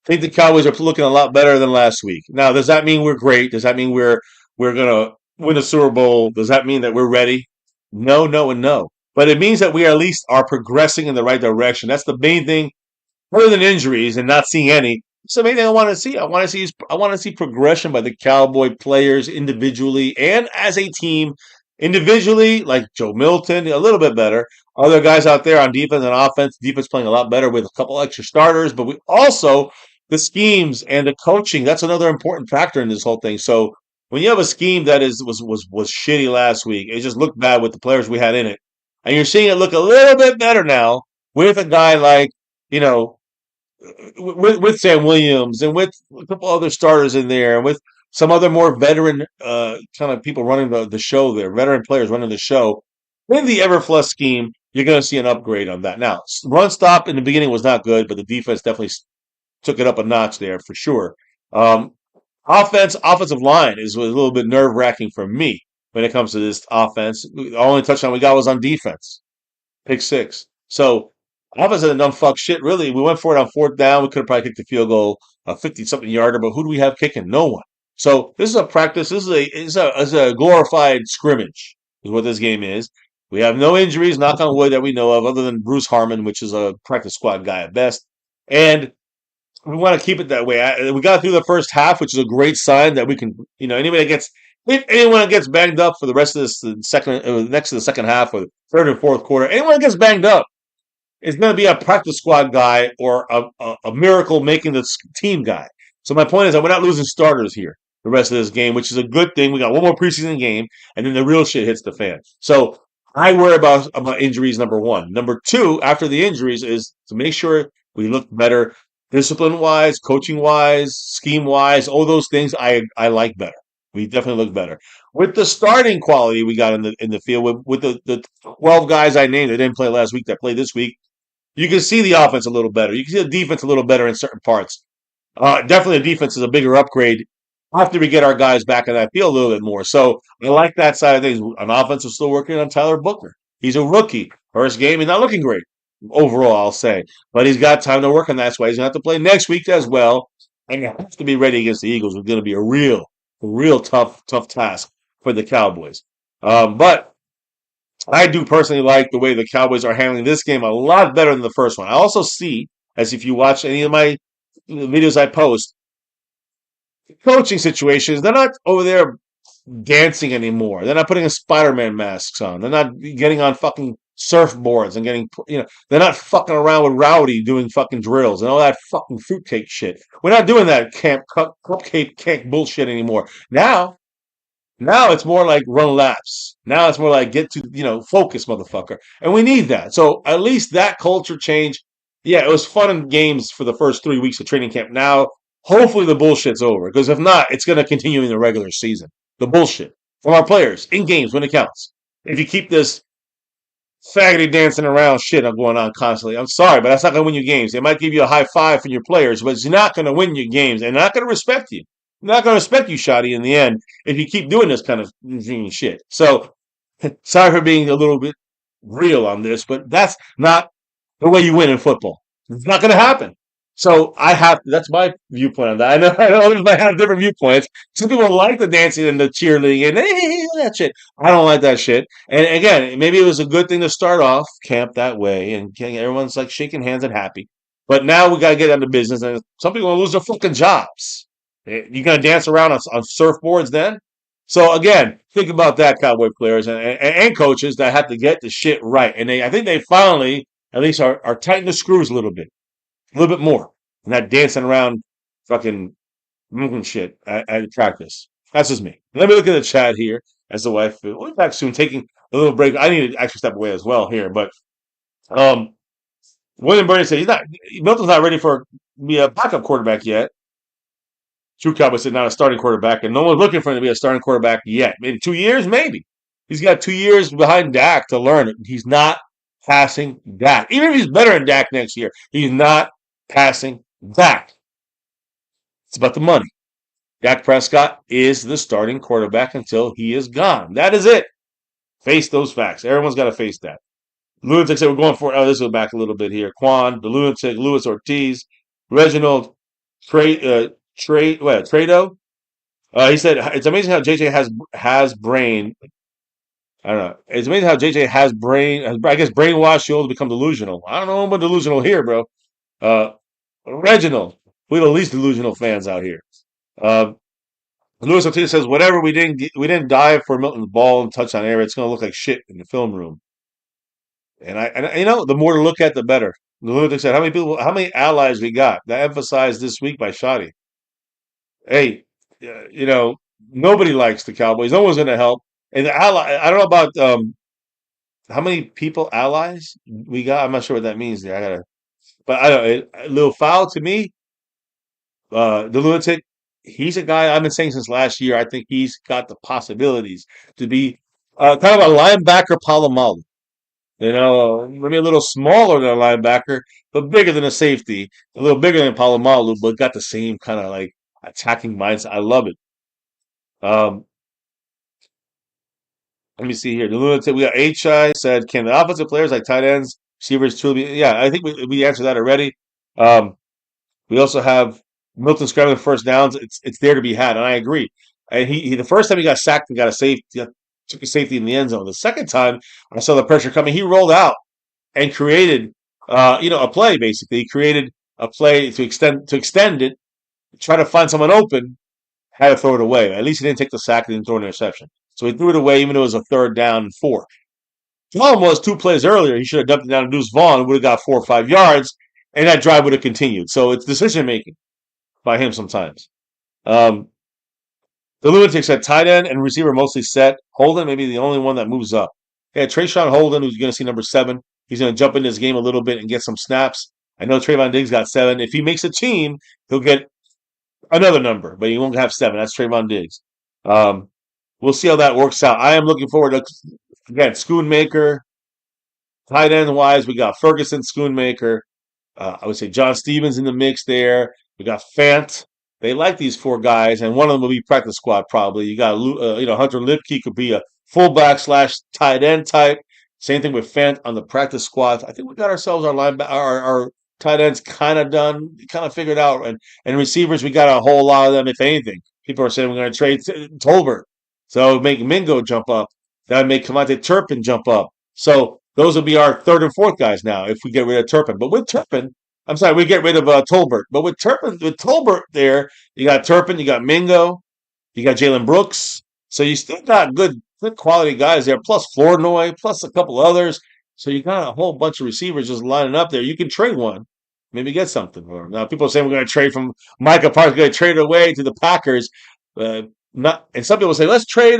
think the Cowboys are looking a lot better than last week. Now, does that mean we're great? Does that mean we're going to win a Super Bowl? Does that mean that we're ready? No, and no. But it means that we at least are progressing in the right direction. That's the main thing, other than injuries and not seeing any. It's the main thing I want to see. I want to see progression by the Cowboy players individually and as a team. Individually, like Joe Milton, a little bit better. Other guys out there on defense and offense, defense playing a lot better with a couple extra starters. But we also, the schemes and the coaching, that's another important factor in this whole thing. So when you have a scheme that was shitty last week, it just looked bad with the players we had in it. And you're seeing it look a little bit better now with a guy like, with Sam Williams and with a couple other starters in there and with some other more veteran kind of people running the show there, veteran players running the show. In the Everfluss scheme, you're going to see an upgrade on that. Now, run stop in the beginning was not good, but the defense definitely took it up a notch there for sure. Offensive line is a little bit nerve-wracking for me when it comes to this offense. The only touchdown we got was on defense, pick 6. So offense hasn't done fuck shit, really. We went for it on 4th down. We could have probably kicked the field goal, a 50-something yarder, but who do we have kicking? No one. So this is a practice. This is a glorified scrimmage is what this game is. We have no injuries, knock on wood, that we know of, other than Bruce Harmon, which is a practice squad guy at best. And we want to keep it that way. We got through the first half, which is a great sign that we can, if anyone that gets banged up for the rest of this next to the second half or third and fourth quarter, anyone that gets banged up is going to be a practice squad guy or a miracle making the team guy. So my point is that we're not losing starters here the rest of this game, which is a good thing. We got one more preseason game, and then the real shit hits the fan. So I worry about injuries, number 1. Number 2, after the injuries, is to make sure we look better discipline-wise, coaching-wise, scheme-wise, all those things I like better. We definitely look better. With the starting quality we got in the field, with the 12 guys I named that didn't play last week that played this week, you can see the offense a little better. You can see the defense a little better in certain parts. Definitely the defense is a bigger upgrade after we get our guys back in that field a little bit more. So I like that side of things. On offense, we're still working on Tyler Booker. He's a rookie. First game, he's not looking great overall, I'll say. But he's got time to work on that. That's why he's going to have to play next week as well. And you have to be ready against the Eagles. It's going to be a real tough task for the Cowboys. But I do personally like the way the Cowboys are handling this game a lot better than the first one. I also see, as if you watch any of my videos I post, coaching situations, they're not over there dancing anymore. They're not putting Spider-Man masks on. They're not getting on fucking surfboards and they're not fucking around with Rowdy doing fucking drills and all that fucking fruitcake shit. We're not doing that cupcake bullshit anymore. Now it's more like run laps. Now it's more like get to, focus, motherfucker. And we need that. So at least that culture change. Yeah, it was fun in games for the first 3 weeks of training camp. Now, hopefully the bullshit's over. Because if not, it's going to continue in the regular season. The bullshit from our players in games when it counts. If you keep this faggoty dancing around shit going on constantly, I'm sorry, but that's not going to win you games. They might give you a high five from your players, but it's not going to win you games. And they're not going to respect you. They're not going to respect you, Shotty, in the end, if you keep doing this kind of shit. So, sorry for being a little bit real on this, but that's not the way you win in football. It's not going to happen. So that's my viewpoint on that. I know others might have different viewpoints. Some people like the dancing and the cheerleading and that shit. I don't like that shit. And again, maybe it was a good thing to start off camp that way and everyone's like shaking hands and happy. But now we got to get down to business and some people will lose their fucking jobs. You going to dance around on surfboards then? So again, think about that, Cowboy players and coaches that have to get the shit right. And I think they finally, at least, are tightening the screws a little bit more. And not dancing around fucking shit at practice. That's just me. Let me look at the chat here as the wife. We'll be back soon taking a little break. I need to actually step away as well here, but um, William Bernie said Milton's not ready for be a backup quarterback yet. True Cowboy said not a starting quarterback, and no one's looking for him to be a starting quarterback yet. In 2 years, maybe. He's got 2 years behind Dak to learn it. He's not passing Dak. Even if he's better than Dak next year, he's not passing Dak. It's about the money. Dak Prescott is the starting quarterback until he is gone. That is it. Face those facts. Everyone's got to face that. Lunatic said we're going for. Oh, this will back a little bit here. Quan, the Lunatic, Luis Ortiz, Reginald, Trado. He said it's amazing how JJ has brain. I don't know. It's amazing how JJ has brain. I guess brainwashed you all to become delusional. I don't know about delusional here, bro. Uh, Reginald, we're the least delusional fans out here. Uh, Luis Ortiz says whatever we didn't dive for Milton's ball and touchdown area. It's going to look like shit in the film room. And the more to look at, the better. The lunatic said, how many allies we got? That emphasized this week by Shoddy. Hey, nobody likes the Cowboys. No one's going to help. And the ally, I don't know about how many people allies we got. I'm not sure what that means there. But I don't. A little foul to me. The lunatic. He's a guy I've been saying since last year. I think he's got the possibilities to be kind of a linebacker Palomalu. Maybe a little smaller than a linebacker, but bigger than a safety. A little bigger than Palomalu, but got the same kind of like attacking mindset. I love it. Um, Let me see here. The lunatic, we got HI said, can the offensive players like tight ends, receivers truly be? Yeah, I think we answered that already. Um, we also have Milton scrambling first downs. It's there to be had, and I agree. And he the first time he got sacked, he got a safety, took a safety in the end zone. The second time, I saw the pressure coming. He rolled out and created, a play. Basically, he created a play to extend it, try to find someone open, had to throw it away. At least he didn't take the sack and didn't throw an interception. So he threw it away, even though it was a third down and 4. The problem was 2 plays earlier, he should have dumped it down to Deuce Vaughn, would have got 4 or 5 yards, and that drive would have continued. So it's decision making by him sometimes. Um, the lunatic said tight end and receiver mostly set. Holden may be the only one that moves up. Yeah, Trayshawn Holden, who's going to see number 7. He's going to jump into this game a little bit and get some snaps. I know Trayvon Diggs got 7. If he makes a team, he'll get another number, but he won't have 7. That's Trayvon Diggs. We'll see how that works out. I am looking forward to, again, Schoonmaker. Tight end wise, we got Ferguson, Schoonmaker. I would say John Stevens in the mix there. We got Fant. They like these 4 guys, and one of them will be practice squad probably. You got Hunter Lipke could be a fullback / tight end type. Same thing with Fant on the practice squad. I think we got ourselves our tight ends kind of done, kind of figured out, and receivers we got a whole lot of them. If anything, people are saying we're going to trade Tolbert, so make Mingo jump up. That would make Kamante Turpin jump up. So those will be our 3rd and 4th guys now if we get rid of Turpin. But with Turpin, I'm sorry, we get rid of Tolbert. But with Tolbert there, you got Turpin, you got Mingo, you got Jalen Brooks. So you still got good quality guys there, plus Flournoy, plus a couple others. So you got a whole bunch of receivers just lining up there. You can trade one, maybe get something. Or now people are saying we're going to trade from Micah Parsons, going to trade away to the Packers. Not, and some people say let's trade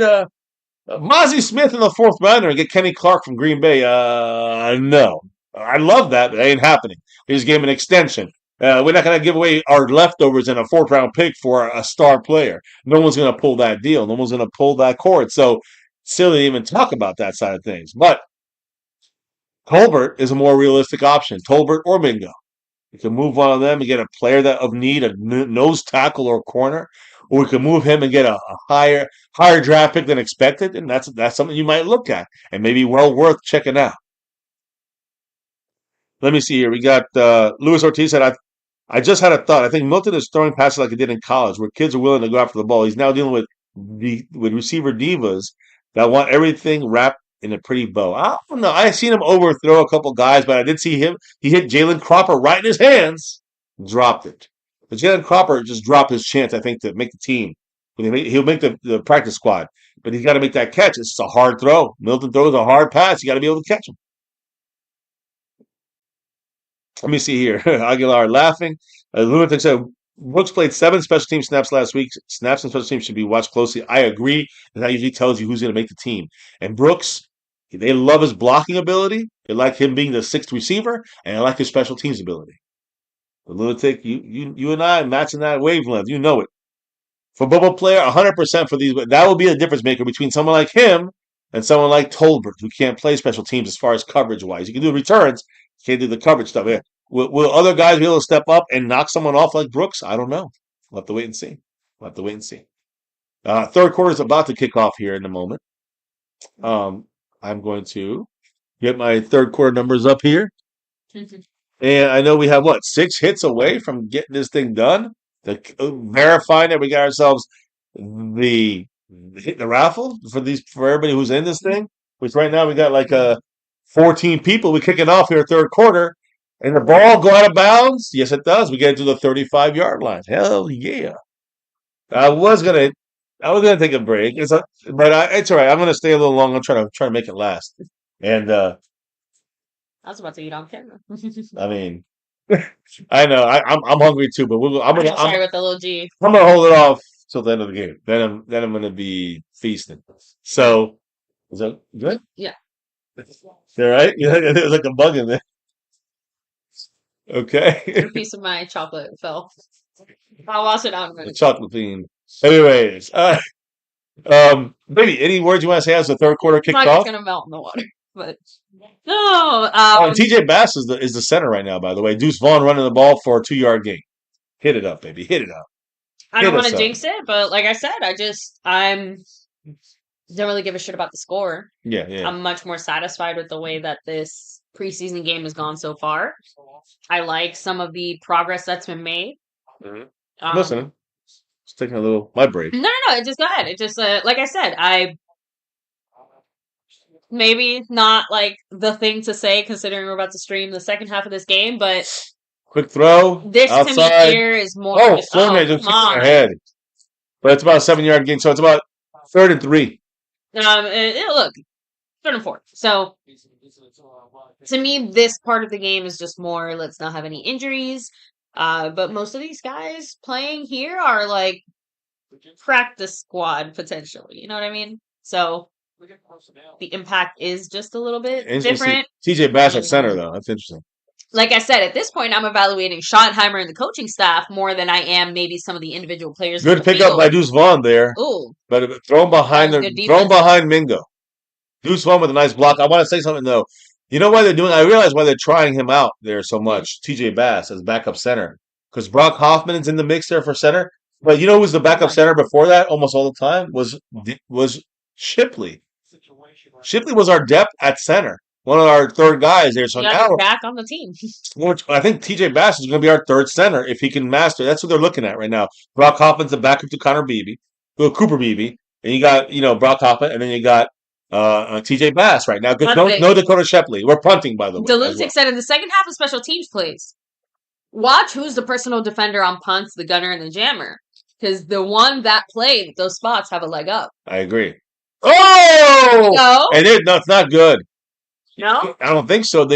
Mozzie Smith in the 4th rounder and get Kenny Clark from Green Bay. No. I love that, but it ain't happening. They just gave him an extension. We're not going to give away our leftovers in a 4th round pick for a star player. No one's going to pull that deal. No one's going to pull that cord. So, silly to even talk about that side of things. But Tolbert is a more realistic option. Tolbert or Mingo. You can move one of them and get a player that of need, a nose tackle or corner, or we can move him and get a higher draft pick than expected, and that's something you might look at and maybe well worth checking out. Let me see here. We got Luis Ortiz said, I just had a thought. I think Milton is throwing passes like he did in college, where kids are willing to go after the ball. He's now dealing with receiver divas that want everything wrapped in a pretty bow. I don't know. I seen him overthrow a couple guys, but I did see him. He hit Jalen Cropper right in his hands, dropped it. But Jalen Cropper just dropped his chance, I think, to make the team. He'll make the practice squad, but he's got to make that catch. It's a hard throw. Milton throws a hard pass. You got to be able to catch him. Let me see here. Aguilar laughing. Lunatic said, Brooks played 7 special team snaps last week. Snaps and special teams should be watched closely. I agree. And that usually tells you who's going to make the team. And Brooks, They love his blocking ability. They like him being the sixth receiver, and they like his special teams ability. The lunatic, you and I matching that wavelength. You know it. For football player, 100% for these. That will be the difference maker between someone like him and someone like Tolbert, who can't play special teams as far as coverage wise. You can do returns, can't do the coverage stuff. Yeah. Will other guys be able to step up and knock someone off like Brooks? I don't know. We'll have to wait and see. We'll have to wait and see. Third quarter is about to kick off here in a moment. I'm going to get my third quarter numbers up here. And I know we have 6 hits away from getting this thing done. Verifying that we got ourselves the raffle for everybody who's in this thing. Which right now we got 14 people. We're kicking off here third quarter, and the ball go out of bounds. Yes, it does. We get to the 35-yard line. Hell yeah! I was gonna take a break, it's all right. I'm gonna stay a little long. I'm trying to make it last. And I was about to eat on camera. I mean, I know I'm hungry too, but I'm sorry with the little G. I'm gonna hold it off till the end of the game. Then I'm gonna be feasting. So is that good? Yeah. All right. Yeah, there's like a bug in there. Okay. A piece of my chocolate fell. I'll wash it out in a The minute. chocolate theme. Anyways, maybe any words you want to say as the third quarter kicked It's off? gonna melt in the water, but no. And TJ Bass is the center right now. By the way, Deuce Vaughn running the ball for a 2-yard gain. Hit it up, baby. Hit it up. I don't Hit want us to up. jinx it, but like I said, I'm don't really give a shit about the score. Yeah. I'm much more satisfied with the way that this preseason game has gone so far. I like some of the progress that's been made. Listening. Just taking a little my break. No. Just go ahead. It just like I said, I maybe not like the thing to say considering we're about to stream the second half of this game, but Quick throw. this to outside. me here is more. Oh, just, Fournette just come kicked on. ahead. But it's about a 7-yard gain, so it's about 3rd and 3. Look, 3rd and 4. So to me, this part of the game is just more. Let's not have any injuries. But most of these guys playing here are like practice squad potentially. You know what I mean? So the impact is just a little bit different. TJ Bass at center, though. That's interesting. Like I said, at this point, I'm evaluating Schottenheimer and the coaching staff more than I am maybe some of the individual players. Good pickup by Deuce Vaughn there. Ooh, But throw him behind Mingo. Deuce Vaughn with a nice block. I want to say something, though. You know why they're doing? I realize why they're trying him out there so much. TJ Bass as backup center. Because Brock Hoffman is in the mix there for center. But you know who was the backup center before that almost all the time? Was Shipley. Shipley was our depth at center. One of our third guys there. So now back on the team. I think TJ Bass is going to be our third center if he can master. That's what they're looking at right now. Brock Hoffman's the backup to Cooper Beebe. And you got, Brock Hoffman, and then you got TJ Bass right now. No Dakota Shepley. We're punting, by the way. Delusic said in the second half of special teams plays, watch who's the personal defender on punts, the gunner, and the jammer. Because the one that played those spots have a leg up. I agree. Oh! No? And it's not good. No? I don't think so.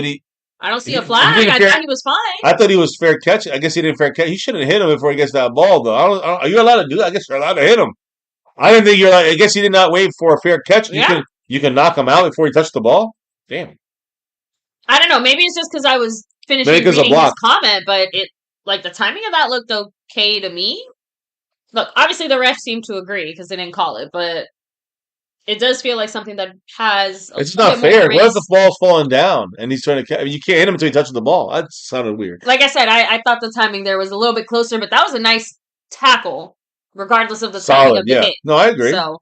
I don't see a flag. I thought he was fine. I thought he was fair catch. I guess he didn't fair catch. He shouldn't hit him before he gets that ball, though. Are you allowed to do that? I guess you're allowed to hit him. I didn't think you're allowed. I guess he did not wait for a fair catch. Yeah. You can knock him out before he touched the ball? Damn. I don't know. Maybe it's just because I was finishing reading his comment, but the timing of that looked okay to me. Look, obviously the refs seem to agree because they didn't call it, but it does feel like something that has. It's not fair. What if the ball's falling down and he's trying to catch? You can't hit him until he touches the ball. That sounded weird. Like I said, I thought the timing there was a little bit closer, but that was a nice tackle, regardless of the timing of the hit. No, I agree. So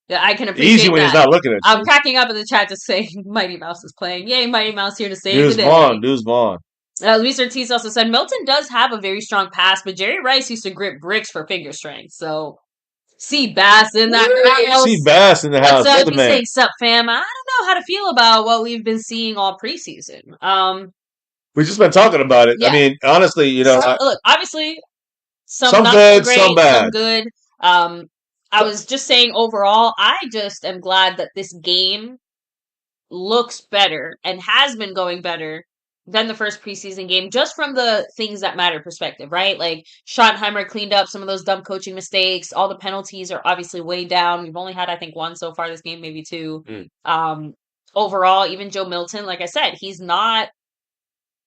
yeah, I can appreciate easy when he's not looking at you. I'm cracking up in the chat just saying Mighty Mouse is playing. Yay, Mighty Mouse here to save the day. Deuce Vaughn. Luis Ortiz also said Milton does have a very strong pass, but Jerry Rice used to grip bricks for finger strength. So see Bass in that house. See Bass in the house. What's up? You saying sup, fam? I don't know how to feel about what we've been seeing all preseason. We've just been talking about it. Yeah. I mean, honestly, look, obviously, some not good, so great, some bad. some good. I was just saying overall, I just am glad that this game looks better and has been going better than the first preseason game, just from the things that matter perspective, right? Like Schottenheimer cleaned up some of those dumb coaching mistakes. All the penalties are obviously way down. We've only had, I think, one so far this game, maybe two. overall, even Joe Milton, like I said, he's not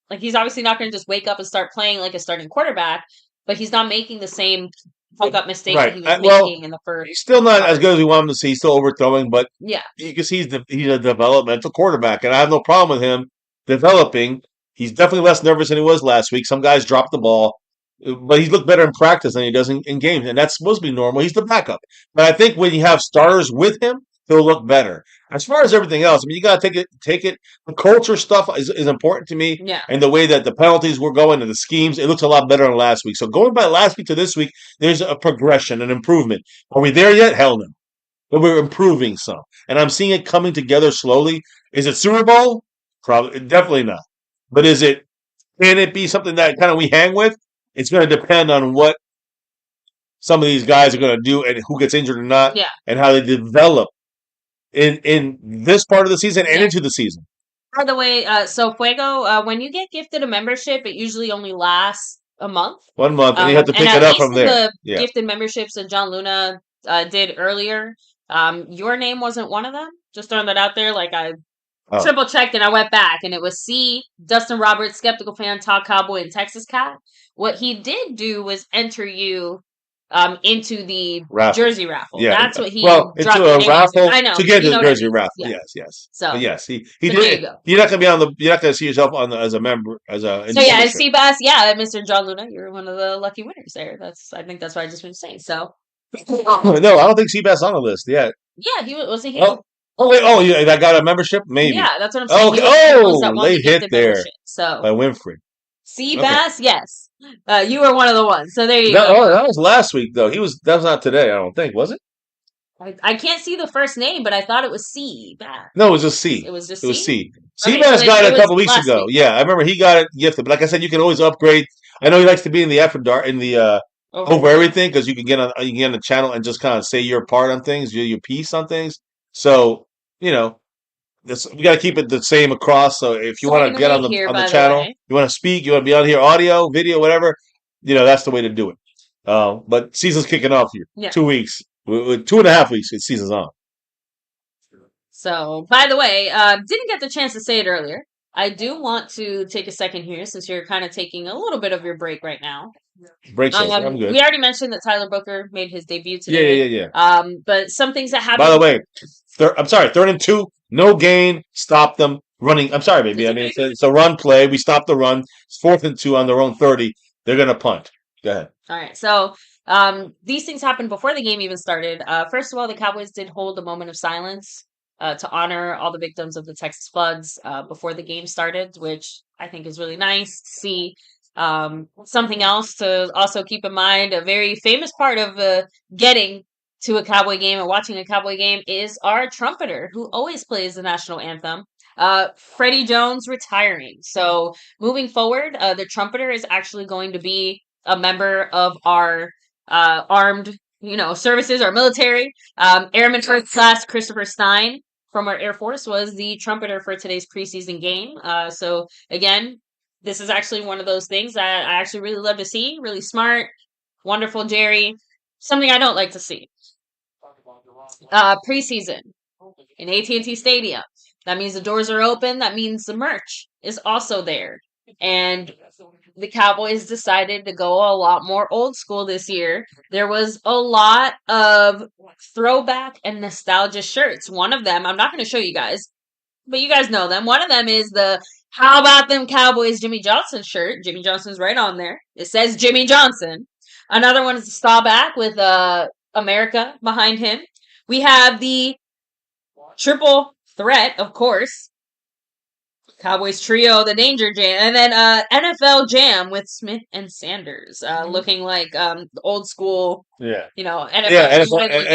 like he's obviously not going to just wake up and start playing like a starting quarterback, but he's not making the same fuck up mistakes that Right. he was Well, making in the first he's still not as part. good as we want him to see. He's still overthrowing, but Yeah. you can see he's a developmental quarterback, and I have no problem with him developing. He's definitely less nervous than he was last week. Some guys drop the ball, but he looked better in practice than he does in games, and that's supposed to be normal. He's the backup, but I think when you have starters with him, he'll look better. As far as everything else, I mean, you got to take it. Take it. The culture stuff is important to me, Yeah. and the way that the penalties were going and the schemes, it looks a lot better than last week. So going by last week to this week, there's a progression, an improvement. Are we there yet? Hell no. But we're improving some, and I'm seeing it coming together slowly. Is it Super Bowl? Probably, definitely not. But is it? Can it be something that kind of we hang with? It's going to depend on what some of these guys are going to do and who gets injured or not, Yeah. and how they develop in this part of the season and Yeah. into the season. By the way, so Fuego, when you get gifted a membership, it usually only lasts a month. 1 month, and you have to pick and it at up from least in there. the Yeah. gifted memberships that John Luna did earlier, your name wasn't one of them. Just throwing that out there. Like I Oh. triple checked and I went back, and it was C, Dustin Roberts, Skeptical Fan, Todd Cowboy, and Texas Cat. What he did do was enter you into the Raffle. jersey raffle. Yeah. That's what he Well, it's dropped your a name raffle into. I know to get you his know what I jersey mean. raffle. Yeah. Yes, yes. So, But yes, he so there you did. go. You're not gonna be on the. You're not gonna see yourself on the, as a member as a. in So the yeah, and membership. Seabass, yeah, Mr. John Luna, you're one of the lucky winners there. I think that's what I just been saying. So No, I don't think Seabass on the list yet. yeah, he wasn't he? Oh, wait, oh, yeah, that got a membership, maybe. Yeah, that's what I'm saying. Okay. He was one of the ones that Oh, won the late hit gifted there membership. So by Winfrey. Seabass, yes, you were one of the ones. So there you That, go. oh, that was last week though. That was not today. I don't think, was it? I can't see the first name, but I thought it was Seabass. No, it was just C. It was just It was C. C. Okay, Seabass so got it it a was couple weeks last ago. week. Yeah, I remember he got it gifted. But like I said, you can always upgrade. I know he likes to be in the effort dart in the over everything because you can get on the channel and just kind of say your part on things, your piece on things. So you know, we got to keep it the same across. So if you want to Second get rate here, on the by the channel, way. you want to speak, you want to be on here, audio, video, whatever, that's the way to do it. But season's kicking off here. Yeah. 2 weeks, 2.5 weeks. It's season's on. So, by the way, didn't get the chance to say it earlier. I do want to take a second here since you're kind of taking a little bit of your break right now. Break's over. I'm good. We already mentioned that Tyler Booker made his debut today. Yeah. But some things that happened. By the way, I'm sorry, 3rd and 2, no gain, stop them running. I'm sorry, baby. I mean, it's a run play. We stopped the run. It's 4th and 2 on their own 30. They're gonna punt. Go ahead. All right. So these things happened before the game even started. First of all, the Cowboys did hold a moment of silence to honor all the victims of the Texas floods before the game started, which I think is really nice to see. Something else to also keep in mind, a very famous part of getting to a Cowboy game and watching a Cowboy game is our trumpeter who always plays the national anthem. Freddie Jones retiring. So moving forward, the trumpeter is actually going to be a member of our armed, services, our military. Airman First Class Christopher Stein from our Air Force was the trumpeter for today's preseason game. So again, this is actually one of those things that I actually really love to see. Really smart, wonderful Jerry. Something I don't like to see. Preseason in AT&T Stadium. That means the doors are open. That means the merch is also there. And the Cowboys decided to go a lot more old school this year. There was a lot of throwback and nostalgia shirts. One of them, I'm not going to show you guys, but you guys know them. One of them is the How About Them Cowboys Jimmy Johnson shirt. Jimmy Johnson's right on there. It says Jimmy Johnson. Another one is the Staubach with America behind him. We have the triple threat, of course. Cowboys trio, the Danger Jam, and then NFL Jam with Smith and Sanders, looking like old school. Yeah. NFL. Yeah,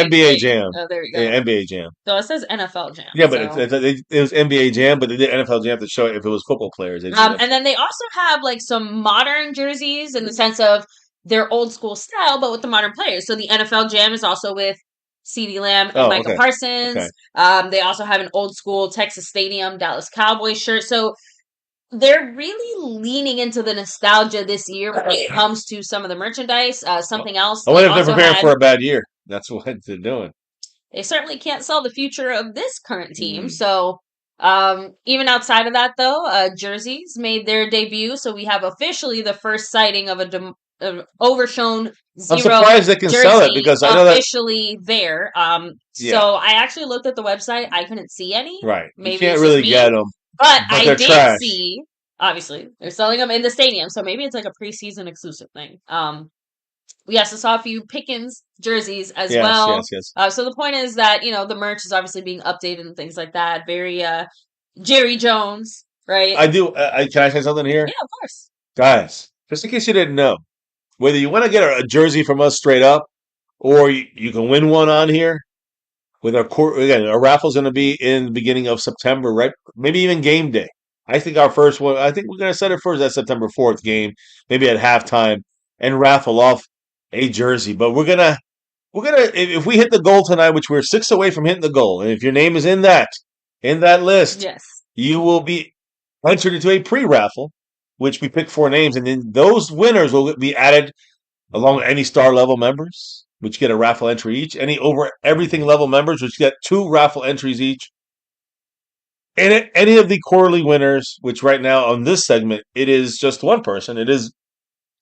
NBA Jam. Oh, there you go. Yeah, NBA Jam. So it says NFL Jam. Yeah, but it was NBA Jam, but they did NFL Jam to show if it was football players. And then they also have like some modern jerseys in the sense of their old school style, but with the modern players. So the NFL Jam is also with CeeDee Lamb and Micah Parsons. Okay. They also have an old school Texas Stadium Dallas Cowboys shirt. So they're really leaning into the nostalgia this year when it comes to some of the merchandise. Something else. I wonder if they're preparing for a bad year. That's what they're doing. They certainly can't sell the future of this current team. So Even outside of that, though, jerseys made their debut, so we have officially the first sighting of overshown I'm zero surprised they can sell it jersey because I know that. officially there. Yeah, So I actually looked at the website. I couldn't see any. right. You Maybe can't it's just really get me, them, but but I they're did trash. see. Obviously, they're selling them in the stadium, so maybe it's like a preseason exclusive thing. We also saw a few Pickens jerseys as Yes, well. yes, yes. So the point is that the merch is obviously being updated and things like that. Very Jerry Jones, right? I do. Can I say something here, Yeah, of course. guys? Just in case you didn't know, whether you want to get a jersey from us straight up, or you can win one on here with again, our raffle's going to be in the beginning of September, right? Maybe even game day. I think our first one. I think we're going to set it first that September 4th game, maybe at halftime, and raffle off a jersey. But we're gonna if we hit the goal tonight, which we're 6 away from hitting the goal, and if your name is in that list, Yes. you will be entered into a pre-raffle, which we pick 4 names, and then those winners will be added along with any star level members, which get a raffle entry each. Any over everything level members, which get 2 raffle entries each. And any of the quarterly winners, which right now on this segment, it is just one person. It is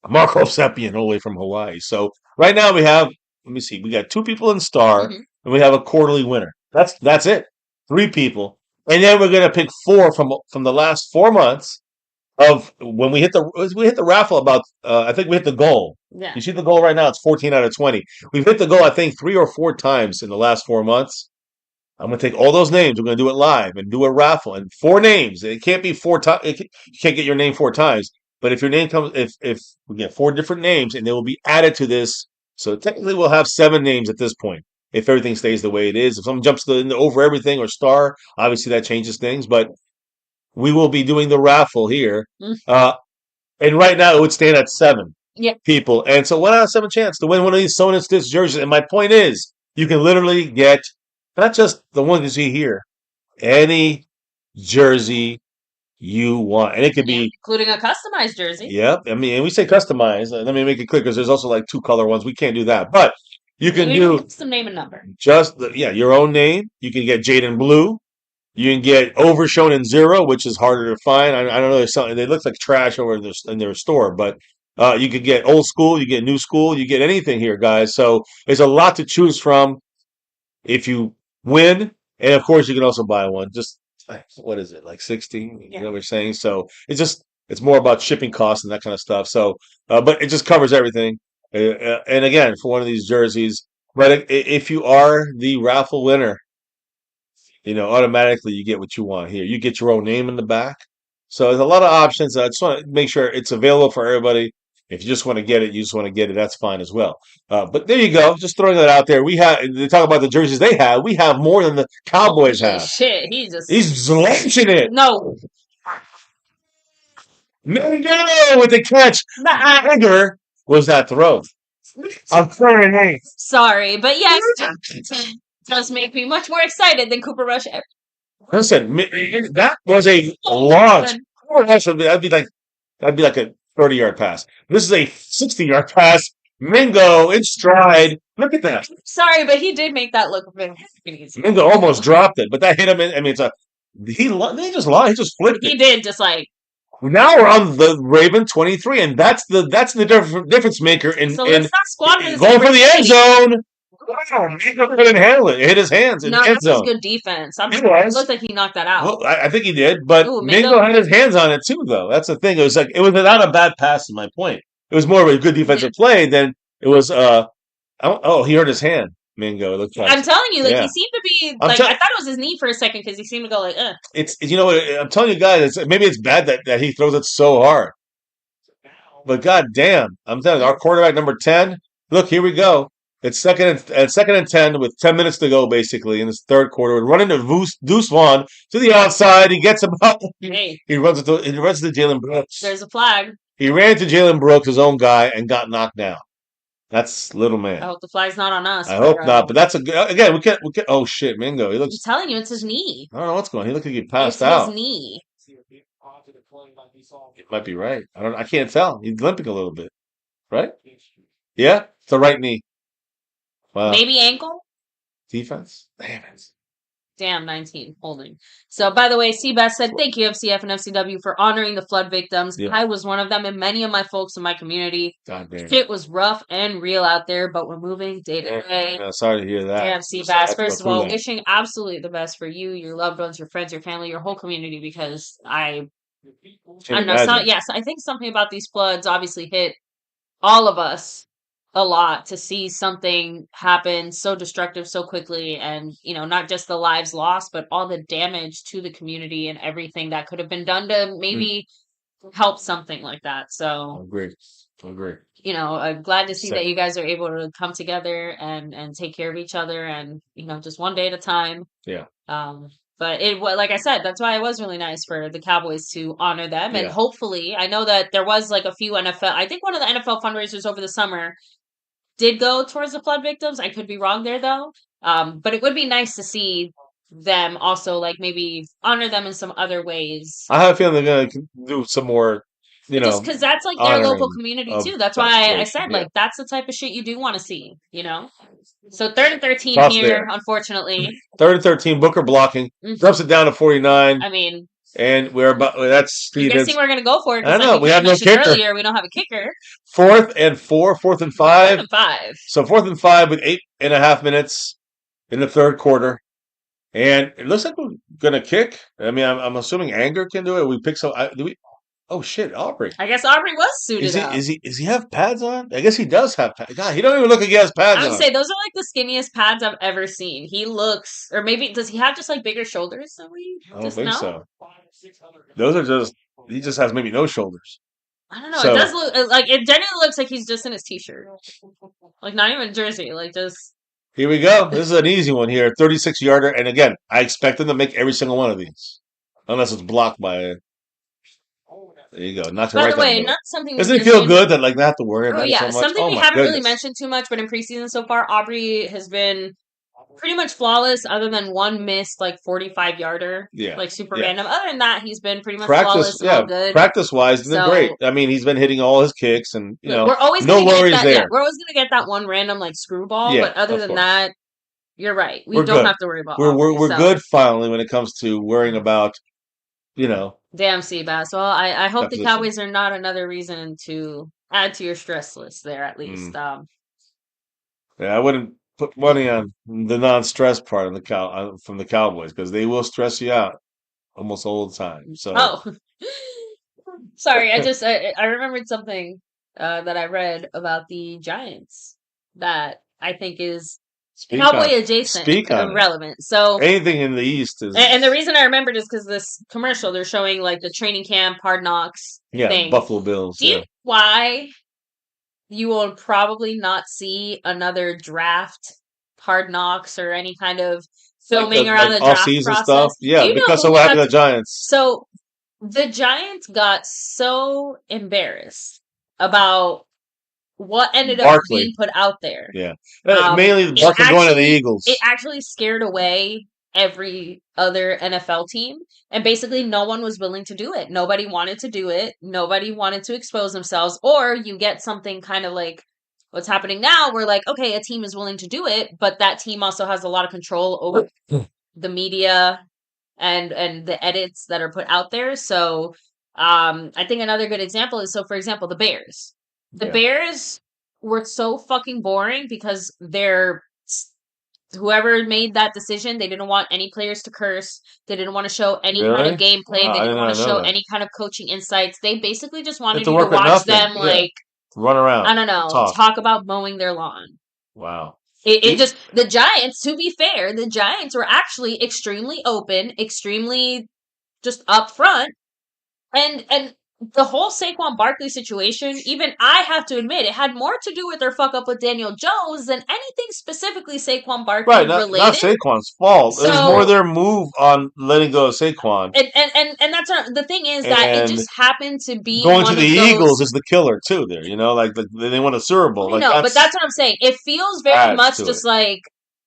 Marco Seppian, all the way from Hawaii. So right now we have, let me see, we got 2 people in star, Mhm. and we have a quarterly winner. That's it. 3 people. And then we're gonna pick 4 from the last 4 months of when we hit the raffle about I think we hit the goal. Yeah. You see the goal right now, it's 14 out of 20. We've hit the goal, I think, 3 or 4 times in the last 4 months. I'm gonna take all those names. We're gonna do it live and do a raffle and 4 names. It can't be 4 times. You can't get your name 4 times. But if your name comes, if we get 4 different names and they will be added to this, so technically we'll have 7 names at this point if everything stays the way it is. If someone jumps over everything or star, obviously that changes things. But we will be doing the raffle here. Mm. And right now it would stand at 7 Yeah. people. And so 1 out of 7 chance to win one of these Sony Stitch jerseys. And my point is, you can literally get not just the one you see here, any jersey you want. And it could be, Including a customized jersey. yep. I mean, and we say customized. Let me make it clear because there's also like 2 color ones. We can't do that. But you can do Some name and number. just, your own name. You can get Jaden Blue. You can get overshown in 0, which is harder to find. I don't know. There's something. They look like trash over in their store, but you could get old school. You get new school. You get anything here, guys. So there's a lot to choose from if you win, and of course you can also buy one. Just what is it, like 60? You know what we're saying? So it's more about shipping costs and that kind of stuff. So, but it just covers everything. And again, for one of these jerseys, but if you are the raffle winner, automatically you get what you want here. You get your own name in the back. So there's a lot of options. I just want to make sure it's available for everybody. If you just want to get it, you just want to get it. That's fine as well. But there you go. Just throwing that out there. They talk about the jerseys they have. We have more than the Cowboys have. Shit, He's launching it. No. Mingo with the catch. The trigger was that throw. I'm sorry. Sorry, but yes, does make me much more excited than Cooper Rush. Listen, that was a launch. That'd be like a 30-yard pass. This is a 60-yard pass. Mingo in stride. Look at that. Sorry, but he did make that look very easy. Mingo almost dropped it, but that hit him. I mean, he just flipped it. He did just like. Now we're on the Raven 23, and that's the difference maker in So let's not squander going for the end zone. Wow, Mingo couldn't handle it. It hit his hands in the end that was zone. good defense. It looked like he knocked that out. Well, I think he did, but Ooh, Mingo had his hands on it too, though. That's the thing. It was not a bad pass. Is my point. It was more of a good defensive play than it was. He hurt his hand. Mingo. It looked like. I'm telling you, like Yeah. he seemed to be like I thought it was his knee for a second because he seemed to go like. It's I'm telling you guys. Maybe it's bad that he throws it so hard. But god damn, I'm telling you, our quarterback number 10. Look, here we go. It's second and 10 with 10 minutes to go, basically in this third quarter. We're running to Deuce Vaughn to the outside. He gets him up. Hey. He runs to Jalen Brooks. There's a flag. He ran to Jalen Brooks, his own guy, and got knocked down. That's little man. I hope the flag's not on us. I hope not, but that's again. We can't. Oh shit, Mingo. He looks. I'm telling you, it's his knee. I don't know what's going on. He looks like he passed it's out. His knee. It might be right. I can't tell. He's limping a little bit. Right? Yeah, it's the right knee. Wow. Maybe ankle. Defense. Damn it. Damn, 19 holding. So, by the way, Seabass said, thank you, MCF and FCW, for honoring the flood victims. Yeah. I was one of them, and many of my folks in my community. God damn. Shit was rough and real out there, but we're moving day to day. Yeah, sorry to hear that. Damn, Seabass. First of all, wishing absolutely the best for you, your loved ones, your friends, your family, your whole community, because I don't know. Yes, I think something about these floods obviously hit all of us a lot to see something happen so destructive so quickly, and not just the lives lost, but all the damage to the community and everything that could have been done to maybe help something like that. So Agree. I'm glad to see that you guys are able to come together and take care of each other, and just one day at a time. Yeah. But like I said, that's why it was really nice for the Cowboys to honor them. And hopefully, I know that there was like a few NFL, I think one of the NFL fundraisers over the summer did go towards the flood victims. I could be wrong there though. But it would be nice to see them also like maybe honor them in some other ways. I have a feeling they're going to do some more, just because that's like their local community too. That's why I said like that's the type of shit you do want to see, So 3rd and 13 Toss here, there. unfortunately. 3rd and 13, Booker blocking, drops it down to 49. I mean, and we're about that's I'm guessing we're gonna go for it. I know we have no kicker. Earlier, we don't have a kicker. 4th and 4, 4th and 5. 4th and 5. So 4th and 5 with 8.5 minutes in the third quarter, and it looks like we're gonna kick. I mean, I'm assuming Anger can do it. We pick some. Do we? Oh shit, Aubrey. I guess Aubrey was suited up. Does he have pads on? I guess he does have pads. God, he don't even look like he has pads on. I would say those are like the skinniest pads I've ever seen. He looks, or maybe does he have just like bigger shoulders than we? I don't think so. Those are just. He just has maybe no shoulders. I don't know. So, it does look like it genuinely looks like he's just in his t-shirt, like not even a jersey, like just. Here we go. This is an easy one here. 36-yarder, and again, I expect them to make every single one of these, unless it's blocked by. There you go. Not to By the way, not something. Doesn't it feel good that like not to worry about it so much? Something we haven't really mentioned too much, but in preseason so far, Aubrey has been pretty much flawless, other than one missed like 45-yarder, like super random. Other than that, he's been pretty much flawless. And all good. Practice-wise, he's been great. I mean, he's been hitting all his kicks, and we're always no worries there. Yeah, we're always gonna get that one random like screwball, but other than that, you're right. We're don't have to worry about. We're good finally when it comes to worrying about. Damn, Seabass. Well, I hope the Cowboys are not another reason to add to your stress list there, at least. Yeah, I wouldn't put money on the non-stress part of from the Cowboys, because they will stress you out almost all the time. So, sorry, I remembered something that I read about the Giants that I think is Cowboy adjacent and relevant. So anything in the East is, and the reason I remembered is because this commercial they're showing like the training camp Hard Knocks thing. Buffalo Bills. Do you know why you will probably not see another draft Hard Knocks or any kind of filming around the draft process? Stuff? Yeah, because of what happened to the Giants. So the Giants got so embarrassed about what ended up being put out there. Yeah. Mainly Barkley going to the Eagles. It actually scared away every other NFL team. And basically no one was willing to do it. Nobody wanted to do it. Nobody wanted to expose themselves. Or you get something kind of like what's happening now where like, okay, a team is willing to do it, but that team also has a lot of control over the media and the edits that are put out there. So I think another good example is, for example, the Bears. The Bears were so fucking boring because whoever made that decision, they didn't want any players to curse. They didn't want to show any kind of gameplay. They didn't want to show any kind of coaching insights. They basically just wanted you to watch them like run around. I don't know, talk about mowing their lawn. Wow. The Giants, to be fair, the Giants were actually extremely open, extremely just upfront, and the whole Saquon Barkley situation, even I have to admit, it had more to do with their fuck up with Daniel Jones than anything specifically Saquon Barkley related. Not Saquon's fault. It was more their move on letting go of Saquon. And that's the thing is that it just happened to be going to the Eagles is the killer too. There, like they won a Super Bowl. But that's what I'm saying. It feels very much just like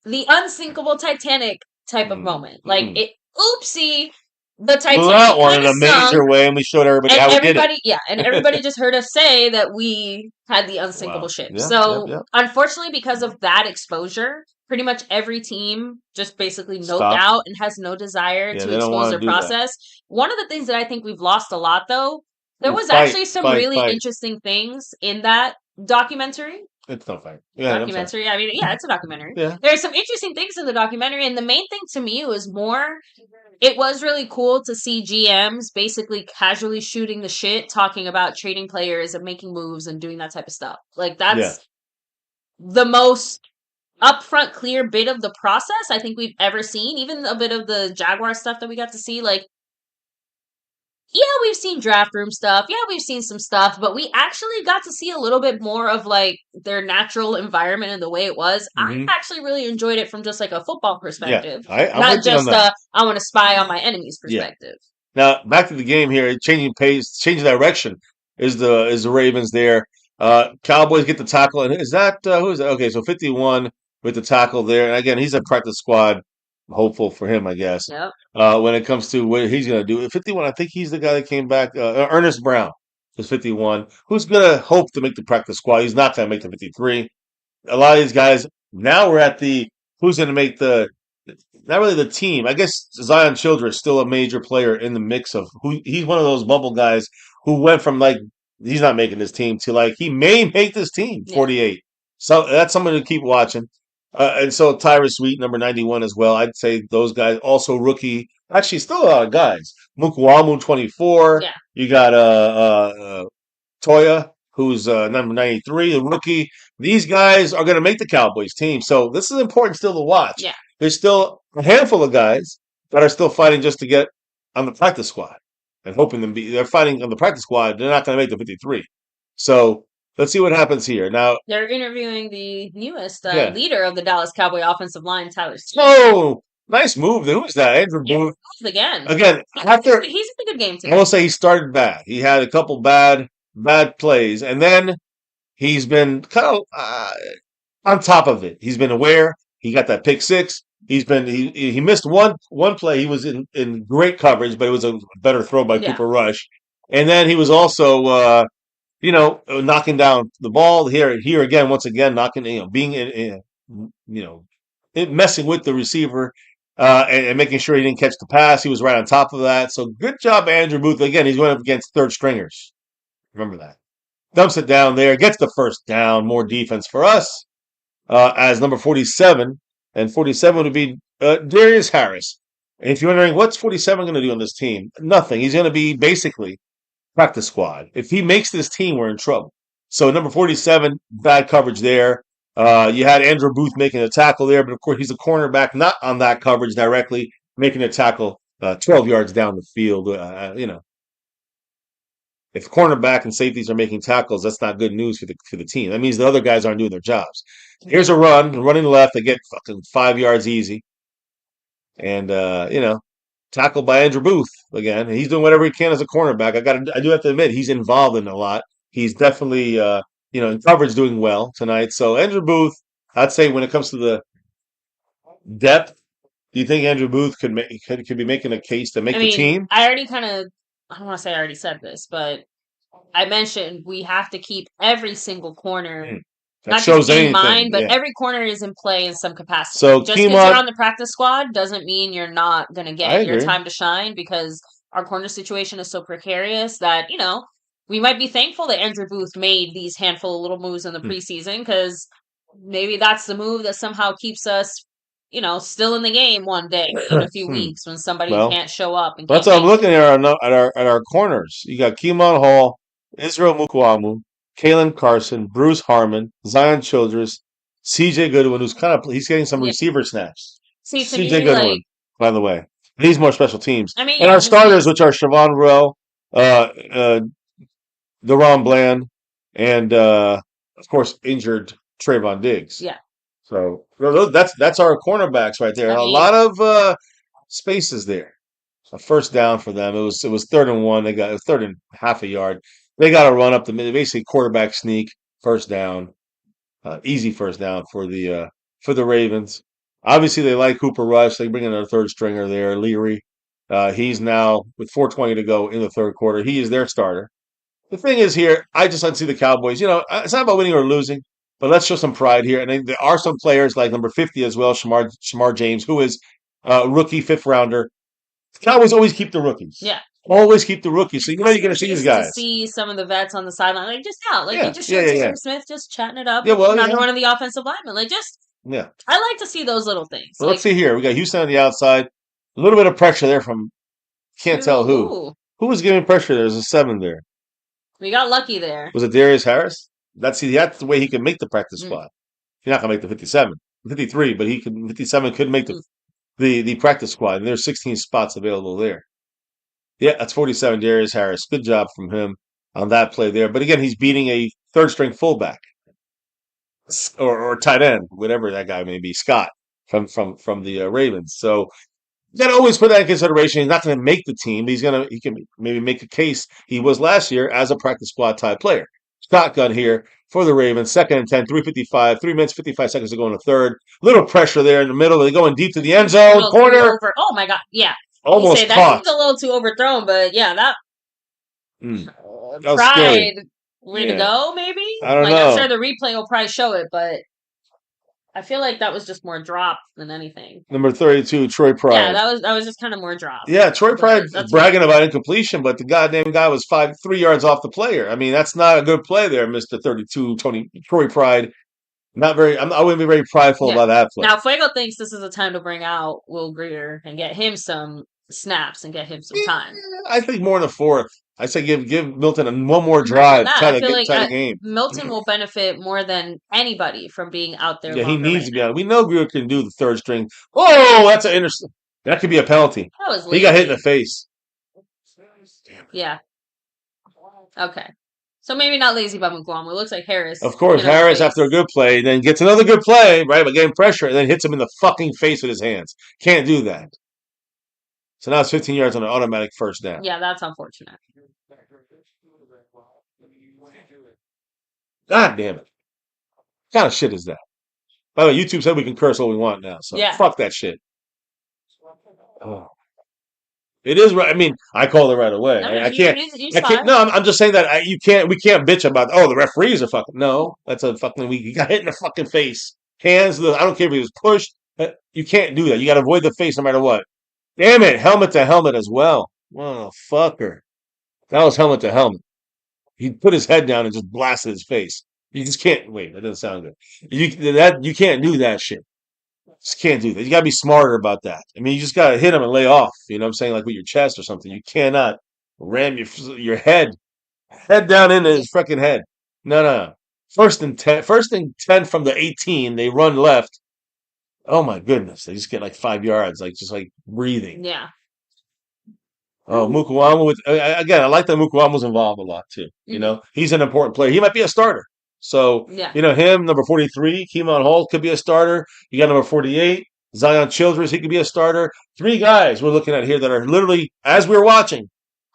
the unsinkable Titanic type of moment. Like it, oopsie. The Titanic blew out one in a major way, and we showed everybody how we did it. Yeah, and everybody just heard us say that we had the unsinkable ship. Unfortunately, because of that exposure, pretty much every team just basically noped Stop. out and has no desire Yeah, to they don't expose want their to do that. process. One of the things that I think we've lost a lot, though, there Ooh, was fight, actually some fight, really fight. interesting things in that documentary. It's no fight. Yeah, I'm sorry. Documentary. I mean, yeah, it's a documentary. Yeah. There's some interesting things in the documentary, and the main thing to me was more. It was really cool to see GMs basically casually shooting the shit, talking about trading players and making moves and doing that type of stuff. Like Yeah. that's the most upfront, clear bit of the process I think we've ever seen. Even a bit of the Jaguar stuff that we got to see, like. Yeah, we've seen draft room stuff. Yeah, we've seen some stuff, but we actually got to see a little bit more of like their natural environment and the way it was. I Mhm. actually really enjoyed it from just like a football Yeah. perspective, I'm not with you on just that. I want to spy on my enemy's Yeah. perspective. Now back to the game here, changing pace, changing direction is the Ravens there. Cowboys get the tackle, and is that who is that? Okay, so 51 with the tackle there. And again, he's a practice squad. Hopeful for him, I guess. Yep. When it comes to what he's going to do, 51, I think he's the guy that came back. Ernest Brown is 51, who's going to hope to make the practice squad. He's not going to make the 53. A lot of these guys now we're at the who's going to make the not really the team. I guess Zion Childress is still a major player in the mix of who he's one of those bubble guys who went from like he's not making this team to like he may make this team Yeah. 48. So that's someone to keep watching. And so Tyrus Sweet, number 91 as well. I'd say those guys also rookie. Actually, still a lot of guys. Mukwamu 24. Yeah. You got Toya, who's number 93, a rookie. These guys are going to make the Cowboys team. So this is important still to watch. Yeah. There's still a handful of guys that are still fighting just to get on the practice squad and hoping them they're fighting on the practice squad. They're not going to make the 53. So let's see what happens here. Now, They're interviewing the newest yeah. leader of the Dallas Cowboy offensive line, Tyler Sweet. Oh, nice move. Who is that? Andrew Booth. Again, after he's a good game I too. will say he started bad. He had a couple bad plays, and then he's been kind of on top of it. He's been aware. He got that pick six. He missed one play. He was in great coverage, but it was a better throw by Yeah. Cooper Rush. And then he was also knocking down the ball here again, once again, knocking, being messing with the receiver and making sure he didn't catch the pass. He was right on top of that. So good job, Andrew Booth. Again, he's going up against third stringers. Remember that. Dumps it down there, gets the first down. More defense for us as number 47. And 47 would be Darius Harris. And if you're wondering, what's 47 going to do on this team? Nothing. He's going to be basically practice squad. If he makes this team, we're in trouble. So number 47, bad coverage there. You had Andrew Booth making a tackle there, but of course he's a cornerback, not on that coverage directly, making a tackle 12 yards down the field. If cornerback and safeties are making tackles, that's not good news for the team. That means the other guys aren't doing their jobs. Here's a running left. They get fucking 5 yards easy, and tackled by Andrew Booth again. He's doing whatever he can as a cornerback. I do have to admit he's involved in a lot. He's definitely in coverage doing well tonight. So Andrew Booth, I'd say when it comes to the depth, do you think Andrew Booth could be making a case to make the team? I already I don't want to say I already said this, but I mentioned we have to keep every single corner not just in mind, but every corner is in play in some capacity. So just because you're on the practice squad doesn't mean you're not going to get your time to shine, because our corner situation is so precarious that, we might be thankful that Andrew Booth made these handful of little moves in the preseason, because maybe that's the move that somehow keeps us, still in the game one day in a few weeks when somebody can't show up. And that's what I'm looking at our corners. You got Keemon Hall, Israel Mukwamu, Kalen Carson, Bruce Harmon, Zion Childress, C.J. Goodwin, he's getting some receiver snaps. C.J. Goodwin, by the way. He's more special teams. And our starters, which are Siobhan Rowe, Deron Bland, and of course injured Trayvon Diggs. Yeah. So that's our cornerbacks right there. A lot of spaces there. A first down for them. It was 3rd and 1. They got 3rd and half a yard. They got to run up the middle, basically quarterback sneak, first down, easy first down for the Ravens. Obviously, they like Cooper Rush. They bring in their third stringer there, Leary. He's now with 4:20 to go in the third quarter. He is their starter. The thing is here, I just don't see the Cowboys. It's not about winning or losing. But let's show some pride here. And then there are some players like number 50 as well, Shamar James, who is a rookie 5th-rounder. Cowboys always keep the rookies. Yeah. Always keep the rookies. So you know you're going to see these guys. To see some of the vets on the sideline, like just out, like Yeah, you just showed yeah. Smith just chatting it up. Yeah, well, another yeah. one of the offensive linemen, like just. Yeah. I like to see those little things. Well, like, let's see here. We got Houston on the outside. A little bit of pressure there from can't tell who. Ooh. Who was giving pressure? There's a 7 there. We got lucky there. Was it Darius Harris? That's the way he could make the practice squad. He's not gonna make the 57, 53, but 57 could make the practice squad. And there's 16 spots available there. Yeah, that's 47, Darius Harris. Good job from him on that play there. But again, he's beating a 3rd-string fullback or tight end, whatever that guy may be, Scott from the Ravens. So you got to always put that in consideration. He's not going to make the team, but he can maybe make a case he was last year as a practice squad type player. Shotgun here for the Ravens. 2nd and 10, 3:55, 3 minutes 55 seconds to go in the third. Little pressure there in the middle. They're going deep to the end zone corner. Oh my God! Yeah, almost caught. That seems a little too overthrown, but yeah, that was pride scary. way to go. Maybe I don't know. I'm sure the replay will probably show it, but. I feel like that was just more drop than anything. Number 32, Troy Pride. Yeah, that was just kind of more drop. Yeah, Troy Pride bragging about incompletion, but the goddamn guy was 3 yards off the player. I mean, that's not a good play there, Mr. 32, Troy Pride. I wouldn't be very prideful about that play. Now, Fuego thinks this is a time to bring out Will Greer and get him some snaps and get him some time. I think more in the 4th. I say give Milton one more drive, try to get the game. Milton will benefit more than anybody from being out there. Yeah, he needs to be out. We know Greer can do the 3rd string. Oh, that's an intercept. That could be a penalty. That was he got hit in the face. Yeah. Okay. So maybe not lazy by McGuam. It looks like Harris. Of course, Harris after a good play, then gets another good play, right? But getting pressure, and then hits him in the fucking face with his hands. Can't do that. So now it's 15 yards on an automatic 1st down. Yeah, that's unfortunate. God damn it. What kind of shit is that? By the way, YouTube said we can curse all we want now, so fuck that shit. Oh. It is right. I mean, I called it right away. No, I can't. No, I'm just saying that we can't bitch about. Oh, the referees are fucking. No, that's a fucking. He got hit in the fucking face. Hands. I don't care if he was pushed. You can't do that. You got to avoid the face no matter what. Damn it! Helmet to helmet as well. Oh, fucker. That was helmet to helmet. He put his head down and just blasted his face. You just can't. Wait, that doesn't sound good. You can't do that shit. Just can't do that. You got to be smarter about that. I mean, you just got to hit him and lay off. You know what I'm saying? Like with your chest or something. You cannot ram your head down into his freaking head. No. 1st and 10. 1st and 10 from the 18. They run left. Oh my goodness. They just get like 5 yards, just breathing. Yeah. Oh, Mukuamu again, I like that Mukuamu's involved a lot too. You know, he's an important player. He might be a starter. So, him, number 43, Keemon Hall could be a starter. You got number 48, Zion Childress, he could be a starter. 3 guys we're looking at here that are literally, as we're watching,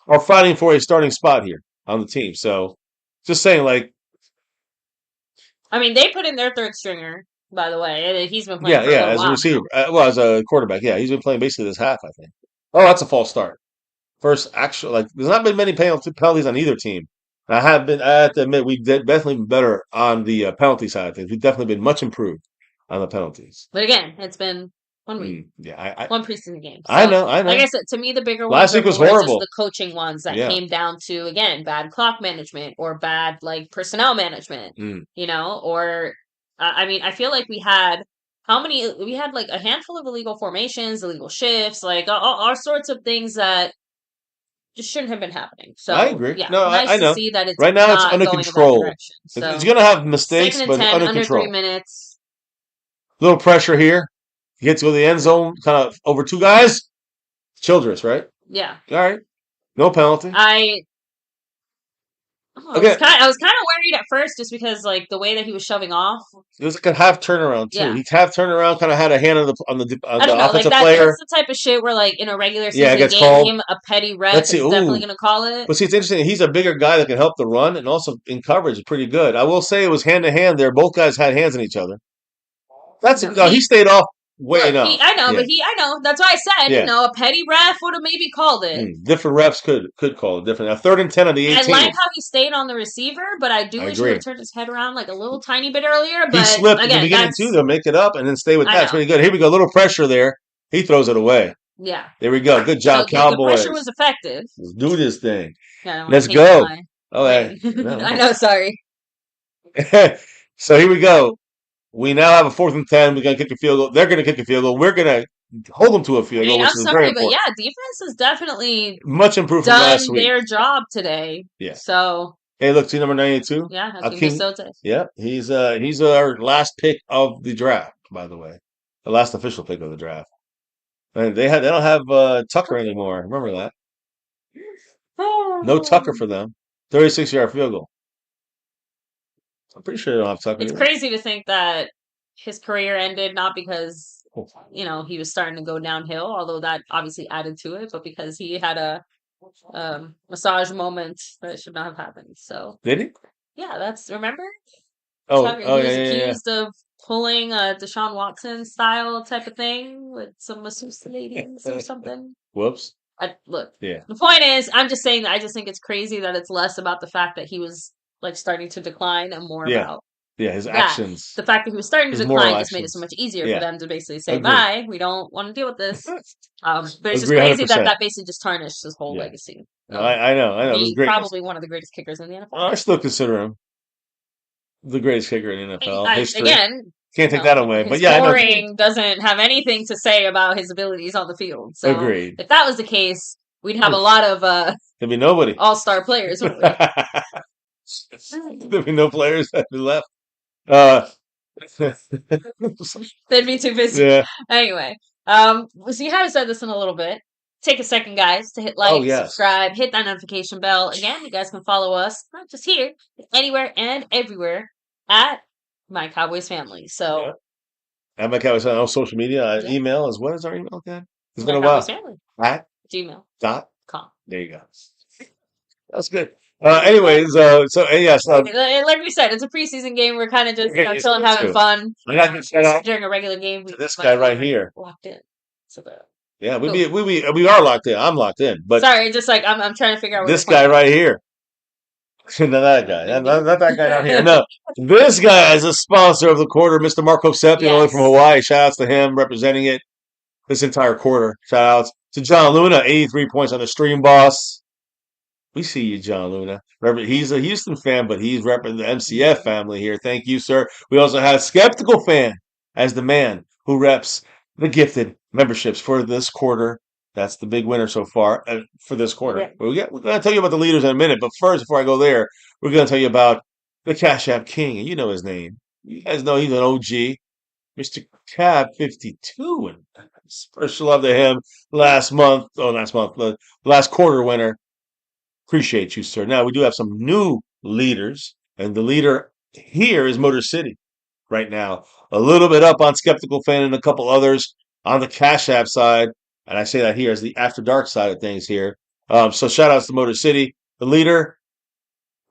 are fighting for a starting spot here on the team. So, just saying, I mean, they put in their 3rd stringer, by the way. He's been playing for a as while. a receiver. As a quarterback. Yeah, he's been playing basically this half, I think. Oh, that's a false start. First actual, there's not been many penalties on either team. I have to admit, we've definitely been better on the penalty side of things. We've definitely been much improved on the penalties. But again, it's been 1 week. One preseason game. So, I know. Like I said, to me, the bigger ones last week was horrible. Just the coaching ones that came down to, again, bad clock management or bad personnel management, or I mean, I feel like we had a handful of illegal formations, illegal shifts, all sorts of things that just shouldn't have been happening. So I agree. Yeah, no, nice I know. to see that it's right now it's not under going control. So, it's going to have mistakes, 2nd and but 10, under under control. 3 minutes. Little pressure here. He gets to go to the end zone, kind of over 2 guys. Childress, right? Yeah. All right. No penalty. I was kind of worried at first, just because the way that he was shoving off. It was a half turnaround too. Yeah. He half turnaround, kind of had a hand on the offensive player. That's the type of shit where in a regular season game, a petty ref is definitely going to call it. But see, it's interesting. He's a bigger guy that can help the run, and also in coverage is pretty good. I will say it was hand to hand there. Both guys had hands on each other. He stayed off. weighing Look, up. I know, Yeah. but I know. That's why I said, Yeah. a petty ref would have maybe called it. Different refs could call it different. Now 3rd and 10 on the 18. I like how he stayed on the receiver, but I do I wish he agree. would have turned his head around like a little tiny bit earlier. He But slipped in the again, beginning that's too. They'll make it up and then stay with I that. It's know. pretty good. Here we go. A little pressure there. He throws it away. Yeah. There we go. Good job, So Cowboys. the pressure was effective. Let's do this thing. Yeah, I don't wanna Let's paint go. my- Okay. Right. I know. Sorry. So here we go. We now have a 4th and 10. We're gonna kick a field goal. They're gonna kick a field goal. We're gonna hold them to a field goal, which I'm is sorry, very but important. yeah, defense has definitely Much improved from done last week. their job today. Yeah. So Hey, look, see number 92. yeah, Akeem. Sote. Yeah, he's our last pick of the draft, by the way, the last official pick of the draft. And they don't have Tucker anymore. Remember that? No Tucker for them. 36-yard field goal. I'm pretty sure they don't have Tucker. It's either. crazy to think that his career ended not because he was starting to go downhill, although that obviously added to it, but because he had a massage moment that should not have happened. So Did he? yeah, remember? Oh, Tucker, oh he was yeah. accused of pulling a Deshaun Watson style type of thing with some masseuse ladies or something. Whoops. Look, Yeah. the point is, I'm just saying that I just think it's crazy that it's less about the fact that he was like starting to decline and more about his actions. the fact that he was starting to His moral decline just made it so actions. much easier Yeah. for them to basically say, Agreed. bye, we don't want to deal with this. But it's just Agree crazy 100%. that basically just tarnished his whole Yeah. legacy. No, I know. It was He's great. probably one of the greatest kickers in the NFL. I still consider him the greatest kicker in NFL history. Again, Can't take that away. But his yeah, I know. scoring doesn't have anything to say about his abilities on the field. So Agreed. if that was the case, we'd have a lot of There'd be nobody. all-star players, wouldn't we? There'd be no players that be left. They'd be too busy. Yeah. Anyway, so you haven't said this in a little bit. Take a second, guys, to hit like, subscribe, hit that notification bell. Again, you guys can follow us, not just here, anywhere and everywhere at MyCowboysFamily. So, at MyCowboysFamily on social media, email is what is our email again? It's been a while. MyCowboysFamily At gmail.com. There you go. That's good. Anyways, so like we said, it's a preseason game. We're kind of just chilling, having fun. I got to shout out during a regular game. to this guy right here. Locked in. So yeah, we are locked in. I'm locked in. But sorry, just like I'm trying to figure out this guy right here. No, that guy. Not that guy down here. No, this guy is a sponsor of the quarter, Mr. Marco Seppi, all the way from Hawaii. Shout outs to him representing it this entire quarter. Shout outs to John Luna, 83 points on the stream, boss. We see you, John Luna. He's a Houston fan, but he's representing the MCF family here. Thank you, sir. We also have Skeptical Fan as the man who reps the gifted memberships for this quarter. That's the big winner so far for this quarter. Yeah. We're going to tell you about the leaders in a minute, but first, before I go there, we're going to tell you about the Cash App King, and you know his name. You guys know he's an OG, Mr. Cab 52, and special love to him last quarter winner. Appreciate you, sir. Now, we do have some new leaders, and the leader here is Motor City right now. A little bit up on Skeptical Fan and a couple others on the Cash App side. And I say that here as the After Dark side of things here. So shout outs to Motor City, the leader,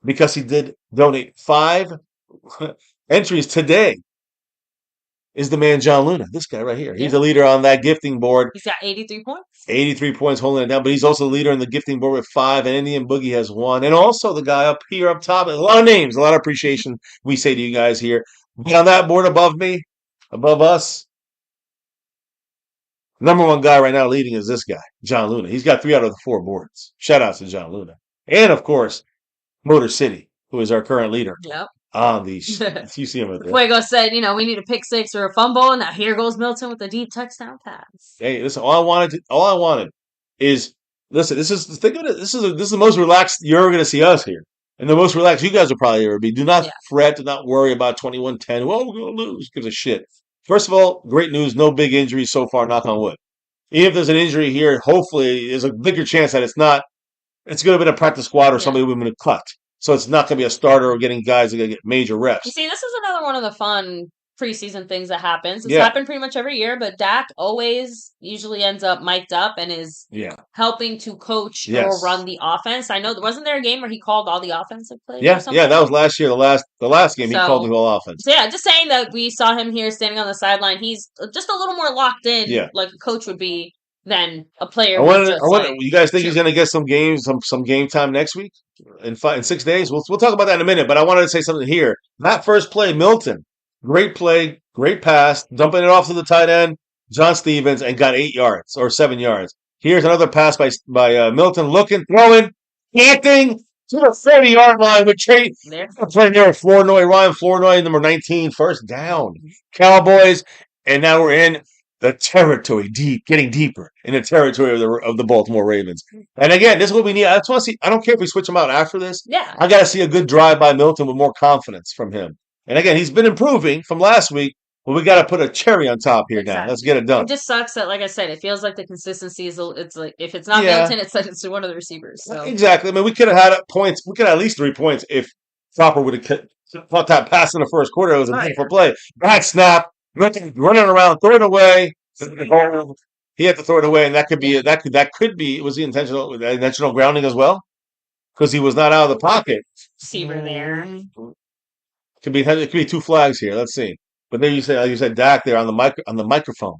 because he did donate 5 entries today, is the man John Luna. This guy right here. He's a leader on that gifting board. He's got 83 points. 83 points holding it down, but he's also the leader in the gifting board with 5, and Indian Boogie has 1. And also the guy up here up top, a lot of names, a lot of appreciation we say to you guys here. But on that board above me, above us, number 1 guy right now leading is this guy, John Luna. He's got 3 out of the 4 boards. Shout out to John Luna. And of course, Motor City, who is our current leader. Yep. On the you see him right there. Fuego said, we need a pick 6 or a fumble. Now here goes Milton with a deep touchdown pass. Hey, listen, all I wanted is listen, think of it. This is the most relaxed you're ever gonna see us here. And the most relaxed you guys will probably ever be. Do not fret, do not worry about 21-10. Well, we're gonna lose. Gives a shit. First of all, great news, no big injuries so far, knock on wood. Even if there's an injury here, hopefully there's a bigger chance that it's gonna be a practice squad or somebody who's been cut. So it's not going to be a starter or getting guys that are going to get major reps. You see, this is another one of the fun preseason things that happens. It's Yeah. happened pretty much every year, but Dak always usually ends up mic'd up and is Yeah. helping to coach or Yes. run the offense. I know wasn't there a game where he called all the offensive plays or Yeah. something? Yeah. That was last year. The last game he called the So, whole offense. so yeah, just saying that we saw him here standing on the sideline. He's just a little more locked in, Yeah. like a coach would be, than a player I who's want. just like. You guys think he's cheer- going to get some games, some game time next week in 6 days? We'll talk about that in a minute. But I wanted to say something here. That first play, Milton, great play, great pass, dumping it off to the tight end, John Stevens, and got 8 yards or 7 yards. Here's another pass by Milton, looking, throwing, canting to the 30-yard line with Chase. There. Playing there with Ryan Flournoy, number 19, first down. Cowboys, and now we're in the territory, getting deeper in the territory of the Baltimore Ravens. And again, this is what we need. I just want to see. I don't care if we switch him out after this. Yeah. I got to see a good drive by Milton with more confidence from him. And again, he's been improving from last week, but we got to put a cherry on top here now. Let's get it done. It just sucks that, like I said, it feels like the consistency is. It's like if it's not Yeah. Milton, it's like it's one of the receivers. So. Exactly. I mean, we could have had points. We could have at least 3 points if Chopper would have caught that pass in the first quarter. It was a beautiful play. Bad snap, running around, throwing it away. He had to throw it away, and that could be was the intentional grounding as well, because he was not out of the pocket. Receiver there. It could be 2 flags here. Let's see. But then you said Dak there on the microphone,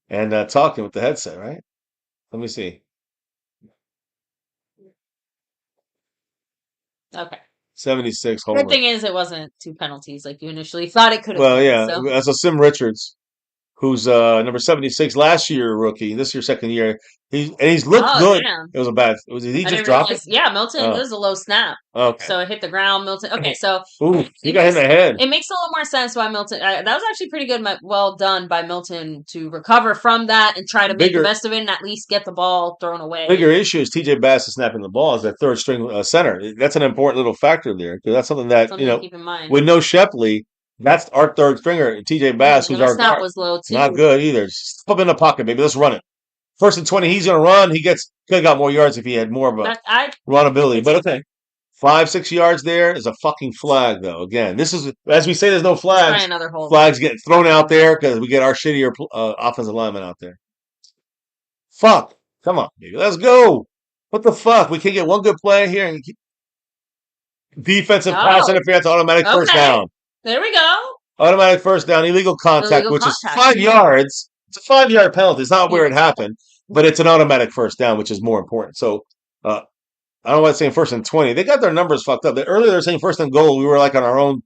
and talking with the headset, right? Let me see. Okay. 76 home Good run. thing is it wasn't 2 penalties like you initially thought it could have Well, been. yeah, So. that's a Sim Richards, who's number 76 last year rookie, this year second year. He's looked good. Damn. It was a bad. Did he I just didn't drop realize. it? Yeah, Milton. Oh. It was a low snap. Okay. So it hit the ground. Milton. Okay, so Ooh, he got hit in the head. it makes a little more sense why Milton. That was actually pretty good. Well done by Milton to recover from that and try to make the best of it and at least get the ball thrown away. Bigger issue is TJ Bass is snapping the ball as that third string center. That's an important little factor there, because that's something that to keep in mind. with no Shepley, that's our third stringer, TJ Bass, who's our snap guard. was low too. Not good either. Step up in the pocket, baby. Let's run it. First and 20, he's going to run. He could have got more yards if he had more of a run ability. But okay. 5-6 yards there is a fucking flag, though. Again, this is, as we say, there's no flags. Another hold. Flags get thrown out there because we get our shittier offensive linemen out there. Fuck. Come on, baby. Let's go. What the fuck? We can't get one good play here and keep defensive pass interference, automatic first down. There we go. Automatic first down, illegal contact, which is 5 yards. It's a 5-yard penalty. It's not where it happened, but it's an automatic first down, which is more important. So, I don't know why it's saying first and 20. They got their numbers fucked up. Earlier they were saying first and goal. We were like on our own,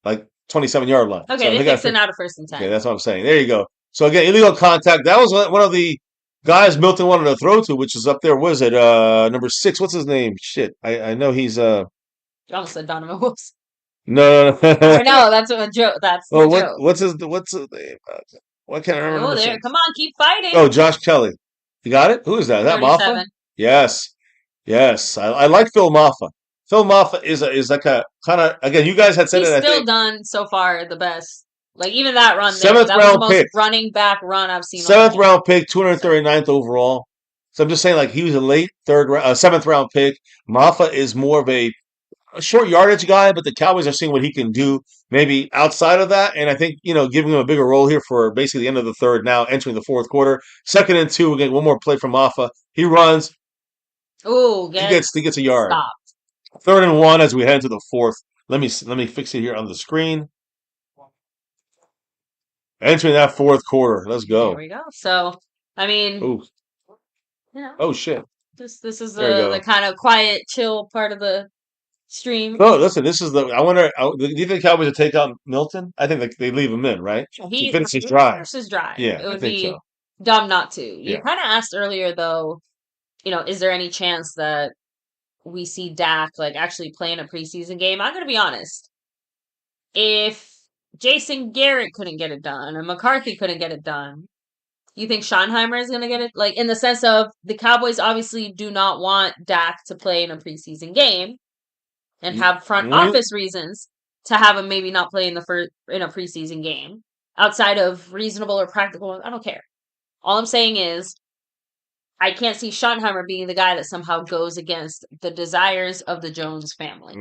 like 27-yard line. Okay, so they fixed it out of first and 10. Okay, that's what I'm saying. There you go. So again, illegal contact. That was one of the guys Milton wanted to throw to, which is up there. What is it? Number 6. What's his name? Shit, I know he's You almost said Donovan Wilson. No. I know, that's a joke. That's the joke. What's his name? Why can't I remember? Oh, there. Come on, keep fighting. Oh, Josh Kelly. You got it? Who is that? Is that Maffa? Yes. I like Phil Maffa. Phil Maffa is like a kind of, again, you guys had said he's it. He's still done so far the best. Like even that run, that was the most pick. Running back run I've seen. 7th round pick, 239th overall. So I'm just saying, like, he was a late 7th round pick. Maffa is more of a short yardage guy, but the Cowboys are seeing what he can do maybe outside of that. And I think, giving him a bigger role here for basically the end of the third, now entering the fourth quarter. 2nd and 2, again, one more play from Maffa. He runs. Ooh, he gets a yard. Stopped. 3rd and 1 as we head into the fourth. Let me fix it here on the screen. Entering that fourth quarter. Let's go. There we go. So, I mean, oh shit. This is the kind of quiet, chill part of the stream. No, listen. This is I wonder. Do you think Cowboys would take out Milton? I think they leave him in, right? He finishes drive. Finishes drive. Yeah, it would be dumb not to. You kind of asked earlier, though. Is there any chance that we see Dak actually playing a preseason game? I'm going to be honest. If Jason Garrett couldn't get it done and McCarthy couldn't get it done, you think Schottenheimer is going to get it? In the sense of the Cowboys obviously do not want Dak to play in a preseason game and have front office reasons to have him maybe not play in a preseason game outside of reasonable or practical. I don't care. All I'm saying is I can't see Schottenheimer being the guy that somehow goes against the desires of the Jones family.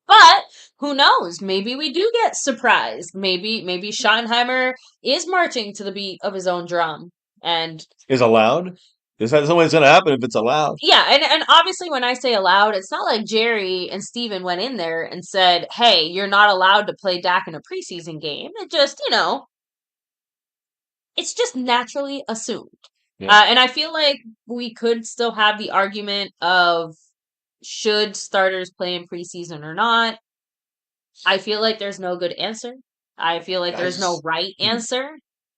But who knows? Maybe we do get surprised. Maybe Schottenheimer is marching to the beat of his own drum. And Is allowed? Is that something that's going to happen if it's allowed? yeah, and obviously when I say allowed, it's not like Jerry and Steven went in there and said, hey, you're not allowed to play Dak in a preseason game. It just, it's just naturally assumed. Yeah. And I feel like we could still have the argument of should starters play in preseason or not. I feel like there's no good answer. I feel like there's no right answer.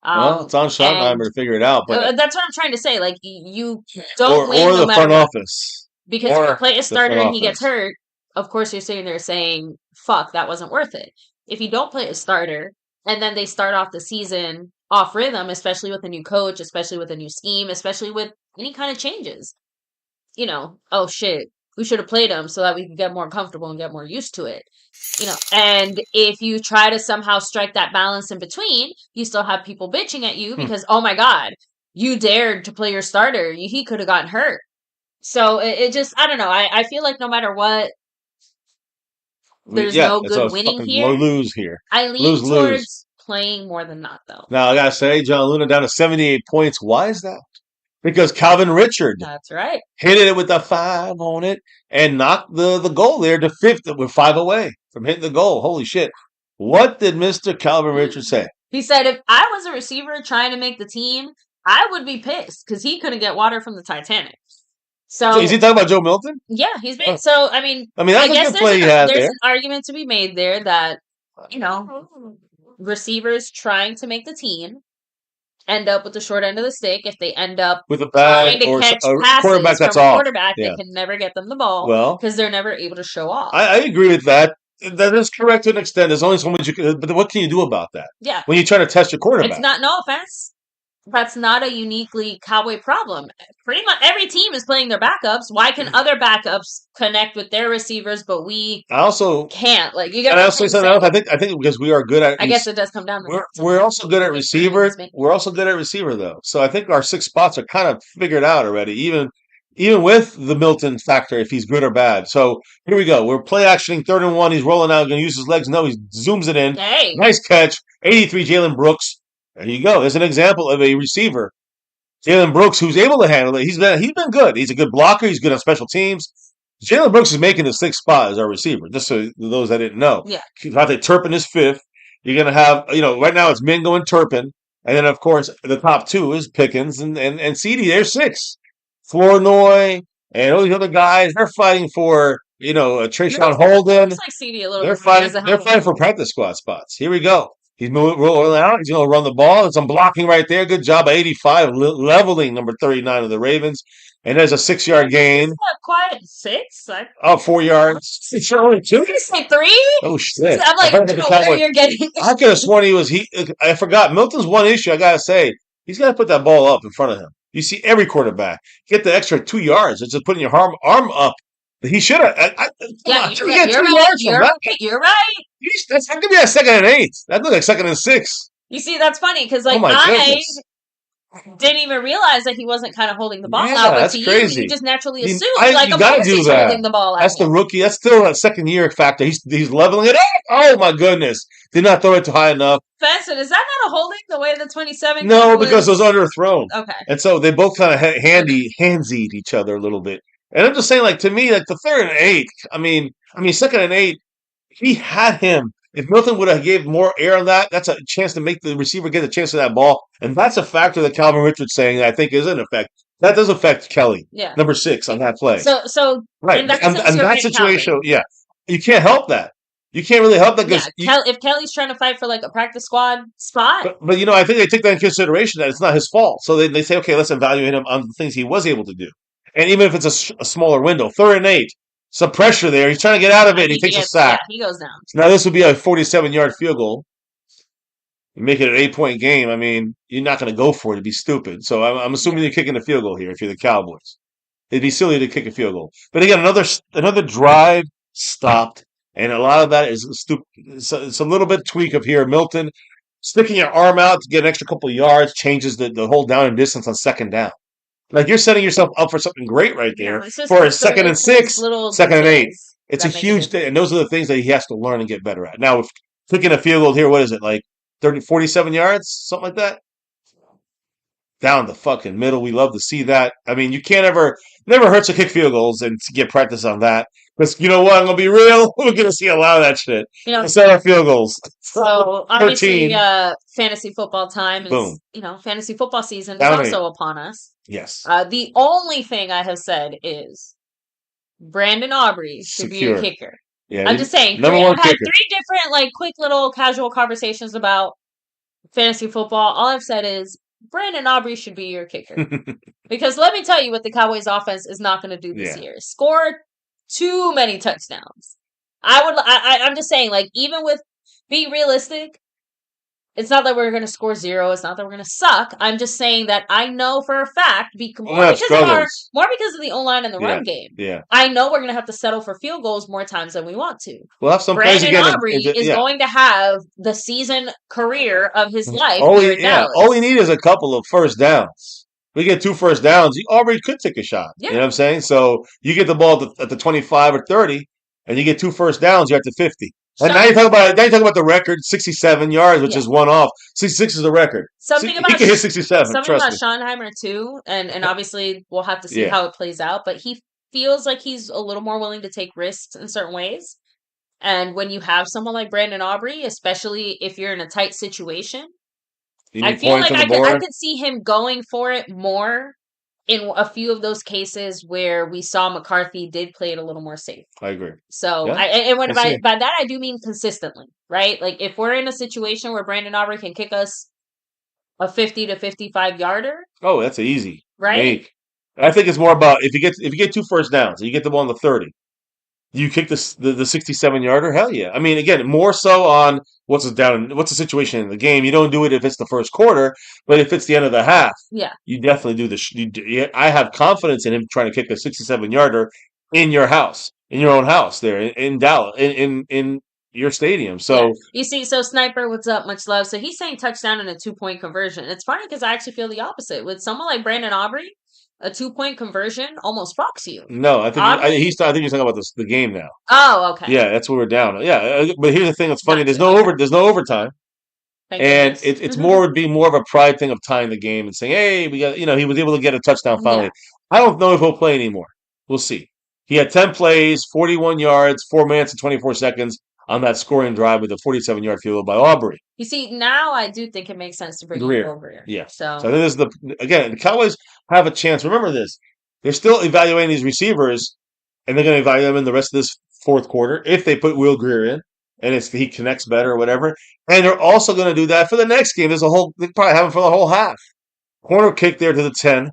Well, it's on Schottenheimer to figure it out, but that's what I'm trying to say. Like you don't win or no the matter front what. office. Because if you play a the starter front and he gets office. hurt, of course you're sitting there saying, fuck, that wasn't worth it. If you don't play a starter and then they start off the season off rhythm, especially with a new coach, especially with a new scheme, especially with any kind of changes, oh shit, we should have played him so that we could get more comfortable and get more used to it. And if you try to somehow strike that balance in between, you still have people bitching at you because, oh my God, you dared to play your starter. He could have gotten hurt. So it just, I don't know. I feel like no matter what, there's no good winning here. Lose here. I lean towards playing more than not, though. Now, I got to say, John Luna down to 78 points. Why is that? Because Calvin Richard. That's right. Hit it with a 5 on it and knocked the goal there to 5th with 5 away from hitting the goal. Holy shit. What did Mr. Calvin Richard say? He said, if I was a receiver trying to make the team, I would be pissed because he couldn't get water from the Titanic. So is he talking about Joe Milton? Yeah, he's been. So I mean, that's a good play there's an argument to be made there that receivers trying to make the team end up with the short end of the stick if they end up with a bad trying to catch passes quarterback that's from a off. Quarterback that can never get them the ball because they're never able to show off. I agree with that. That is correct to an extent. There's only so much you can, but what can you do about that? Yeah, when you try to test your quarterback, it's not. No offense. That's not a uniquely Cowboy problem. Pretty much every team is playing their backups. Why can other backups connect with their receivers, but we also can't? Like you got. And I'll say something else. I think because we are good at. I guess it does come down to. We're also good at receiver. We're also good at receiver though. So I think our 6 spots are kind of figured out already. Even with the Milton factor, if he's good or bad. So here we go. We're play actioning 3rd and 1. He's rolling out. Going to use his legs. No, he zooms it in. Hey, nice catch. 83 Jalen Brooks. There you go. There's an example of a receiver, Jalen Brooks, who's able to handle it. He's been good. He's a good blocker. He's good on special teams. Jalen Brooks is making the 6th spot as our receiver. Just so those that didn't know. Yeah. I think Turpin is 5th. You're gonna have right now it's Mingo and Turpin, and then of course the top 2 is Pickens and CeeDee. They're 6th. Flournoy and all these other guys. They're fighting for Trayshawn Holden. Looks like CeeDee a little. They're fighting for practice squad spots. Here we go. He's rolling out. He's going to run the ball. There's some blocking right there. Good job by 85, leveling number 39 of the Ravens. And there's a 6-yard gain. Quiet 6? 4 yards. It's only 2. Did you say 3? Oh shit! I'm like, where you're getting. I could have sworn he was. I forgot. Milton's one issue. I gotta say, he's got to put that ball up in front of him. You see every quarterback get the extra 2 yards. It's just putting your arm up. He should have. You're right. You're right. That's going to be a 2nd and 8. That looks like 2nd and 6. You see, that's funny because I didn't even realize that he wasn't kind of holding the ball out. But that's crazy. You just naturally assume you got to do that. Holding the ball out. That's the rookie. That's still a 2nd year factor. He's leveling it up. Oh my goodness! Did not throw it too high enough. Benson, is that not a holding the way the 27? No, because it was underthrown. Okay. And so they both kind of handsied each other a little bit. And I'm just saying, to me, the 3rd and 8. I mean, 2nd and 8. He had him. If Milton would have gave more air on that, that's a chance to make the receiver get a chance of that ball. And that's a factor that Calvin Richard's saying that I think is an effect. That does affect Kelly. Yeah. Number 6 on that play. So right. And that situation, you can't help that. You can't really help that because if Kelly's trying to fight for a practice squad spot. But I think they take that into consideration that it's not his fault. So they say, okay, let's evaluate him on the things he was able to do. And even if it's a smaller window, 3rd and 8. Some pressure there. He's trying to get out of it. He takes a sack. Yeah, he goes down. Now, this would be a 47-yard field goal. You make it an 8-point game. I mean, you're not going to go for it. It'd be stupid. So I'm assuming you're kicking a field goal here if you're the Cowboys. It'd be silly to kick a field goal. But again, another drive stopped. And a lot of that is stupid. It's a little bit tweak of here. Milton sticking your arm out to get an extra couple of yards changes the whole down and distance on 2nd down. You're setting yourself up for something great right there for a 2nd and 6, 2nd and 8. It's a That makes huge sense. thing, and those are the things that he has to learn and get better at. Now, if kicking a field goal here, what is it, like 30, 47 yards, something like that? Down the fucking middle. We love to see that. I mean, you can't ever, never hurts to kick field goals and to get practice on that. Because you know what? I'm gonna be real. We're gonna see a lot of that shit. You know, Instead of field goals. so obviously, 13. fantasy football time is, Boom. fantasy football season is Dominate. also upon us. Yes. The only thing I have said is Brandon Aubrey should be your Secure. kicker. Yeah. I'm just saying, Number one I've had kicker. 3 different, like, quick little casual conversations about fantasy football. All I've said is Brandon Aubrey should be your kicker. Because let me tell you what the Cowboys offense is not going to do this Yeah. year. Score too many touchdowns. I'm just saying, like, even with, be realistic, it's not that we're going to score 0. It's not that we're going to suck. I'm just saying that I know for a fact, more have because of the O-line and the Yeah. run game. Yeah. I know we're going to have to settle for field goals more times than we want to. We'll have some plays Brandon again. Aubrey is going to have the season career of his life All here we, in Dallas. all we need is a couple of first downs. We get 2 first downs. Aubrey could take a shot. Yeah. You know what I'm saying? So you get the ball at the 25 or 30, and you get 2 first downs. You're at the 50. And now you're talking about the record, 67 yards, which is one off. 66 is the record. Something he about can hit 67. something Trust about me. Schottenheimer too, and obviously we'll have to see Yeah. how it plays out. But he feels like he's a little more willing to take risks in certain ways. And when you have someone like Brandon Aubrey, especially if you're in a tight situation, You I need feel points like on the I board. could see him going for it more in a few of those cases where we saw McCarthy did play it a little more safe. I agree. So, Yeah, and when we'll see. by that I do mean consistently, right? Like if we're in a situation where Brandon Aubrey can kick us a 50 to 55 yarder, Oh, that's easy. right? Make. I think it's more about if you get 2 first downs and you get the ball on the 30, you kick the 67 yarder. Hell yeah! I mean, again, more so on what's the situation in the game. You don't do it if it's the first quarter, but if it's the end of the half, Yeah, you definitely do the. I have confidence in him trying to kick a 67 yarder in your house, in your own house, there in Dallas, in your stadium. So yeah. You see, so Sniper, what's up? Much love. So he's saying touchdown and a 2-point conversion. It's funny because I actually feel the opposite with someone like Brandon Aubrey. A 2-point conversion almost fucks you. no, I think Aubrey, he's talking about the game now. oh, okay. Yeah, that's where we're down. Yeah, but here's the thing that's funny. Gotcha. There's no overtime. Thank And goodness. it's would be more of a pride thing of tying the game and saying, hey, we got, he was able to get a touchdown finally. Yeah. I don't know if he'll play anymore. We'll see. He had 10 plays, 41 yards, 4 minutes and 24 seconds on that scoring drive with a 47-yard field goal by Aubrey. You see, now I do think it makes sense to bring Greer. him over here. Yeah. So I think this is the Cowboys have a chance. Remember this. They're still evaluating these receivers, and they're going to evaluate them in the rest of this fourth quarter if they put Will Greer in and if he connects better or whatever. And they're also going to do that for the next game. They probably have him for the whole half. Corner kick there to the 10,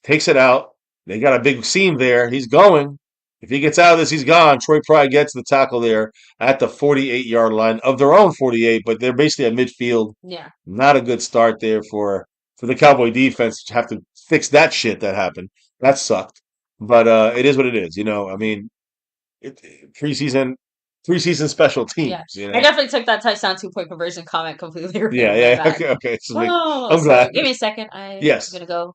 takes it out. They got a big seam there. He's going. If he gets out of this, he's gone. Troy Pride gets the tackle there at the 48-yard line of their own 48, but they're basically at midfield. yeah. Not a good start there for the Cowboy defense to have to fix that shit that happened. That sucked. But it is what it is. I mean, preseason special teams. Yeah. I definitely took that touchdown 2-point conversion comment completely. Yeah. Okay. So Oh, I'm glad. Give me a second. I'm Yes. gonna go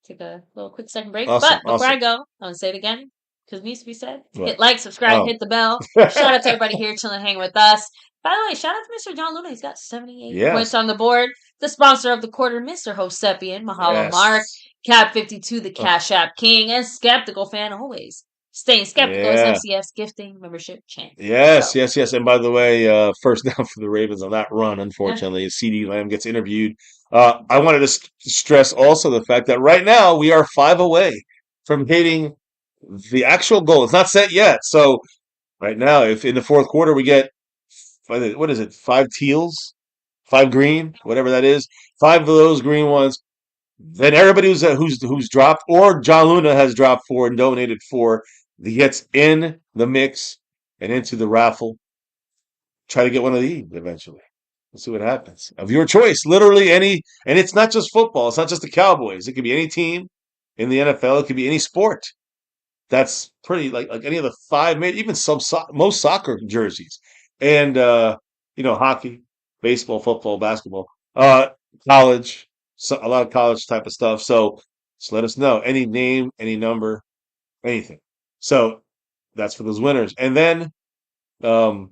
take a little quick second break. Awesome, But before I awesome. go, I'm gonna say it again because it needs to be said. What? Hit like, subscribe, Oh. hit the bell. Shout out to everybody here chilling, hanging with us. By the way, shout out to Mr. John Luna. He's got 78 Yes. points on the board. The sponsor of the quarter, Mr. Hosepian. Mahalo, Yes. Mark. Cap52, the Cash App King, and Skeptical Fan always. Staying skeptical Yeah. is MCF's gifting membership chain. Yes, So, yes. And by the way, first down for the Ravens on that run, unfortunately, CD Lamb gets interviewed. I wanted to stress also the fact that right now we are 5 away from hitting the actual goal. It's not set yet. So right now, if in the fourth quarter we get, what is it, 5 teals, 5 green, whatever that is, 5 of those green ones, then everybody who's dropped or John Luna has dropped for and donated for, he gets in the mix and into the raffle. Try to get one of these eventually. We'll see what happens. Of your choice, literally any, and it's not just football. It's not just the Cowboys. It could be any team in the NFL. It could be any sport. That's pretty like any of the 5, maybe even most soccer jerseys, and hockey, baseball, football, basketball, college, a lot of college type of stuff. So just let us know any name, any number, anything. So that's for those winners. And then, um,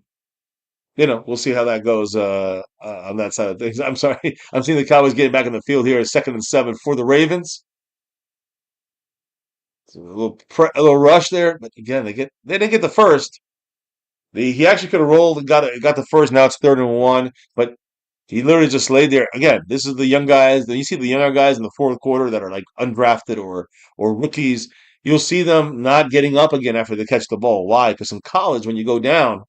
we'll see how that goes on that side of things. I'm sorry, I'm seeing the Cowboys getting back in the field here, 2nd and 7 for the Ravens. So a little rush there, but again, they didn't get the first. He actually could have rolled and got the first. Now it's 3rd and 1, but he literally just laid there. Again, this is the young guys. You see the younger guys in the fourth quarter that are like undrafted or rookies. You'll see them not getting up again after they catch the ball. Why? Because in college, when you go down,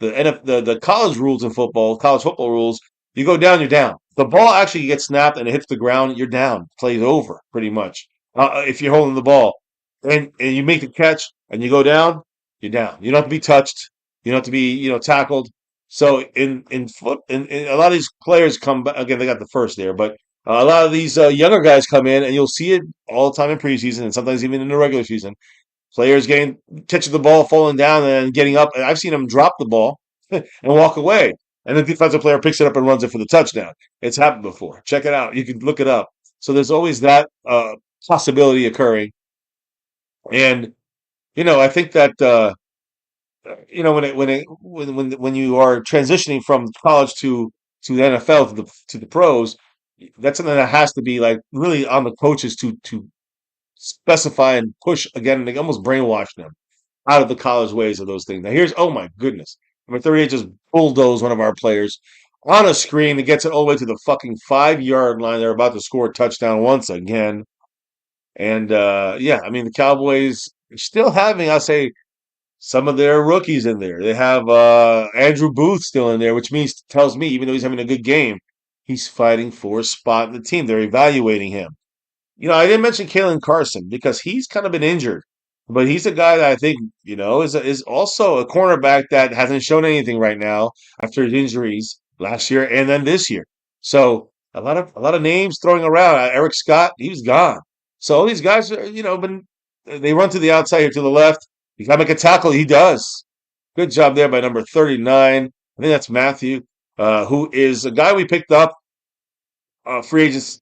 the college rules in football, college football rules, you go down, you're down. The ball actually gets snapped and it hits the ground, you're down. Play's over, pretty much. If you're holding the ball and you make the catch and you go down, you're down. You don't have to be touched. You don't have to be, tackled. So in a lot of these players come back again. They got the first there, but a lot of these younger guys come in, and you'll see it all the time in preseason, and sometimes even in the regular season. Players catching the ball, falling down, and getting up. And I've seen them drop the ball and walk away. And the defensive player picks it up and runs it for the touchdown. It's happened before. Check it out. You can look it up. So there's always that possibility occurring. And I think that when you are transitioning from college to the NFL to the pros, that's something that has to be like really on the coaches to specify and push again, and they almost brainwash them out of the college ways of those things. Now oh my goodness, number 38 just bulldozed one of our players on a screen. It gets it all the way to the fucking 5-yard line. They're about to score a touchdown once again. And yeah, I mean the Cowboys are still having, I'll say, some of their rookies in there. They have Andrew Booth still in there, which tells me even though he's having a good game, he's fighting for a spot in the team. They're evaluating him. I didn't mention Kalen Carson because he's kind of been injured, but he's a guy that I think is also a cornerback that hasn't shown anything right now after his injuries last year and then this year. So a lot of names throwing around. Eric Scott, he was gone. So all these guys are they run to the outside here to the left. You got to make a tackle. He does. Good job there by number 39. I think that's Matthew, who is a guy we picked up free agents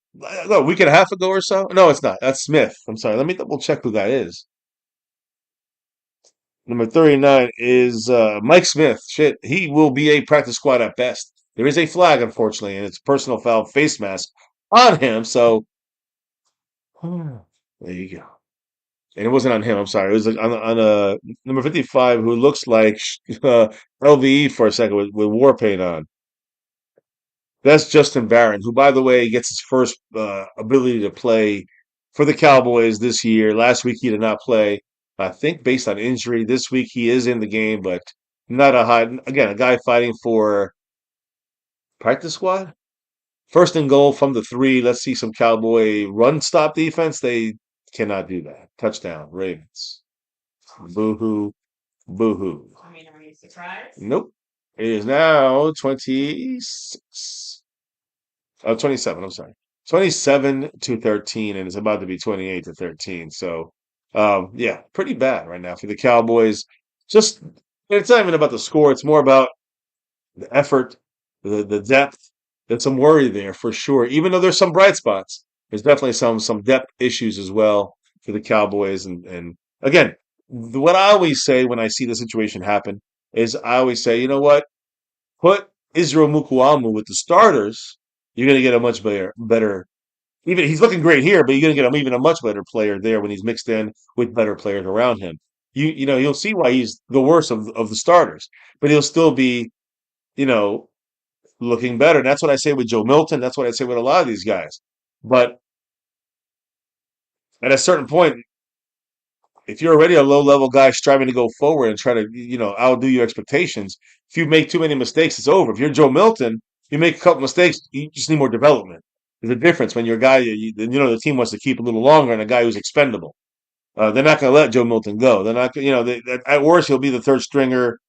a week and a half ago or so. No, it's not. That's Smith. I'm sorry. Let me double check who that is. Number 39 is Mike Smith. Shit, he will be a practice squad at best. There is a flag, unfortunately, and it's a personal foul face mask on him. So there you go. And it wasn't on him. I'm sorry. It was on a number 55 who looks like LVE for a second with war paint on. That's Justin Barron, who, by the way, gets his first ability to play for the Cowboys this year. Last week he did not play, I think, based on injury. This week he is in the game, but not a guy fighting for practice squad. 1st and goal from the 3. Let's see some Cowboy run stop defense. They cannot do that. Touchdown, Ravens. Boo-hoo. Boo-hoo. I mean, are you surprised? Nope. It is now 26. 27, I'm sorry. 27-13, and it's about to be 28-13. So, yeah, pretty bad right now for the Cowboys. Just, it's not even about the score. It's more about the effort, the depth. There's some worry there for sure. Even though there's some bright spots, there's definitely some depth issues as well for the Cowboys. And again, what I always say when I see the situation happen is I always say, you know what? Put Israel Mukuamu with the starters. You're going to get a much better. Even he's looking great here, but you're going to get even a much better player there when he's mixed in with better players around him. You'll see why he's the worst of the starters, but he'll still be, looking better. And that's what I say with Joe Milton. That's what I say with a lot of these guys. But at a certain point, if you're already a low-level guy striving to go forward and try to, outdo your expectations, if you make too many mistakes, it's over. If you're Joe Milton, you make a couple mistakes, you just need more development. There's a difference when you're a guy, the team wants to keep a little longer and a guy who's expendable. They're not going to let Joe Milton go. They're not, at worst, he'll be the third stringer.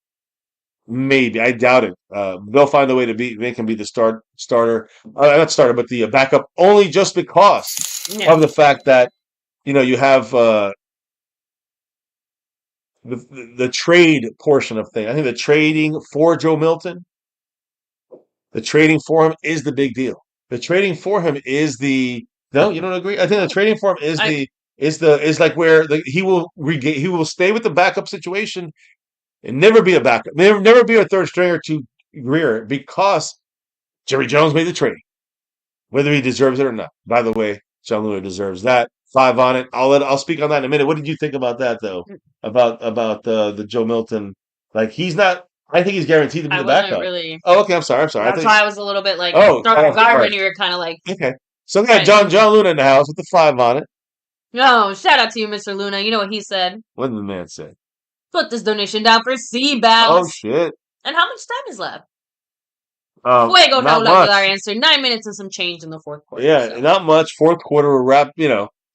Maybe. I doubt it. They'll find a way to make him be the starter. Not starter, but the backup, only just because of the fact that, you have the trade portion of things. I think the trading for Joe Milton, the trading for him is the big deal. The trading for him is no, you don't agree? I think the trading for him is is like where he will stay with the backup situation and never be a backup, never be a third stringer to Greer because Jerry Jones made the trade, whether he deserves it or not. By the way, John Luna deserves that. 5 on it. I'll speak on that in a minute. What did you think about that though? About the Joe Milton? Like he's not. I think he's guaranteed to be I the wasn't backup. really. Oh, okay. I'm sorry. I That's think. why I was a little bit like Oh, thrown caught off off guard guard. when you were kind of like, Okay. So we got right. John Luna in the house with the 5 on it. No, shout out to you, Mr. Luna. You know what he said? What did the man say? Put this donation down for sea Oh bass. shit. And how much time is left? Not Fuego no luck with our much. answer. 9 minutes and some change in the fourth quarter. Yeah, So. not much. Fourth quarter, we're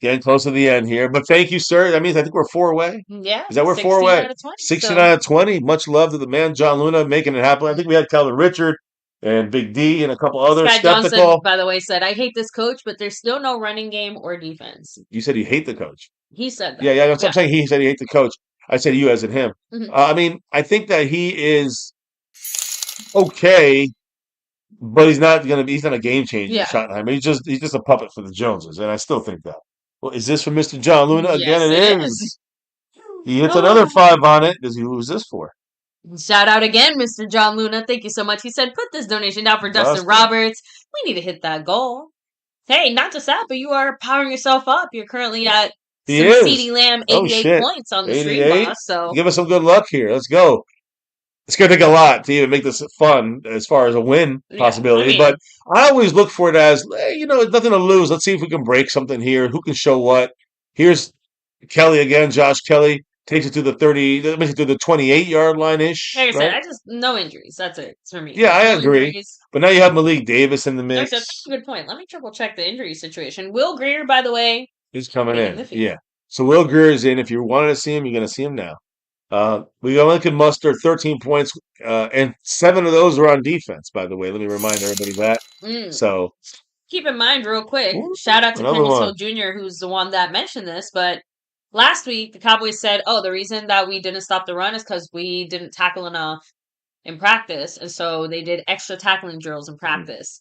getting close to the end here. But thank you, sir. That means I think we're 4 away. Yeah. Is that we're 4 16 away? out of 20. 16 So. out of 20. Much love to the man, John Luna, making it happen. I think we had Calvin Richard and Big D and a couple others. Sky Skeptical. Johnson, by the way, said, I hate this coach, but there's still no running game or defense. You said you hate the coach. He said that. Yeah, that's what I'm saying. He said he hates the coach. I said you as in him. Mhm. I mean, I think that he is okay, but he's not a game changer. Yeah. Schottenheimer. He's just a puppet for the Joneses, and I still think that. Well, is this for Mr. John Luna again? Yes, It is. He hits another 5 on it. Who is this for? Shout out again, Mr. John Luna. Thank you so much. He said, put this donation down for Dustin Roberts. We need to hit that goal. Hey, not just that, but you are powering yourself up. You're currently at CeeDee Lamb 88 points on the stream, boss. So give us some good luck here. Let's go. It's going to take a lot to even make this fun as far as a win possibility. But I always look for it as, it's nothing to lose. Let's see if we can break something here. Who can show what? Here's Kelly again. Josh Kelly takes it to the 28-yard line-ish. Like I said, no injuries. That's it for me. Yeah, I agree. Injuries. But now you have Malik Davis in the mix. That's a good point. Let me triple check the injury situation. Will Greer, by the way, he's coming in. Yeah. So Will Greer is in. If you wanted to see him, you're going to see him now. We only could muster 13 points, and 7 of those were on defense, by the way. Let me remind everybody that. So keep in mind, real quick, shout out to Kenny Hill Jr., who's the one that mentioned this, but last week the Cowboys said, the reason that we didn't stop the run is because we didn't tackle enough in practice, and so they did extra tackling drills in practice.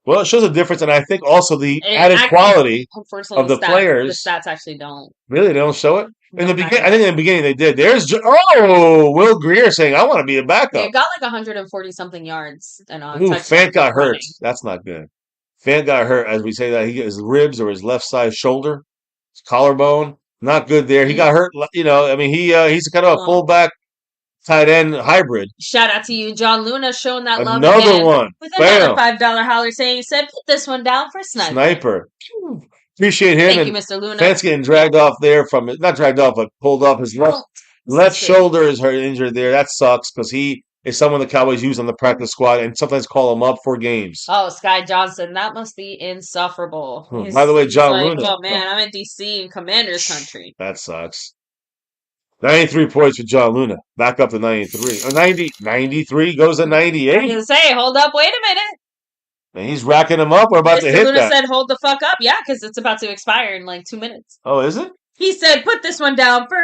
Well, it shows a difference, and I think also the added quality of the players. The stats actually don't. Really? They don't show it? I think in the beginning they did. Will Greer saying, I want to be a backup. It got like 140-something yards. And Fant got hurt. That's not good. Fant got hurt, as we say that. He got his ribs or his left side shoulder, his collarbone. Not good there. He got hurt. He's kind of a fullback tight end hybrid. Shout out to you, John Luna, showing that love again. Another one. With another $5 holler saying, he said, put this one down for Sniper. Appreciate him. Thank you, Mr. Luna. Fant's getting dragged off there not dragged off, but pulled off his left shoulder is injured there. That sucks because he is someone the Cowboys use on the practice squad and sometimes call him up for games. Oh, Sky Johnson, that must be insufferable. By the way, John Luna. Oh man, I'm in DC in Commander's country. That sucks. 93 points for John Luna. Back up to 93. Or 93 goes to 98. I was going to say, hold up, wait a minute. And he's racking them up. We're about to hit Luna that. said, hold the fuck up. Yeah, because it's about to expire in like 2 minutes. Oh, is it? He said, put this one down for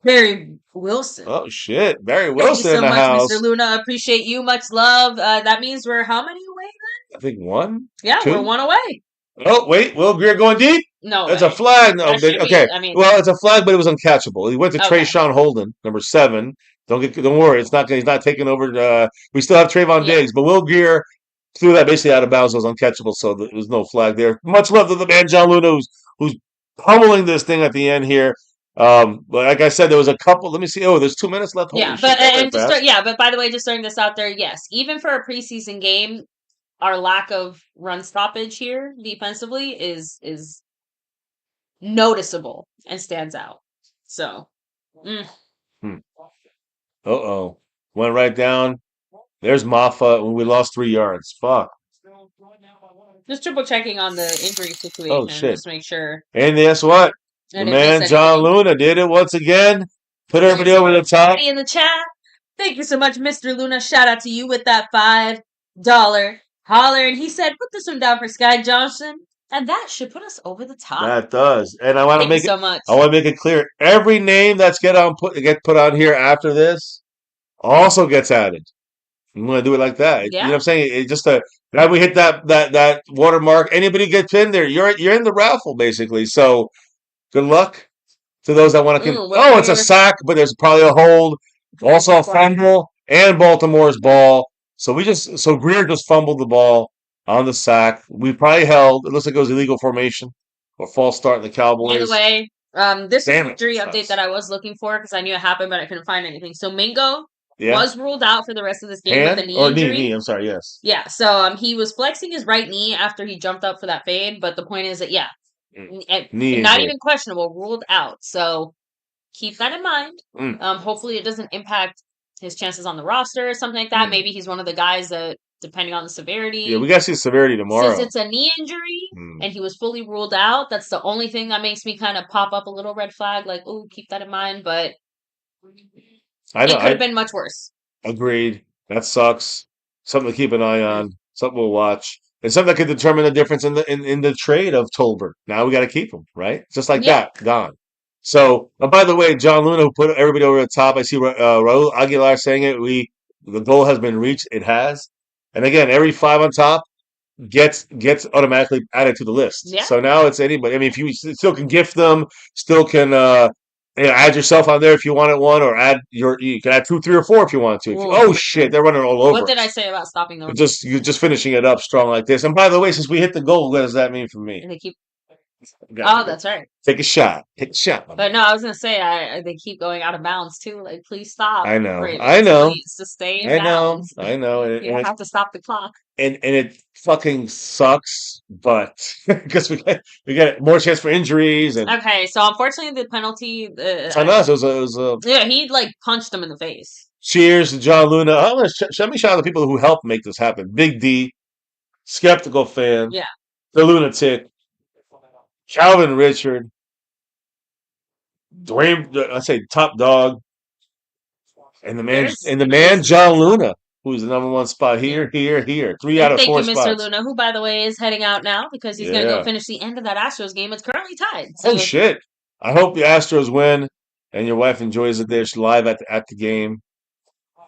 Barry Wilson. Oh, shit. Barry Wilson in the house. house. Mr. Luna. Appreciate you. Much love. That means we're how many away then? I think 1. Yeah, 2? we're 1 away. Oh, wait. Will Greer going deep? No. It's a flag. No, okay. Well, it's a flag, but it was uncatchable. He went to Trayshawn Holden, number 7. Don't worry. He's not taking over. We still have Trayvon Diggs, but Will Greer threw that basically out of bounds. It was uncatchable, so there was no flag there. Much love to the man John Luna, who's pummeling this thing at the end here. But like I said, there was a couple. Let me see. Oh, there's 2 minutes left. Yeah, but by the way, just throwing this out there, yes, even for a preseason game, our lack of run stoppage here defensively is noticeable and stands out. So, went right down. There's Maffa, and we lost 3 yards. Fuck. Just triple checking on the injury situation. Oh, shit. Just to make sure. And guess what? The man John Luna did it once again. Put everybody over the top. In the chat. Thank you so much, Mr. Luna. Shout out to you with that $5 holler. And he said, put this one down for Sky Johnson. And that should put us over the top. That does. And I want to make so much. I want to make it clear. Every name that's get put on here after this also gets added. You want to do it like that. Yeah. You know what I'm saying? It just now we hit that watermark. Anybody gets in there, you're in the raffle basically. So Good luck to those that want to. Ooh, Oh, it's a sack, but there's probably a hold. Also a fumble and Baltimore's ball. So Greer just fumbled the ball on the sack. We probably held. It looks like it was illegal formation or false start in the By the Cowboys. way, this Damn it. injury update that I was looking for because I knew it happened, but I couldn't find anything. So Mingo Yeah. was ruled out for the rest of this game with a Hand knee or injury. knee? I'm sorry. Yes. Yeah, so he was flexing his right knee after he jumped up for that fade, but the point is that Knee not injury. even questionable, ruled out. So keep that in mind. Mm. Hopefully it doesn't impact his chances on the roster or something like that. Mm. Maybe he's one of the guys that, depending on the severity. Yeah, we got to see the severity tomorrow. Since it's a knee injury and he was fully ruled out, that's the only thing that makes me kind of pop up a little red flag, like, oh, keep that in mind. But I know. it could have been much worse. Agreed. That sucks. Something to keep an eye on. Something we'll watch. And something that could determine the difference in the trade of Tolbert. Now we got to keep him, right? Just like that, gone. So, by the way, John Luna, who put everybody over the top, I see Raul Aguilar saying it. The goal has been reached. It has. And again, every 5 on top gets automatically added to the list. Yeah. So now it's anybody. I mean, if you still can gift them, still can add yourself on there if you wanted one, or you can add 2, 3, or 4 if you want to. Oh shit, they're running all over. What did I say about stopping the run? You're just finishing it up strong like this. And by the way, since we hit the goal, what does that mean for me? And they keep. Oh, that's right. Take a shot. Take a shot. But no, I was gonna say they keep going out of bounds too. Like, please stop. I know. Ravens. I know. Please just stay in bounds. I know. You don't have to stop the clock. And it fucking sucks, but because we get more chance for injuries. And okay, so unfortunately the penalty. It's on us. It was yeah, he like punched him in the face. Cheers to John Luna. Let me shout out the people who helped make this happen. Big D, skeptical fan. Yeah. The lunatic. Calvin Richard, Dwayne, I say top dog, and the man John Luna, who's the number 1 spot here. 3 out of 4 spots. Thank you, Mr. Luna, who, by the way, is heading out now because he's going to go finish the end of that Astros game. It's currently tied. So. Oh shit! I hope the Astros win and your wife enjoys it there. She's live at the game.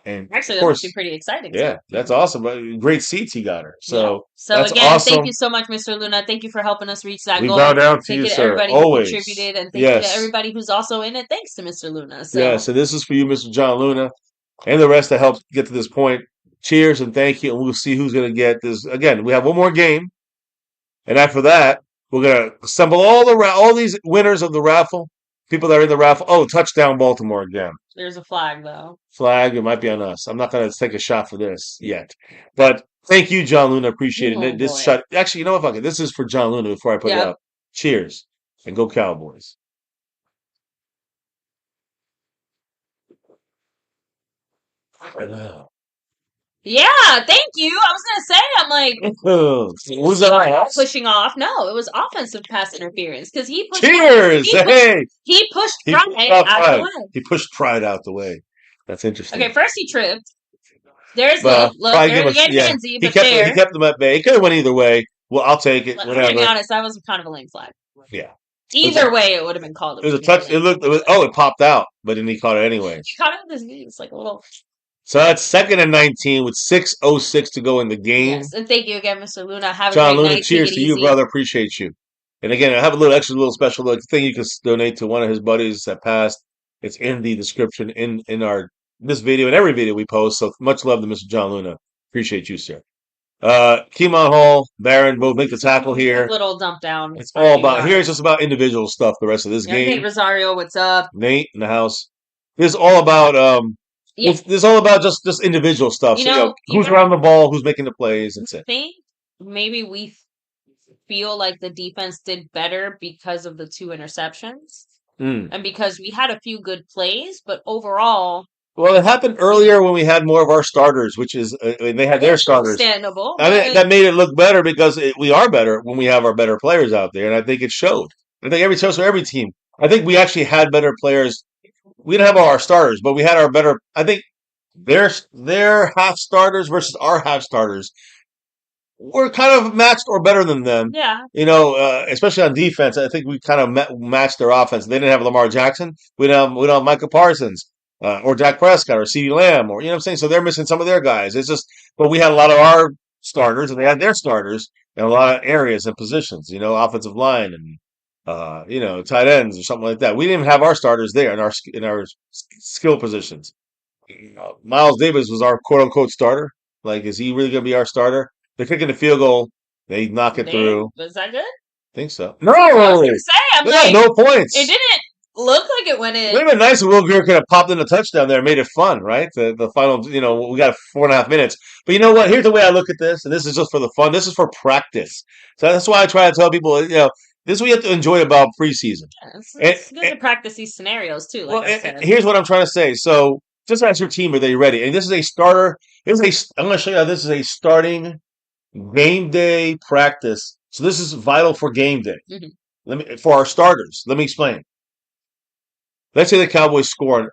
And actually, of course, that's pretty exciting. Yeah, that's awesome. Great seats he got her. So, so that's again, awesome. Thank you so much, Mr. Luna. Thank you for helping us reach that goal. Bow down to thank you, you to sir. everybody Always. who contributed, and thank you to everybody who's also in it. Thanks to Mr. Luna. So. So this is for you, Mr. John Luna, and the rest that helped get to this point. Cheers and thank you, and we'll see who's going to get this. Again, we have one more game, and after that, we're going to assemble all these winners of the raffle. People that are in the raffle. Oh, touchdown Baltimore again. There's a flag, though. Flag, it might be on us. I'm not going to take a shot for this yet. But thank you, John Luna. Appreciate it. This shot. Actually, you know what? Fuck it. This is for John Luna before I put it out. Cheers. And go Cowboys. Yeah, thank you. I was gonna say, I'm like, was that pushing off? No, it was offensive pass interference because he pushed. Cheers! He pushed Pride out the way. He pushed Pride out the way. That's interesting. Okay, first he tripped. There's the look. There's Manzi, but he kept them at bay. It could have went either way. Well, I'll take it. Whatever. To be honest, that was kind of a lame flag. Yeah. Either way, it would have been called. It was a touch. It popped out, but then he caught it anyway. He caught it with his knee. It's like a little. So that's 2nd and 19 with 6:06 to go in the game. Yes, and thank you again, Mr. Luna. Have John a great Luna, night. cheers to you, brother. Appreciate you. And again, I have a little special thing you can donate to one of his buddies that passed. It's in the description in this video and every video we post. So much love to Mr. John Luna. Appreciate you, sir. Keemon Hall, Barron both make the tackle here. Little dump down. It's all about here. It's just about individual stuff. The rest of this game. Nate Rosario, what's up? Nate in the house. This is all about this is all about just individual stuff. Who's around the ball, who's making the plays. That's it. I think maybe we feel like the defense did better because of the 2 interceptions and because we had a few good plays, but overall. Well, it happened earlier when we had more of our starters, which is they had their starters. Understandable. I mean, that made it look better because we are better when we have our better players out there, and I think it showed. I think every team. I think we actually had better players. We didn't have all our starters, but we had our better. I think their half starters versus our half starters were kind of matched or better than them. Yeah. Especially on defense, I think we kind of matched their offense. They didn't have Lamar Jackson. We don't have Micah Parsons. Or Dak Prescott or CeeDee Lamb, or you know what I'm saying? So they're missing some of their guys. It's just, but we had a lot of our starters and they had their starters in a lot of areas and positions, offensive line and tight ends or something like that. We didn't even have our starters there in our skill positions. Miles Davis was our quote unquote starter. Like, is he really going to be our starter? They're kicking the field goal. They knock it through. Was that good? Think so. No, I was gonna say, I'm yeah, like, no points. it didn't look like it went in. It would have been nice if Will Greer could have popped in a touchdown there and made it fun, right? The final, we got 4.5 minutes. But you know what? Here's the way I look at this, and this is just for the fun. This is for practice. So that's why I try to tell people, this is what you have to enjoy about preseason. It's good to practice these scenarios too. Like I said. Here's what I'm trying to say. So just ask your team, are they ready? And this is a starter. I'm going to show you how this is a starting game day practice. So this is vital for game day. For our starters. Let me explain. Let's say the Cowboys score.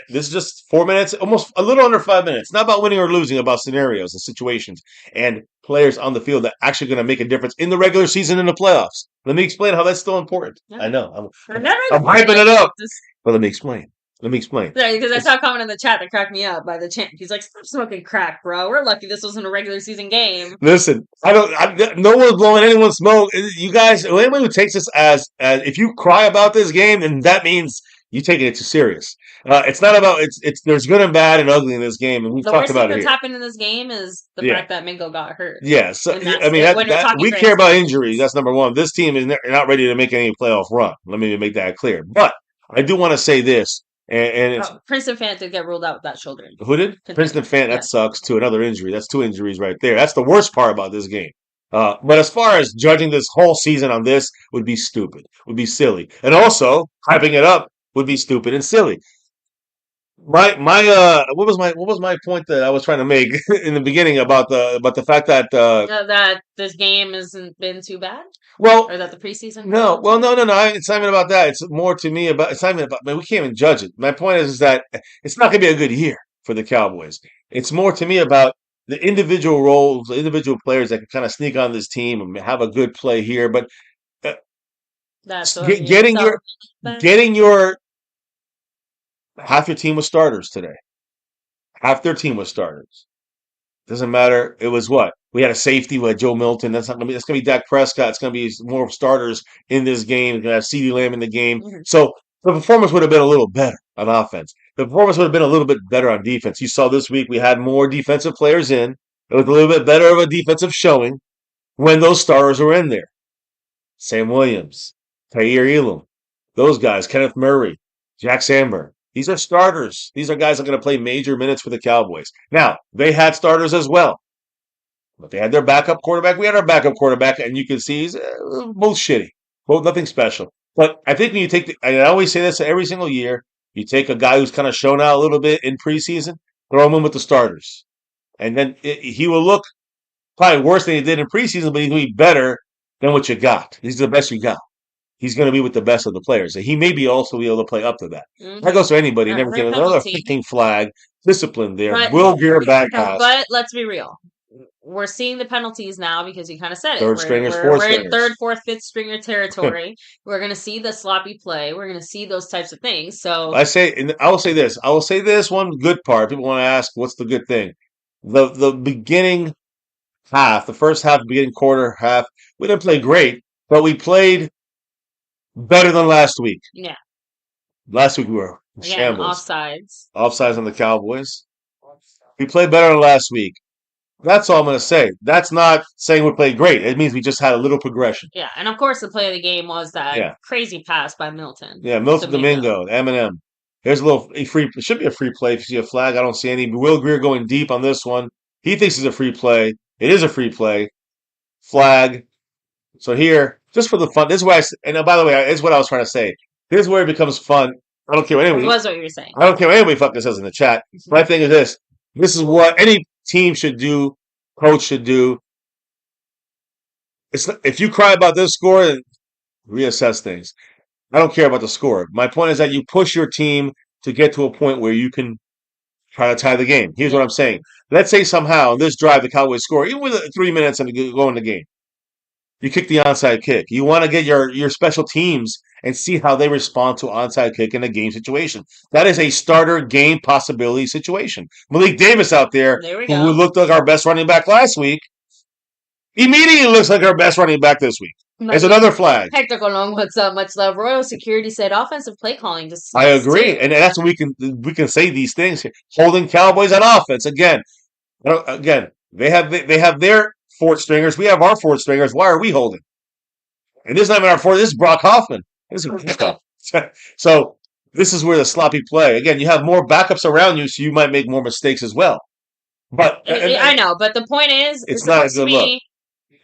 This is just 4 minutes, almost a little under 5 minutes. Not about winning or losing, about scenarios and situations and players on the field that are actually going to make a difference in the regular season and the playoffs. Let me explain how that's still important. Yeah. I know. I'm hyping it up. But let me explain. Sorry, because I saw a comment in the chat that cracked me up by the champ. He's like, "Stop smoking crack, bro. We're lucky this wasn't a regular season game." Listen, no one's blowing anyone's smoke. You guys, anyone who takes this as if you cry about this game, then that means you taking it too serious. It's not about it's. There's good and bad and ugly in this game, and we've talked about it here. The worst thing that's happened in this game is the fact that Mingo got hurt. Yeah, so I mean, we care about injuries. That's number one. This team is not ready to make any playoff run. Let me make that clear. But I do want to say this. And Princeton Fant did get ruled out with that shoulder injury. Who did? Princeton Fant. That sucks too. Another injury. That's 2 injuries right there. That's the worst part about this game. But as far as judging this whole season on this would be stupid. Would be silly. And also hyping it up would be stupid and silly. What was my point that I was trying to make in the beginning about the fact that that this game hasn't been too bad? Well, or that the preseason? No. It's not even about that. It's more to me about. It's not even about. Man, we can't even judge it. My point is that it's not going to be a good year for the Cowboys. It's more to me about the individual roles, the individual players that can kind of sneak on this team and have a good play here. But getting your half your team was starters today. Half their team was starters. Doesn't matter. It was what? We had a safety with Joe Milton. That's going to be Dak Prescott. It's going to be more starters in this game. We're going to have CeeDee Lamb in the game. So the performance would have been a little better on offense. The performance would have been a little bit better on defense. You saw this week we had more defensive players in. It was a little bit better of a defensive showing when those stars were in there. Sam Williams, Tyre Elam, those guys, Kenneth Murray, Jack Sandberg. These are starters. These are guys that are going to play major minutes for the Cowboys. Now, they had starters as well. But they had their backup quarterback. We had our backup quarterback, and you can see he's both shitty. Both nothing special. But I think when you take I always say this every single year, you take a guy who's kind of shown out a little bit in preseason, throw him in with the starters. And then he will look probably worse than he did in preseason, but he's going to be better than what you got. He's the best you got. He's going to be with the best of the players. So he may be also be able to play up to that. That goes to anybody. Never get another freaking flag. Discipline there. Will Greer back pass. But let's be real. We're seeing the penalties now because you kind of said it. Third stringers, we're in third, fourth, fifth stringer territory. We're going to see the sloppy play. We're going to see those types of things. So I will say this. I will say this one good part. People want to ask, what's the good thing? The beginning half, the first half, beginning quarter half, we didn't play great, but we played better than last week. Yeah. Last week we were in shambles. Offsides. Offsides on the Cowboys. We played better than last week. That's all I'm going to say. That's not saying we played great. It means we just had a little progression. Yeah, and of course the play of the game was that crazy pass by Milton. Yeah, Milton Domingo, Eminem. Here's a free. It should be a free play if you see a flag. I don't see any. Will Greer going deep on this one. He thinks it's a free play. It is a free play. Flag. So here, just for the fun, this is why. And by the way, this is what I was trying to say. This is where it becomes fun. I don't care what anybody. It was what you were saying. I don't care what anybody fucking says in the chat. My thing is this. This is what any team should do, coach should do. If you cry about this score, then reassess things. I don't care about the score. My point is that you push your team to get to a point where you can try to tie the game. Here's what I'm saying. Let's say somehow in this drive the Cowboys score, even with 3 minutes and go in the game. You kick the onside kick. You want to get your special teams and see how they respond to onside kick in a game situation. That is a starter game possibility situation. Malik Davis out there who looked like our best running back last week, immediately looks like our best running back this week. There's another flag. Hector Colon, what's up? Much love. Royal Security said offensive play calling just. I agree, and that's what we can say these things. Holding Cowboys on offense again. Again, they have their fourth stringers. We have our fourth stringers. Why are we holding? And this is not even our fourth. This is Brock Hoffman. This is kickoff. So this is where the sloppy play. Again, you have more backups around you, so you might make more mistakes as well. But I know, but the point is, it's not a good look.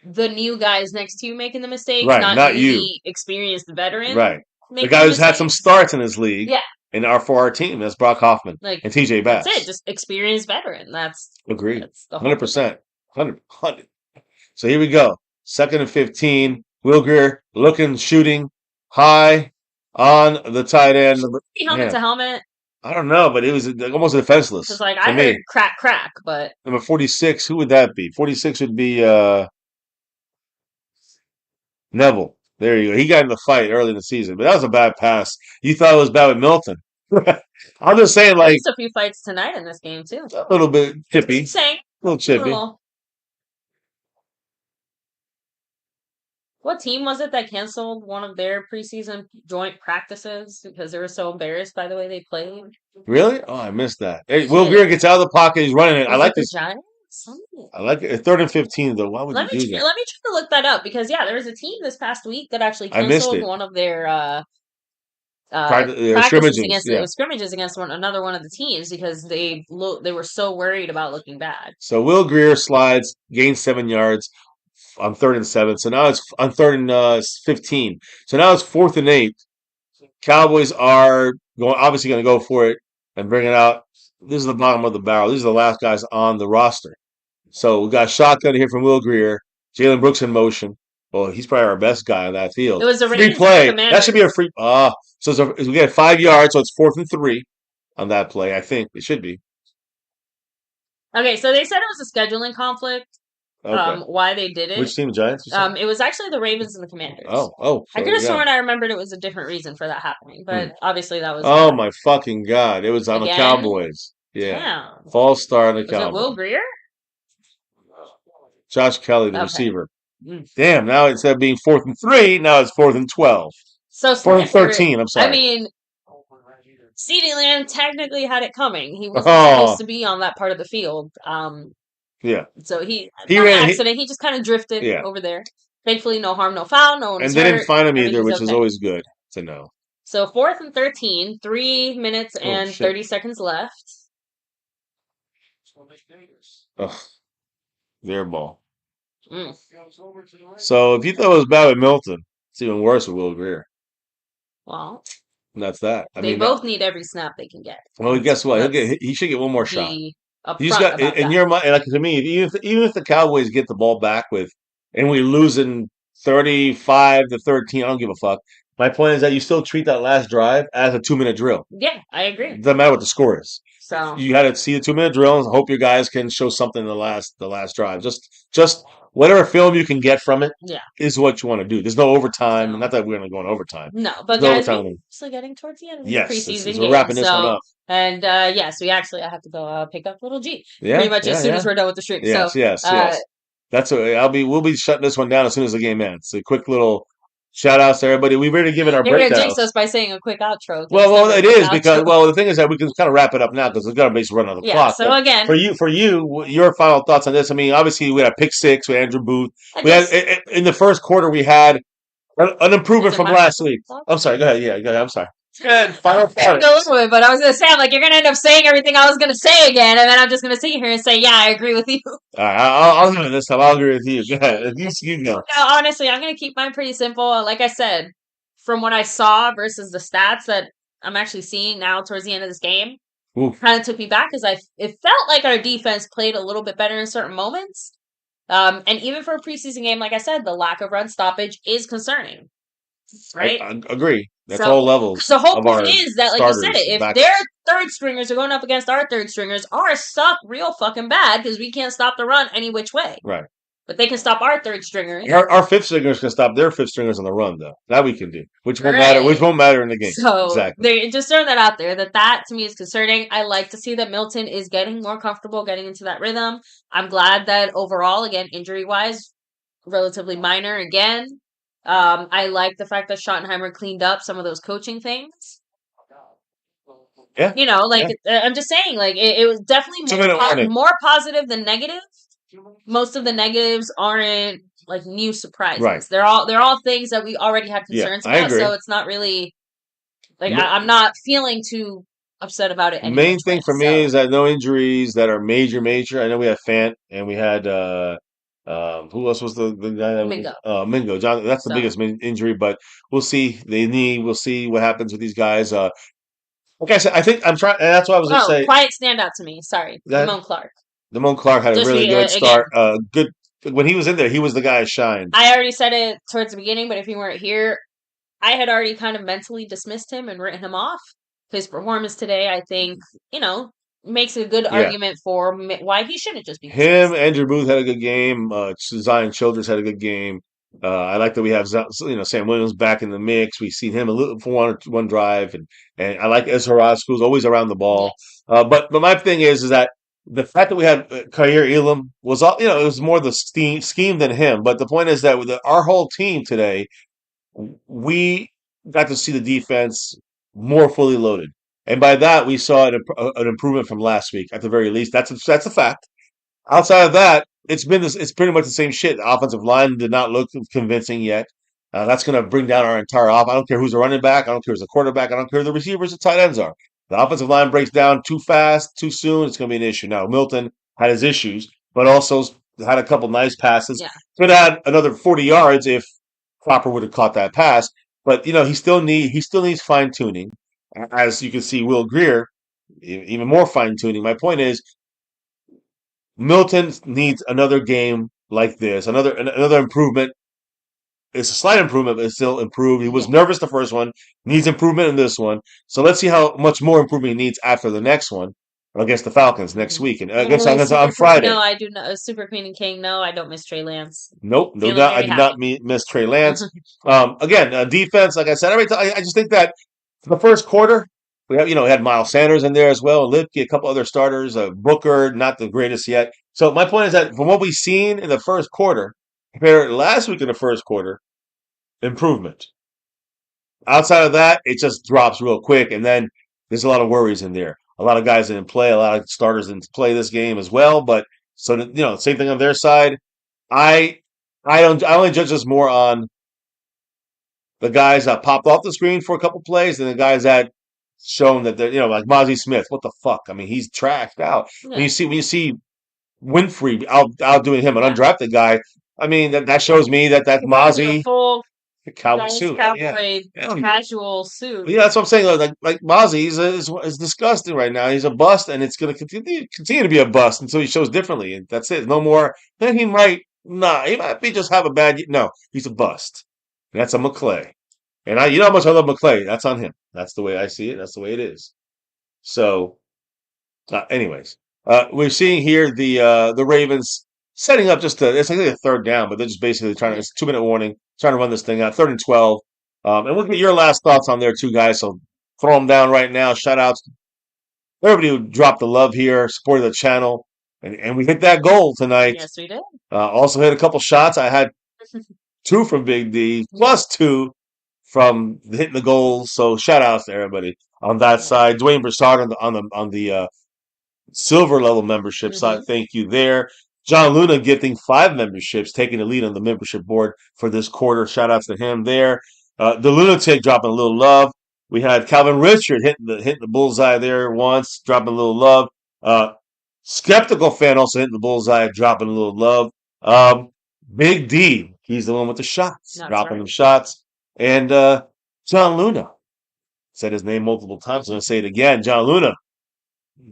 The new guys next to you making the mistakes, Right, not you, you. the experienced veteran. Right. The guy who's had some starts in his league. Yeah. And for our team, that's Brock Hoffman and TJ Bass. That's it, just experienced veteran. That's agreed. That's the 100%. 100. So here we go. 2nd and 15. Will Greer looking, shooting, high on the tight end. Helmet to helmet. I don't know, but it was almost defenseless. It's like I heard crack, but number 46, who would that be? 46 would be Neville. There you go. He got in the fight early in the season, but that was a bad pass. You thought it was bad with Milton. I'm just saying, like, there's a few fights tonight in this game too. A little bit chippy. Same. A little chippy. What team was it that canceled one of their preseason joint practices because they were so embarrassed by the way they played? Really? Oh, I missed that. Hey, Will Greer gets out of the pocket. He's running it. I like this. Giants? I like it. 3rd and 15, though. Why would you do that? Let me try to look that up because, yeah, there was a team this past week that actually canceled one of their scrimmages against another one of the teams because they were so worried about looking bad. So Will Greer slides, gains 7 yards on 3rd and 7. So now it's on 3rd and 15. So now it's 4th and 8. Cowboys are obviously going to go for it and bring it out. This is the bottom of the barrel. These are the last guys on the roster. So we got shotgun here from Will Greer. Jalen Brooks in motion. Well, he's probably our best guy on that field. It was a free play. That should be a free. So we get 5 yards. So it's 4th and 3 on that play. I think it should be. Okay, so they said it was a scheduling conflict. Okay. Why they did it? Which team, Giants? It was actually the Ravens and the Commanders. Oh. So, I could have sworn I remembered it was a different reason for that happening, but obviously that was. Oh my fucking god! It was on the Cowboys. Yeah. False start on the Cowboys. Was it Will Greer? Josh Kelly, the receiver. Damn! Now instead of being 4th and 3, now it's 4th and 12. So 4th and 13. I'm sorry. I mean, CeeDee Lamb technically had it coming. He wasn't supposed to be on that part of the field. Yeah. So he ran accident. He just kind of drifted over there. Thankfully, no harm, no foul. No one was they hurt. didn't find him either, which is always good to know. So 4th and 13, 3 minutes and 30 seconds left. Ugh. Their ball. So if you thought it was bad with Milton, it's even worse with Will Greer. Well, and that's that. They both need every snap they can get. Well, guess what? He should get one more shot. He's got in your mind, like to me, even if the Cowboys get the ball back and we lose in 35 to 13, I don't give a fuck. My point is that you still treat that last drive as a 2-minute drill. Yeah, I agree. It doesn't matter what the score is. So you got to see the 2-minute drill and hope your guys can show something in the last drive. Just whatever film you can get from it is what you want to do. There's no overtime. No. Not that we're going to go in overtime. No, but guys, we're still getting towards the end of the preseason game. We're wrapping this one up. And so I have to go pick up little G pretty much as soon as we're done with the stream. Yes. That's what we'll be shutting this one down as soon as the game ends. A quick little shout outs to everybody. We've already given our breakdowns. You're going to jinx us by saying a quick outro. Well, it is because the thing is that we can kind of wrap it up now because we've got to basically run on the clock. So again, for you, your final thoughts on this? I mean, obviously we had a pick 6 with Andrew Booth. We had in the first quarter we had an improvement from last week. I'm sorry. Go ahead. Yeah, go ahead. I'm sorry. Good. Final thoughts. But I was going to say, I'm like, you're going to end up saying everything I was going to say again, and then I'm just going to sit here and say, yeah, I agree with you. All right, I'll do it this time. I'll agree with you. Go ahead. You go. No, honestly, I'm going to keep mine pretty simple. Like I said, from what I saw versus the stats that I'm actually seeing now towards the end of this game, kind of took me back because it felt like our defense played a little bit better in certain moments. And even for a preseason game, like I said, the lack of run stoppage is concerning. Right? I agree. That's all levels. So the whole point is that, like you said, if their third stringers are going up against our third stringers, ours suck real fucking bad because we can't stop the run any which way. Right. But they can stop our third stringers. Our fifth stringers can stop their fifth stringers on the run, though. That we can do, which won't matter. Which won't matter in the game. So exactly. They just throwing that out there. That to me is concerning. I like to see that Milton is getting more comfortable getting into that rhythm. I'm glad that overall, again, injury wise, relatively minor again. I like the fact that Schottenheimer cleaned up some of those coaching things. Yeah. You know, like Yeah. I'm just saying, like it was definitely 2-minute warning. more positive than negative. Most of the negatives aren't like new surprises. Right. They're all things that we already had Yeah, concerns I about. agree. So it's not really like Ma- I'm not feeling too upset about it. The Any main which way. thing for me So is that no injuries that are major. I know we had Fant and we had who else was the guy that Mingo. Mingo. John, that's the So biggest injury, but we'll see. The knee, we'll see what happens with these guys. Like I said, I think I'm trying, and that's what I was going to say. quiet standout to me. Sorry, That Damone Clark. Damone Clark had a Just really good again, start. Good when he was in there, he was the guy that shined. I already said it towards the beginning, but if you weren't here, I had already kind of mentally dismissed him and written him off. His performance today, I think, makes a good Yeah. argument for why he shouldn't just be Him, dismissed. Andrew Booth had a good game. Zion Childress had a good game. I like that we have Sam Williams back in the mix. We've seen him a little for one drive, and I like Ezra who's always around the ball. Yes. But my thing is that the fact that we had Khair Elam was all it was more the scheme than him. But the point is that with our whole team today, we got to see the defense more fully loaded, and by that we saw an improvement from last week at the very least. That's a fact. Outside of that, it's pretty much the same shit. The offensive line did not look convincing yet. That's going to bring down our entire off. I don't care who's the running back. I don't care who's the quarterback. I don't care who the receivers or tight ends are. The offensive line breaks down too fast, too soon. It's going to be an issue. Now, Milton had his issues, but also had a couple nice passes. Yeah. Could add another 40 yards if Cropper would have caught that pass. But he still needs fine tuning. As you can see, Will Greer even more fine tuning. My point is, Milton needs another game like this, another improvement. It's a slight improvement, but it's still improved. He was nervous the first one, needs improvement in this one. So let's see how much more improvement he needs after the next one against the Falcons next week, and against on Friday. No, I do not. Super Queen and King. No, I don't miss Trey Lance. Nope, no Feeling doubt. I very did not miss Trey Lance. Again, defense, like I said, I just think that for the first quarter, we had Miles Sanders in there as well, Lipke, a couple other starters, Booker, not the greatest yet. So my point is that from what we've seen in the first quarter, compared to last week in the first quarter, improvement. Outside of that, it just drops real quick, and then there's a lot of worries in there. A lot of guys didn't play, a lot of starters didn't play this game as well. But so same thing on their side. I I only judge this more on the guys that popped off the screen for a couple plays and the guys that shown that they're like Mozzie Smith. What the fuck? I mean, he's trashed out. Yeah. When you see Winfrey outdoing him, an undrafted guy. I mean, that shows me that Mozzie full cowboy suit. cowboy casual suit. Yeah, that's what I'm saying. Like Mozzie is disgusting right now. He's a bust, and it's going to continue to be a bust until he shows differently. And that's it. No more. Then he might be just have a bad. No, he's a bust. And that's a McClay. And you know how much I love McClay. That's on him. That's the way I see it. That's the way it is. So, anyways, we're seeing here the Ravens setting up it's like a third down, but they're just basically trying to. It's 2-minute warning, trying to run this thing out. 3rd and 12. And we'll get your last thoughts on there too, guys. So throw them down right now. Shout outs to everybody who dropped the love here, supported the channel, and we hit that goal tonight. Yes, we did. Also hit a couple shots. I had 2 from Big D, plus 2 from hitting the goals. So shout outs to everybody on that side. Dwayne Broussard on the silver level membership side. Thank you there. John Luna gifting 5 memberships, taking the lead on the membership board for this quarter. Shout outs to him there. The Lunatic dropping a little love. We had Calvin Richard hitting the bullseye there once, dropping a little love. Skeptical fan also hitting the bullseye, dropping a little love. Big D, he's the one with the shots, dropping them shots. And John Luna said his name multiple times. I'm going to say it again. John Luna,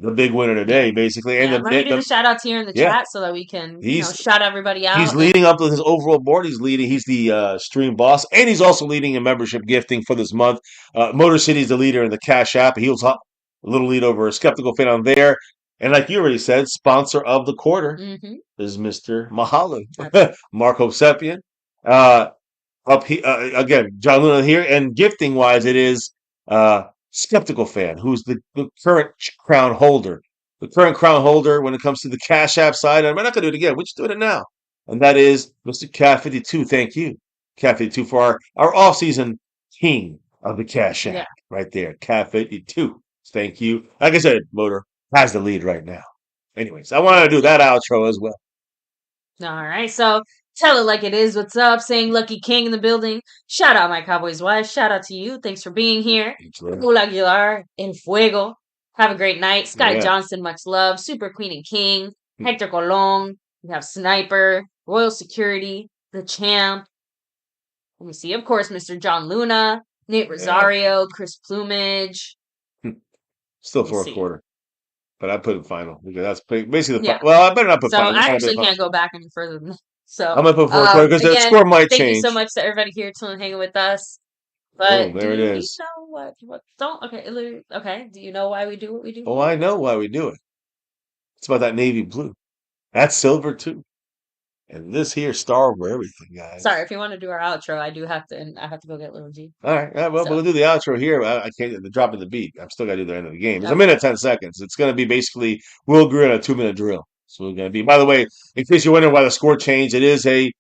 the big winner today, basically. And let me do the shout outs here in the chat so that we can shout everybody out. He's leading up to his overall board. He's the stream boss, and he's also leading in membership gifting for this month. Motor City's the leader in the Cash App. He was a little lead over a Skeptical fan on there. And like you already said, sponsor of the quarter is Mr. Mahalo, Marco Sepian. Again, John Luna here. And gifting wise, it is Skeptical fan, who's the current crown holder. The current crown holder when it comes to the Cash App side, and we're not going to do it again. We're just doing it now. And that is Mr. Cat 52. Thank you. Cat52 for our off-season king of the Cash Yeah. App. Right there. Cat52. Thank you. Like I said, Motor has the lead right now. Anyways, I want to do that outro as well. All right, so tell it like it is. What's up? Saying Lucky King in the building. Shout out my Cowboys wife. Shout out to you. Thanks for being here. Raul Aguilar in Fuego. Have a great night. Sky Johnson, much love. Super Queen and King. Hector Colon. We have Sniper. Royal Security. The Champ. Let me see. Of course, Mr. John Luna. Nate Rosario. Chris Plumage. Still fourth quarter. But I put it final because that's basically the well. I better not put final. So I actually can't go back any further than that. So I'm gonna put fourth quarter because the score might change. Thank you so much to everybody here to hanging with us. But there it is. Do you know what? Don't okay. Do you know why we do what we do? Oh, I know why we do it. It's about that navy blue. That's silver too. And this here star over everything, guys. Sorry, if you want to do our outro, I have to go get Little G. All right. Well, we'll do the outro here. I can't drop in the beat. I'm still got to do the end of the game. It's a minute, 10 seconds. It's going to be basically Will Greer in a 2-minute drill. So we're going to be, by the way, in case you're wondering why the score changed, it is a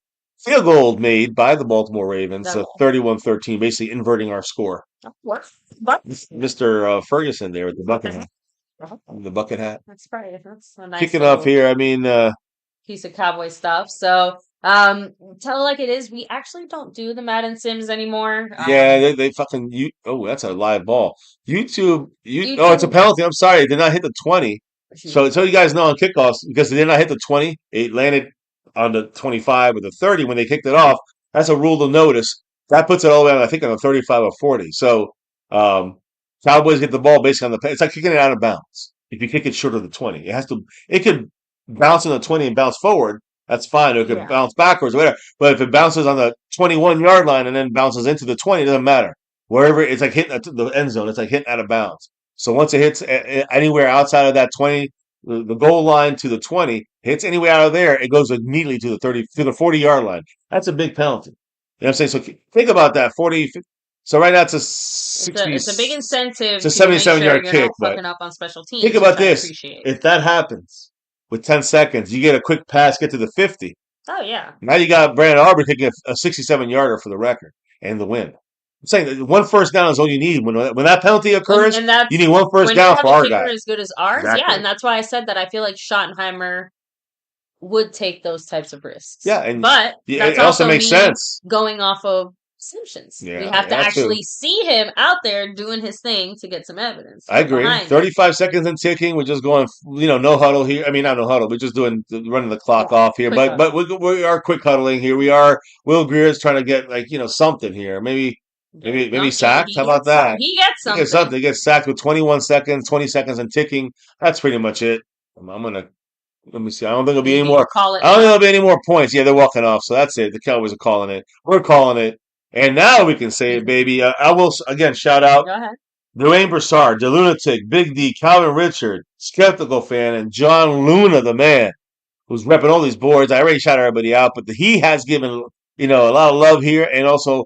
field goal made by the Baltimore Ravens, 31-13, basically inverting our score. What? Mr. Ferguson there with the bucket hat. The bucket hat. That's right. That's a nice kicking up here. I mean, piece of cowboy stuff. So, tell it like it is. We actually don't do the Madden Sims anymore. Yeah, they fucking oh, that's a live ball. YouTube. Oh, it's a penalty. I'm sorry, it did not hit the 20. So you guys know on kickoffs, because they did not hit the 20, it landed on the 25 or the 30 when they kicked it off. That's a rule to notice. That puts it all the way on, I think, on the 35 or 40. So Cowboys get the ball basically on the. It's like kicking it out of bounds. If you kick it short of the 20, it could bounce on the 20 and bounce forward. That's fine. It could bounce backwards or whatever. But if it bounces on the 21-yard line and then bounces into the 20, it doesn't matter. Wherever it's like hitting the end zone, it's like hitting out of bounds. So once it hits anywhere outside of that 20, the goal line to the 20, hits anywhere out of there, it goes immediately to the 40-yard line. That's a big penalty. You know what I'm saying? So think about that. 40. So right now it's a 60. It's a big incentive. It's a 77-yard kick. Not fucking up on special teams. Think about this. If that happens with 10 seconds, you get a quick pass, get to the 50. Oh, yeah. Now you got Brandon Aubrey kicking a 67-yarder for the record and the win. I'm saying that one first down is all you need. When that penalty occurs, you need one first down for our guy. As good as ours, yeah, and that's why I said that I feel like Schottenheimer would take those types of risks. Yeah, but it also makes sense going off of assumptions. Yeah, we have to actually see him out there doing his thing to get some evidence. I agree. 35 seconds and ticking. We're just going, no huddle here. I mean, not no huddle. We're just running the clock off here. But we are quick huddling here. We are. Will Greer's trying to get something here. Maybe sacked. How about that? He gets something. He gets sacked with 21 seconds, 20 seconds and ticking. That's pretty much it. Let me see. I don't think there'll be any more. I don't think there'll be any more points. Yeah, they're walking off. So that's it. The Cowboys are calling it. We're calling it. And now we can say it, baby. I will, again, shout out Dwayne Broussard, The Lunatic, Big D, Calvin Richard, Skeptical Fan, and John Luna, the man, who's repping all these boards. I already shouted everybody out, but he has given, a lot of love here and also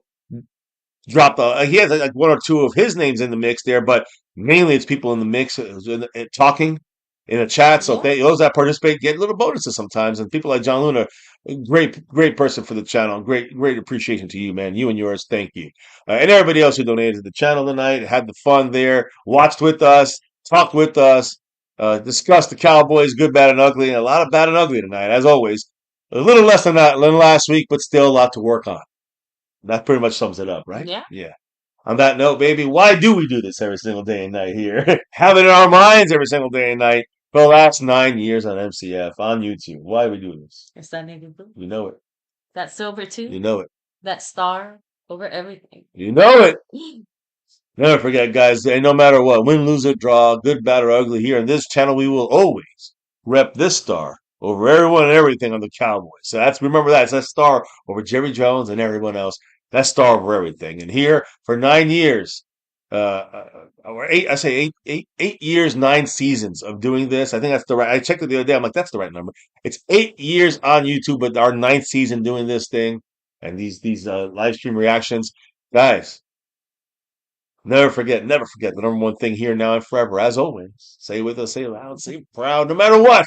dropped, he has like one or two of his names in the mix there, but mainly it's people in the mix talking in the chat. So those that participate get little bonuses sometimes. And people like John Luna, great person for the channel. Great appreciation to you, man. You and yours. Thank you. And everybody else who donated to the channel tonight, had the fun there, watched with us, talked with us, discussed the Cowboys, good, bad, and ugly. And a lot of bad and ugly tonight, as always. A little less than last week, but still a lot to work on. That pretty much sums it up, right? Yeah. On that note, baby, why do we do this every single day and night here? Have it in our minds every single day and night. For the last 9 years on MCF, on YouTube. Why do we do this? It's that navy blue. You know it. That silver too. You know it. That star over everything. You know it. Never forget, guys, and no matter what, win, lose, or draw, good, bad, or ugly, here on this channel, we will always rep this star over everyone and everything on the Cowboys. So remember that. It's that star over Jerry Jones and everyone else. That star over everything. And here, for 9 years, or 8 years, 9 seasons of doing this. I think that's the right. I checked it the other day. I'm like, that's the right number. It's 8 years on YouTube, but our 9th season doing this thing and these live stream reactions, guys. Never forget the number one thing here now and forever. As always, say it with us, say it loud, say it proud, no matter what.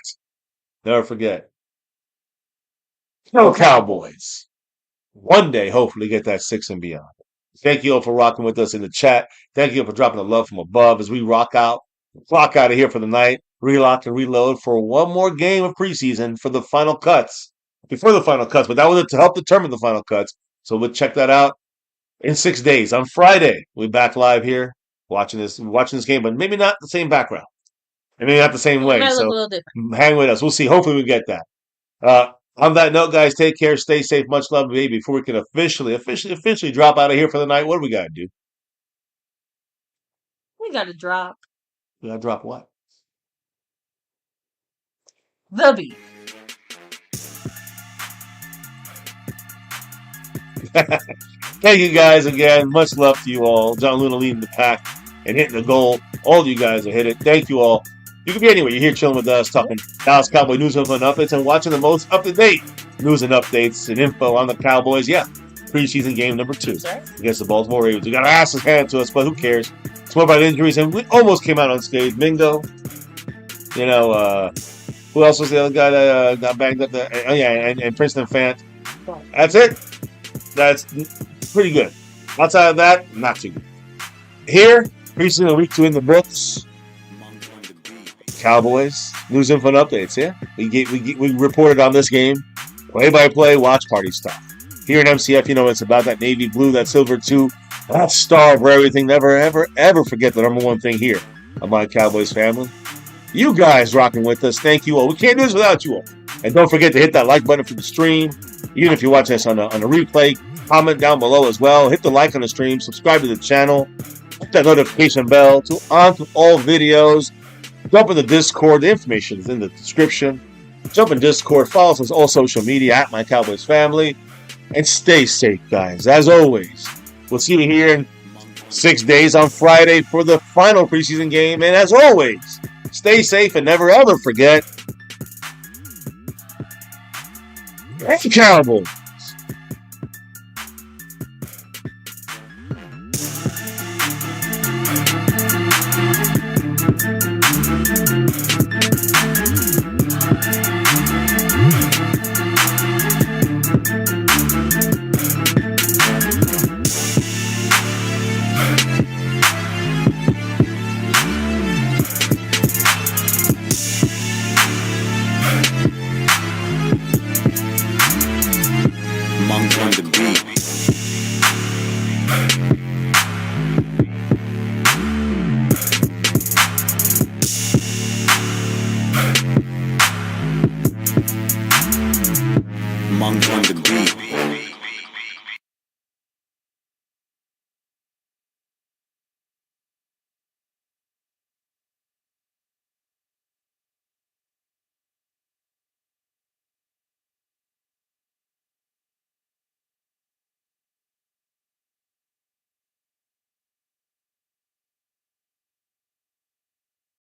Never forget. Go Cowboys. one day, hopefully, get that 6 and beyond. Thank you all for rocking with us in the chat. Thank you for dropping the love from above as we rock out of here for the night, relock and reload for one more game of preseason for the final cuts. Before the final cuts, but that was to help determine the final cuts. So we'll check that out in 6 days. On Friday, we'll be back live here watching this game, but maybe not the same background. And maybe not the same It way. might look So a little different. hang with us. We'll see. Hopefully we get that. On that note, guys, take care, stay safe, much love, baby. Before we can officially drop out of here for the night, what do we gotta do? We gotta drop We gotta drop what? the beat. Thank you guys again. Much love to you all. John Luna leading the pack and hitting the goal. All of you guys are hit it. Thank you all. You can be anywhere. You're here chilling with us, talking Dallas Cowboy news, info, and updates, and watching the most up-to-date news and updates and info on the Cowboys. Yeah, preseason game number 2 against the Baltimore Ravens. We got our asses handed to us, but who cares? It's more about injuries, and we almost came out unscathed. Mingo, you know, who else was the other guy that got banged up? And Princeton Fant. That's it. That's pretty good. Outside of that, not too good. Here, preseason week 2 in the books. Cowboys news, info, and updates. Yeah, we reported on this game, play-by-play, watch party stuff. Here in MCF, you know, it's about that navy blue, that silver too, that star for everything. Never, ever, ever forget the number one thing here on My Cowboys Family. You guys rocking with us. Thank you all. We can't do this without you all. And don't forget to hit that like button for the stream. Even if you're watching us on a replay, comment down below as well. Hit the like on the stream. Subscribe to the channel. Hit that notification bell to all videos. Jump in the Discord. The information is in the description. Jump in Discord. Follow us on all social media at My Cowboys Family. And stay safe, guys. As always, we'll see you here in 6 days on Friday for the final preseason game. And as always, stay safe and never ever forget, hey, Cowboys.